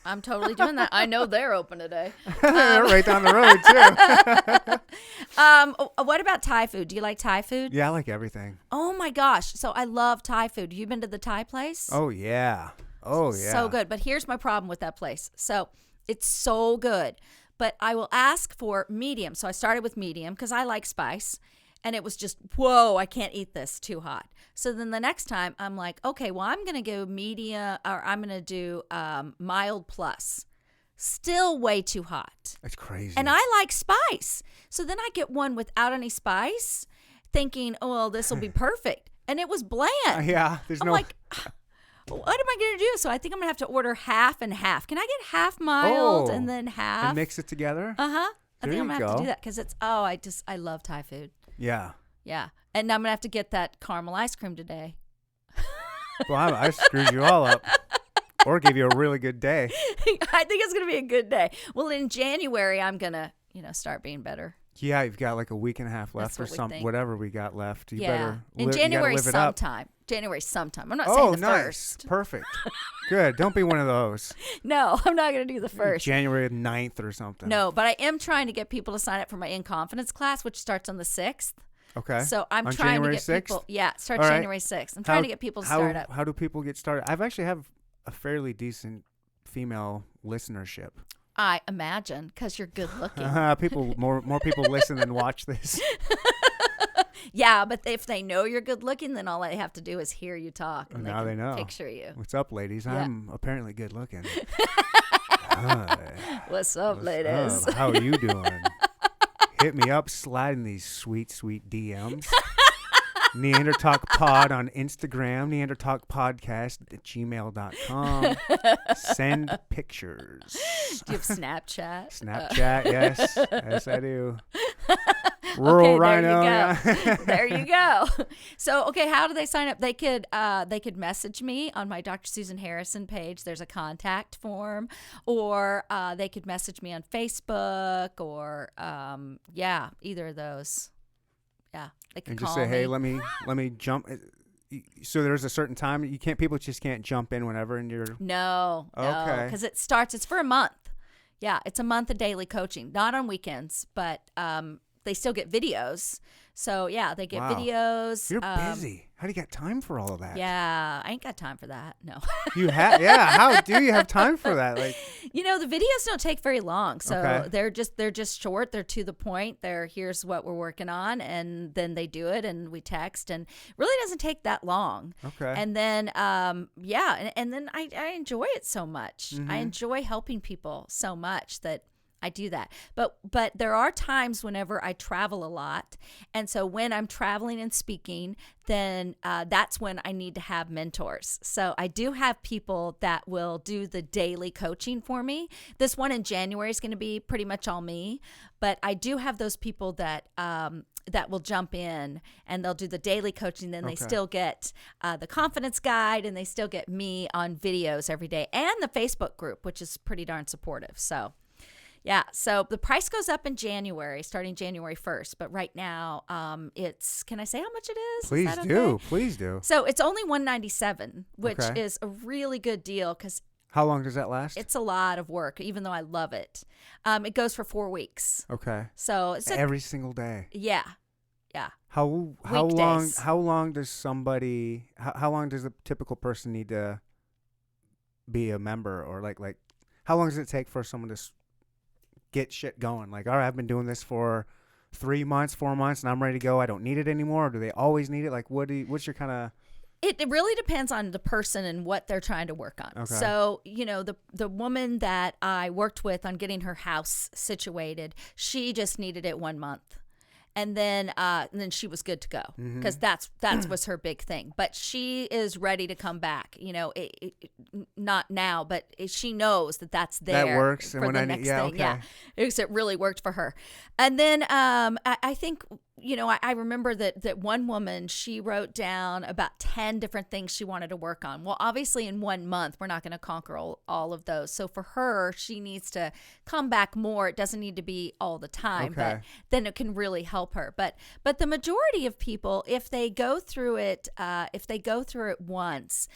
I'm totally doing that. I know they're open today. Right down the road too. What about Thai food? Do you like Thai food? Yeah, I like everything. Oh my gosh. So I love Thai food. Have you been to the Thai place? Oh yeah. Oh yeah. So good. But here's my problem with that place. So it's so good, but I will ask for medium. So I started with medium because I like spice. And it was just, whoa, I can't eat this, too hot. So then the next time I'm like, okay, well, I'm going to go medium, or I'm going to do mild plus. Still way too hot. It's crazy. And I like spice. So then I get one without any spice, thinking, oh, well, this will be perfect. And it was bland. Yeah, there's I'm no. like, what am I going to do? So I think I'm going to have to order half and half. Can I get half mild and then half? And mix it together. Uh-huh. I There think I'm you going to have to go. do that because I love Thai food. Yeah. Yeah. And I'm going to have to get that caramel ice cream today. Well, I screwed you all up, or give you a really good day. I think it's going to be a good day. Well, in January, I'm going to, start being better. Yeah, you've got like a week and a half left, That's or what we think. whatever we got left. You yeah. better In you gotta January live it up. sometime. January sometime. I'm not Oh, saying the nice. first. Perfect. Good. Don't be one of those. No, I'm not going to do the first. January 9th or something. No, but I am trying to get people to sign up for my In Confidence class, which starts on the 6th. Okay. So I'm On trying January to get 6th? people. Yeah, it starts All right. January 6th. I'm trying to get people to start up. How do people get started? I've actually have a fairly decent female listenership. I imagine because you're good looking. People more people listen than watch this. Yeah, but if they know you're good looking, then all they have to do is hear you talk. And Now they know. Picture you. What's up, ladies? Yeah. I'm apparently good looking. What's up, What's ladies? up? How are you doing? Hit me up, slide in these sweet, sweet DMs. Neandertalk Pod on Instagram, neandertalkpodcast@gmail.com. Send pictures. Do you have Snapchat? Snapchat, yes. Yes, I do. Rural Rhino. There you go. Yeah. There you go. So, okay, how do they sign up? They could message me on my Dr. Susan Harrison page. There's a contact form, or they could message me on Facebook, or either of those. Yeah, they could And call just say, me. hey, let me jump. So there's a certain time people just can't jump in whenever, and you're No, Okay. because it's for a month. Yeah, it's a month of daily coaching, not on weekends, but they still get videos. So yeah, they get Wow. videos. You're busy. How do you got time for all of that? Yeah, I ain't got time for that. No. You have, yeah. How do you have time for that? Like, The videos don't take very long, so Okay. they're just short. They're to the point. Here's what we're working on, and then they do it, and we text, and really doesn't take that long. okay. And then and then I enjoy it so much. I enjoy helping people so much that I do that. But there are times whenever I travel a lot, and so when I'm traveling and speaking, then that's when I need to have mentors. So I do have people that will do the daily coaching for me. This one in January is going to be pretty much all me, but I do have those people that will jump in and they'll do the daily coaching. Then they Okay. still get the confidence guide, and they still get me on videos every day, and the Facebook group, which is pretty darn supportive. So yeah, so the price goes up in January, starting January 1st. But right now, can I say how much it is? Please Is that do. okay? Please do. So it's only $197, which Okay. is a really good deal because How long does that last? it's a lot of work, even though I love it. It goes for 4 weeks. Okay. So it's Every single day. yeah. How long? Weekdays. How long does somebody? How long does a typical person need to be a member, or like how long does it take for someone to get shit going? Like, all right, I've been doing this for 3 months, 4 months, and I'm ready to go. I don't need it anymore. Or do they always need it? Like, what's your kind of? It really depends on the person and what they're trying to work on. Okay. So, the woman that I worked with on getting her house situated, she just needed it 1 month. And then she was good to go, because that was her big thing. But she is ready to come back. Not now, but she knows that's there. That works, and for when the I need- next yeah, thing. Yeah, okay. because it really worked for her. And then I think I remember that one woman, she wrote down about 10 different things she wanted to work on. Well, obviously in 1 month, we're not going to conquer all of those. So for her, she needs to come back more. It doesn't need to be all the time, but Okay. then it can really help her. But the majority of people, if they go through it once,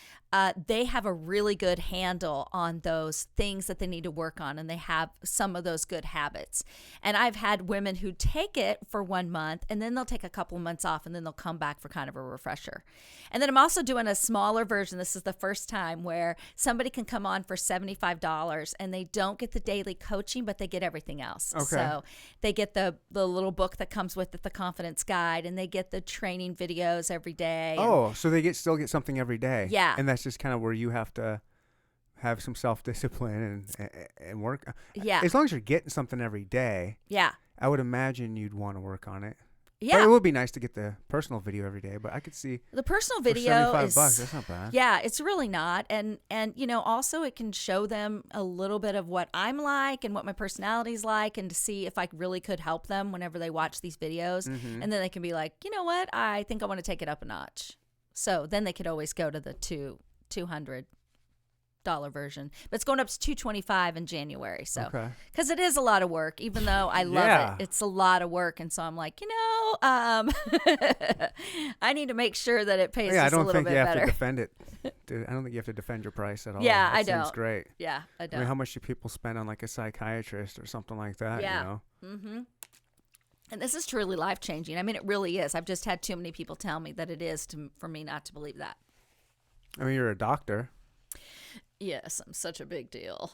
they have a really good handle on those things that they need to work on, and they have some of those good habits. And I've had women who take it for 1 month, and then they'll take a couple of months off, and then they'll come back for kind of a refresher. And then I'm also doing a smaller version. This is the first time where somebody can come on for $75, and they don't get the daily coaching, but they get everything else. Okay. So they get the little book that comes with it, the confidence guide, and they get the training videos every day. Oh, so they still get something every day. Yeah. And that's just kind of where you have to have some self-discipline and work. Yeah. As long as you're getting something every day, Yeah. I would imagine you'd want to work on it. Yeah. But it would be nice to get the personal video every day, but I could see The personal for video $75, is that's not bad. Yeah, it's really not. And also it can show them a little bit of what I'm like and what my personality's like, and to see if I really could help them whenever they watch these videos. Mm-hmm. And then they can be like, you know what? I think I want to take it up a notch. So then they could always go to the $200 version, but it's going up to $225 in January. So, Okay. because it is a lot of work, even though I love Yeah. it, it's a lot of work. And so I'm like, I need to make sure that it pays Yeah, I just a don't little think bit you have better. to defend it. Dude, I don't think you have to defend your price at all. Yeah, That I seems don't. great. Yeah, I I don't. mean, how much do people spend on like a psychiatrist or something like that? Yeah. You know? Mm-hmm. And this is truly life changing. I mean, it really is. I've just had too many people tell me that it is for me not to believe that. I mean, you're a doctor. Yes, I'm such a big deal.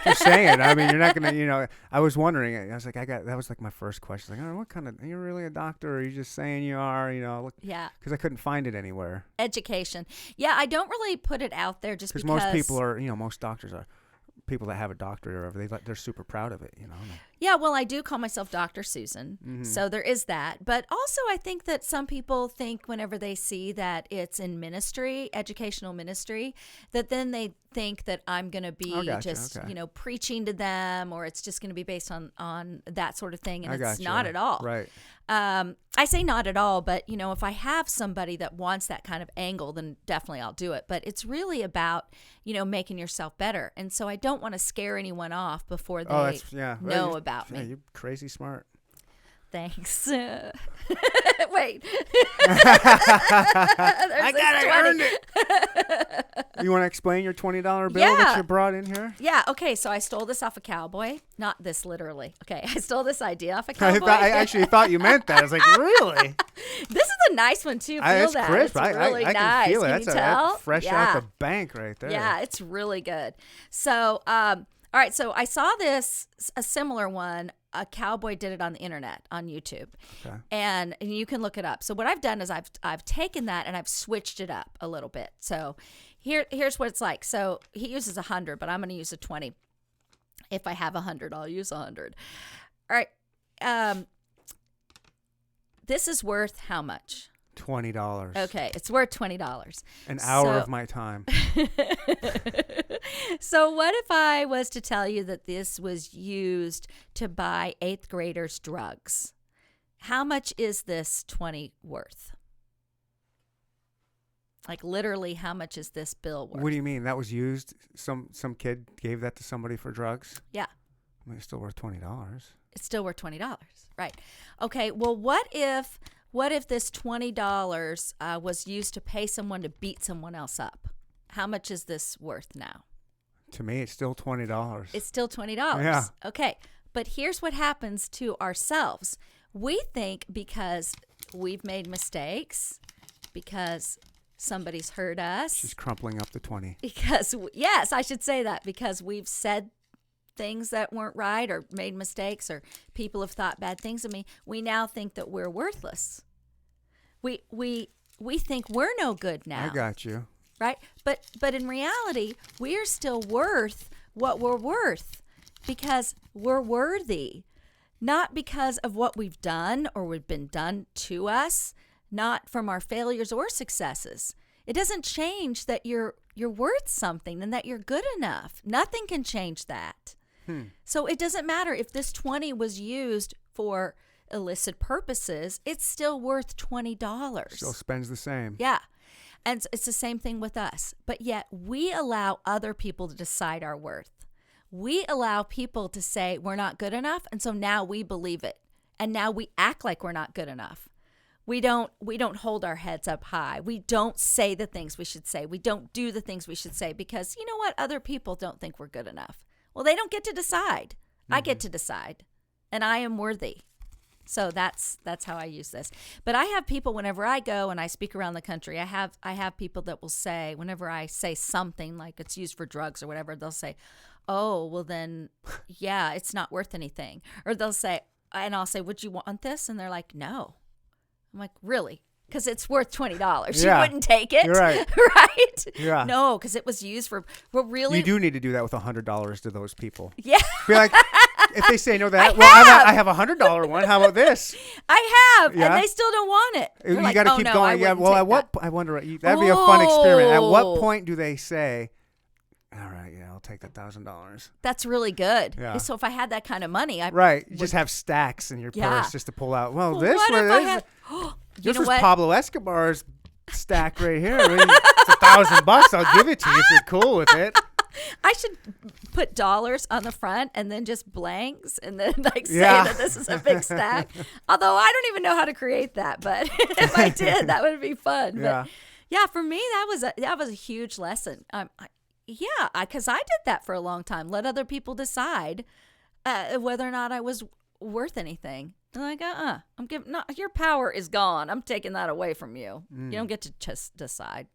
Just saying. I mean, you're not gonna. I was wondering. I was like, that was like my first question. Like, oh, what kind of? Are you really a doctor, or are you just saying you are? Look. Yeah. Because I couldn't find it anywhere. Education. Yeah, I don't really put it out there just because most people are. Most doctors are people that have a doctorate or whatever, they're super proud of it, you know. Yeah, well, I do call myself Dr. Susan. So there is that. But also I think that some people think whenever they see that it's in ministry, educational ministry, that then they think that I'm going to be preaching to them, or it's just going to be based on that sort of thing. And it's not at all. Right. I say not at all, but if I have somebody that wants that kind of angle, then definitely I'll do it. But it's really about, making yourself better. And so I don't want to scare anyone off before they know about me. Yeah, you're crazy smart. Thanks. Wait. I got it. Earned it. You want to explain your $20 bill that you brought in here? Yeah. Okay. So I stole this off a cowboy. Not this literally. Okay. I stole this idea off a cowboy. I actually thought you meant that. I was like, really? This is a nice one too. It's that. crisp. It's really I nice. can feel it. Can you tell? That's fresh out the bank right there. Yeah. It's really good. So, all right. So I saw a similar one. A cowboy did it on the internet, on YouTube. Okay. And you can look it up. So what I've done is I've taken that and I've switched it up a little bit. So here's what it's like. So he uses 100, but I'm going to use a 20. If I have 100, I'll use 100. All right. This is worth how much? $20. Okay, it's worth $20. An hour of my time. So what if I was to tell you that this was used to buy 8th graders drugs? How much is this 20 worth? Like literally, how much is this bill worth? What do you mean? That was used? Some kid gave that to somebody for drugs? Yeah. I mean, it's still worth $20. It's still worth $20, right? Okay. Well, what if this $20 was used to pay someone to beat someone else up? How much is this worth now? To me, it's still $20. It's still $20. Yeah. Okay. But here's what happens to ourselves. We think because we've made mistakes, because somebody's hurt us. She's crumpling up the 20. Because, yes, I should say that, because we've said things that weren't right or made mistakes, or people have thought bad things of me, we now think that we're worthless. We think we're no good now. I got you. Right? But in reality, we're still worth what we're worth because we're worthy, not because of what we've done or we've been done to us, not from our failures or successes. It doesn't change that you're worth something and that you're good enough. Nothing can change that. So it doesn't matter if this 20 was used for illicit purposes, it's still worth $20. Still spends the same. Yeah. And it's the same thing with us. But yet we allow other people to decide our worth. We allow people to say we're not good enough. And so now we believe it. And now we act like we're not good enough. We don't hold our heads up high. We don't say the things we should say. We don't do the things we should say because you know what? Other people don't think we're good enough. Well, they don't get to decide. I get to decide. And I am worthy. So that's how I use this. But I have people whenever I go and I speak around the country, I have people that will say, whenever I say something like it's used for drugs or whatever, they'll say, oh, well then, yeah, it's not worth anything. Or they'll say, and I'll say, would you want this? And they're like, no. I'm like, really? Because it's worth $20. Yeah. You wouldn't take it. You're right. Right? Yeah. No, because it was used for, well, really? You do need to do that with $100 to those people. Yeah. Be like, if they say no to that, I have a $100 one. How about this? I have, Yeah. and they still don't want it. They're You like, got to oh, keep no, going. Yeah. Well, at what I wonder, that'd be a fun experiment. At what point do they say, all right, yeah, I'll take the $1,000? That's really good. Yeah. So if I had that kind of money, Right. You just have stacks in your Yeah. purse just to pull out. Well, Well, this what one if I is. had? You This know was what? Pablo Escobar's stack right here. I mean, it's $1,000. I'll give it to you if you're cool with it. I should put dollars on the front and then just blanks and then say Yeah. that this is a big stack. Although I don't even know how to create that, but if I did, that would be fun. Yeah. But yeah, for me that was a huge lesson. Because I did that for a long time. Let other people decide whether or not I was worth anything. They're like, I'm giving. No, your power is gone. I'm taking that away from you. You don't get to just decide.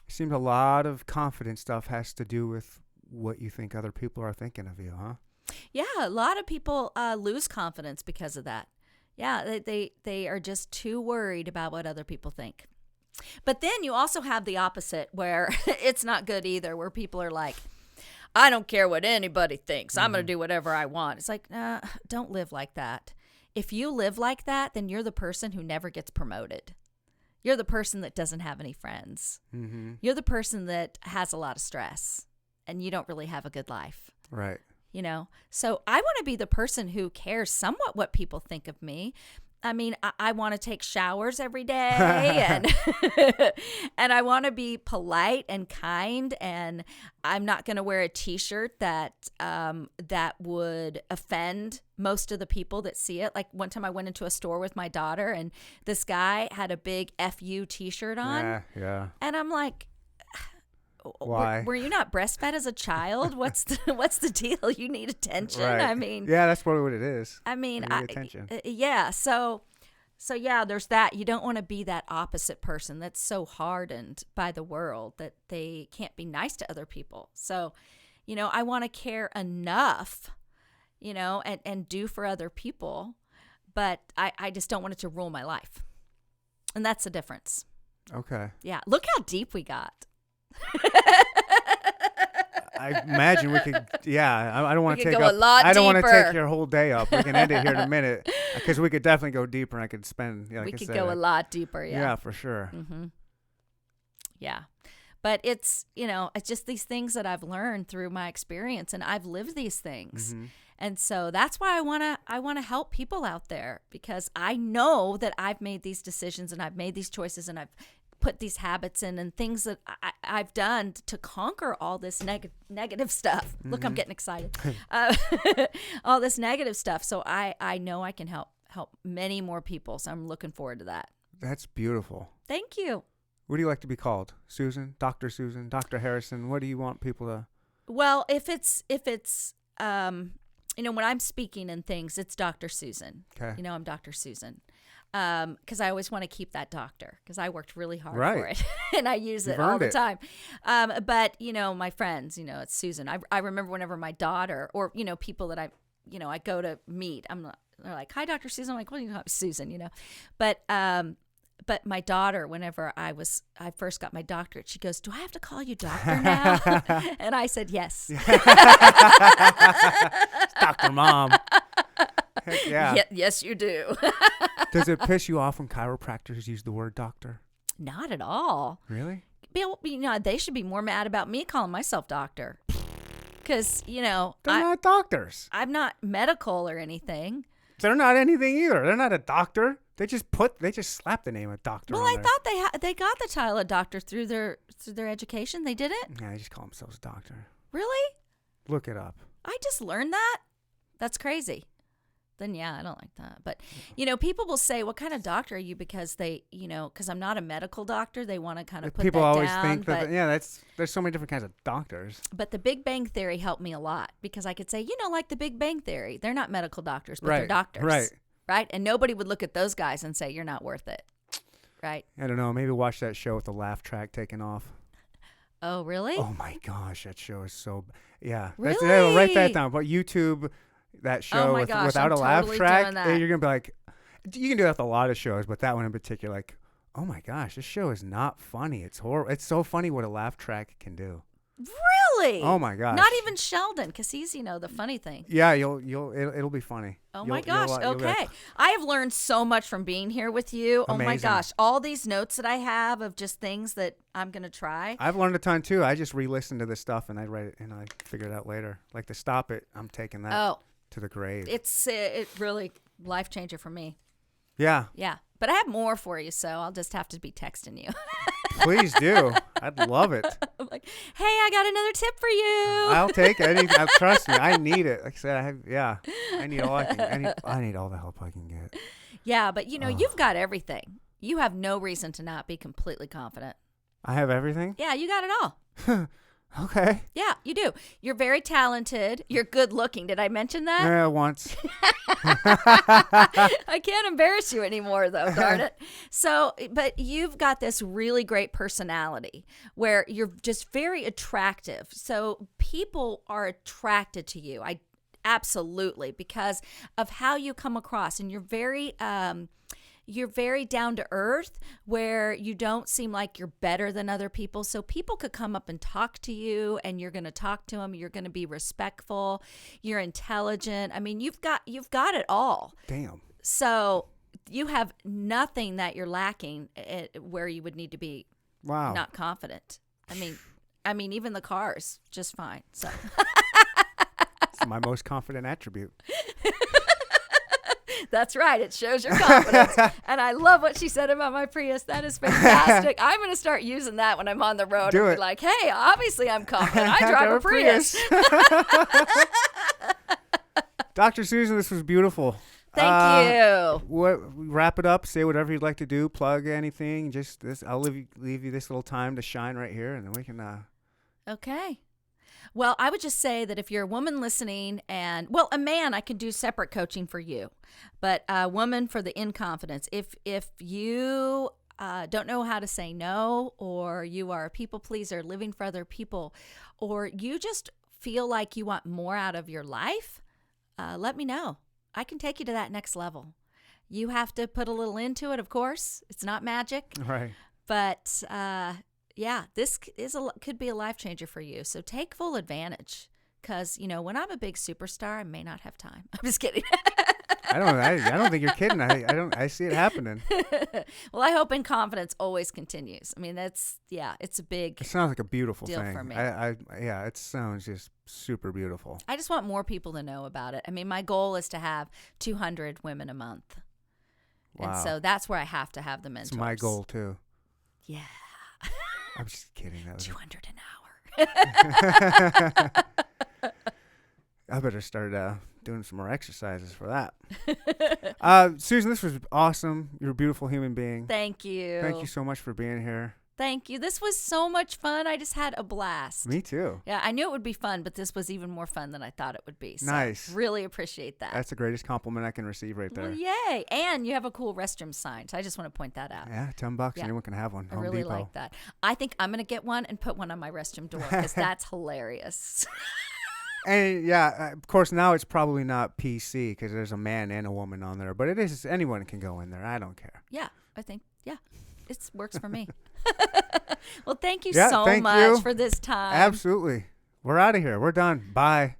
Seems a lot of confidence stuff has to do with what you think other people are thinking of you, huh? Yeah, a lot of people lose confidence because of that. Yeah, they are just too worried about what other people think. But then you also have the opposite where it's not good either, where people are like, I don't care what anybody thinks. I'm going to do whatever I want. It's like, don't live like that. If you live like that, then you're the person who never gets promoted. You're the person that doesn't have any friends. Mm-hmm. You're the person that has a lot of stress, and you don't really have a good life. Right. You know, so I want to be the person who cares somewhat what people think of me. I mean, I want to take showers every day, and and I want to be polite and kind, and I'm not going to wear a T-shirt that that would offend most of the people that see it. Like one time I went into a store with my daughter, and this guy had a big FU T-shirt on, Yeah. and I'm like, why? Were you not breastfed as a child? What's the deal? You need attention. Right. I mean, yeah, that's probably what it is. I mean, You need attention. Yeah. So yeah, there's that. You don't want to be that opposite person that's so hardened by the world that they can't be nice to other people. So, you know, I want to care enough, you know, and do for other people, but I just don't want it to rule my life. And that's the difference. Okay. Yeah. Look how deep we got. I imagine we could. Yeah, I don't want We to could take go up. a lot I don't want to deeper. take your whole day up. We can end it here in a minute because we could definitely go deeper. And I could spend. Yeah, like We I could said, go a lot deeper. Yeah. Yeah, for sure. Mm-hmm. Yeah. But it's, you know, it's just these things that I've learned through my experience, and I've lived these things. Mm-hmm. And so that's why I want to help people out there, because I know that I've made these decisions and I've made these choices and I've put these habits in and things that I've done to conquer all this negative stuff. Look, I'm getting excited. All this negative stuff. So I know I can help many more people. So I'm looking forward to that. That's beautiful. Thank you. What do you like to be called? Susan, Dr. Harrison? What do you want people to? Well, if it's you know, when I'm speaking and things, it's Dr. Susan. Okay. You know, I'm Dr. Susan. Because I always want to keep that doctor, because I worked really hard Right. for it and I use You've it all earned the it. time. But, you know, my friends, you know, it's Susan. I remember whenever my daughter, or, you know, people that I go to meet, they're like, hi, Dr. Susan. I'm like, well, you know, Susan, you know. But my daughter, whenever I first got my doctorate, she goes, do I have to call you doctor now? And I said, yes. Dr. Mom. Heck yeah. Yes, you do. Does it piss you off when chiropractors use the word doctor? Not at all. Really? You know, they should be more mad about me calling myself doctor. Because, you know, They're not doctors. I'm not medical or anything. They're not anything either. They're not a doctor. They just slap the name of doctor Well, on I there. thought they got the title of doctor through their education. They didn't? Yeah, they just call themselves doctor. Really? Look it up. I just learned that? That's crazy. Then yeah, I don't like that. But, you know, people will say, what kind of doctor are you? Because because I'm not a medical doctor, they want to kind of put People that always down. think that, But, there's so many different kinds of doctors. but the Big Bang Theory helped me a lot, because I could say, you know, like the Big Bang Theory, they're not medical doctors, but they're Right, doctors. right. Right? And nobody would look at those guys and say, you're not worth it. Right? I don't know. Maybe watch that show with the laugh track taken off. Oh, really? Oh my gosh, that show is so. Yeah. Really? Write that down. But YouTube, that show my gosh, without I'm a laugh totally track, doing that. you're gonna be like, you can do that with a lot of shows, but that one in particular, like, oh my gosh, this show is not funny. It's horrible. It's so funny what a laugh track can do. Really? Oh my gosh. Not even Sheldon, because he's, you know, the funny thing. Yeah, it'll be funny. Oh You'll- my you'll gosh. you'll be like, Okay. I have learned so much from being here with you. Oh my Amazing. gosh. All these notes that I have of just things that I'm going to try. I've learned a ton too. I just re-listen to this stuff and I write it and I figure it out later. Like to stop it, I'm taking that Oh, to the grave. it's it really life changer for me. Yeah, Yeah. But I have more for you, so I'll just have to be texting you. please do. I'd love it. I'm like, hey, I got another tip for you. I'll take it. Trust me, I need it. Like I said, I need all I can. I need all the help I can get. Yeah, but you know, you've got everything. You have no reason to not be completely confident. I have everything. Yeah, you got it all. Okay. Yeah, you do. You're very talented. You're good looking. Did I mention that? Yeah, once. I can't embarrass you anymore, though, darn it. So, but you've got this really great personality where you're just very attractive. So people are attracted to you. Absolutely, because of how you come across, and you're very you're very down to earth, where you don't seem like you're better than other people. So people could come up and talk to you, and you're going to talk to them. You're going to be respectful. You're intelligent. I mean, you've got it all. Damn. So you have nothing that you're lacking where you would need to be Wow. not confident. I mean, even the car's just fine. So It's my most confident attribute. that's right. It shows your confidence. And I love what she said about my Prius. That is fantastic. I'm going to start using that when I'm on the road. Do and it. Be like, hey, obviously I'm confident. I drive a Prius. Dr. Susan, this was beautiful. Thank you. Wrap it up. Say whatever you'd like to do. Plug anything. Just this. I'll leave you this little time to shine right here, and then we can. Okay. Well, I would just say that if you're a woman listening, and a man, I can do separate coaching for you, but a woman for the inconfidence. If you don't know how to say no, or you are a people pleaser living for other people, or you just feel like you want more out of your life, let me know. I can take you to that next level. You have to put a little into it, of course. It's not magic. Right. But this could be a life changer for you. So take full advantage, because when I'm a big superstar, I may not have time. I'm just kidding. I don't think you're kidding. I see it happening. Well, I hope Inconfidence always continues. I mean, it's a big. It sounds like a beautiful deal thing for me. It sounds just super beautiful. I just want more people to know about it. I mean, my goal is to have 200 women a month. Wow. And so that's where I have to have the mentors. It's my goal too. Yeah. I'm just kidding. That was 200 an hour. I better start doing some more exercises for that. Susan, this was awesome. You're a beautiful human being. Thank you. Thank you so much for being here. Thank you. This was so much fun. I just had a blast. Me too. Yeah, I knew it would be fun, but this was even more fun than I thought it would be. So Nice. Really appreciate that. That's the greatest compliment I can receive right there. Well, yay. And you have a cool restroom sign. So I just want to point that out. Yeah, $10. Yeah. Anyone can have one. I Home really Depot. like that. I think I'm going to get one and put one on my restroom door, because that's hilarious. And yeah, of course, now it's probably not PC because there's a man and a woman on there, but it is, anyone can go in there. I don't care. Yeah, I think, it works for me. Well, thank you Yeah, so thank much you. for this time. Absolutely. We're out of here. We're done. Bye.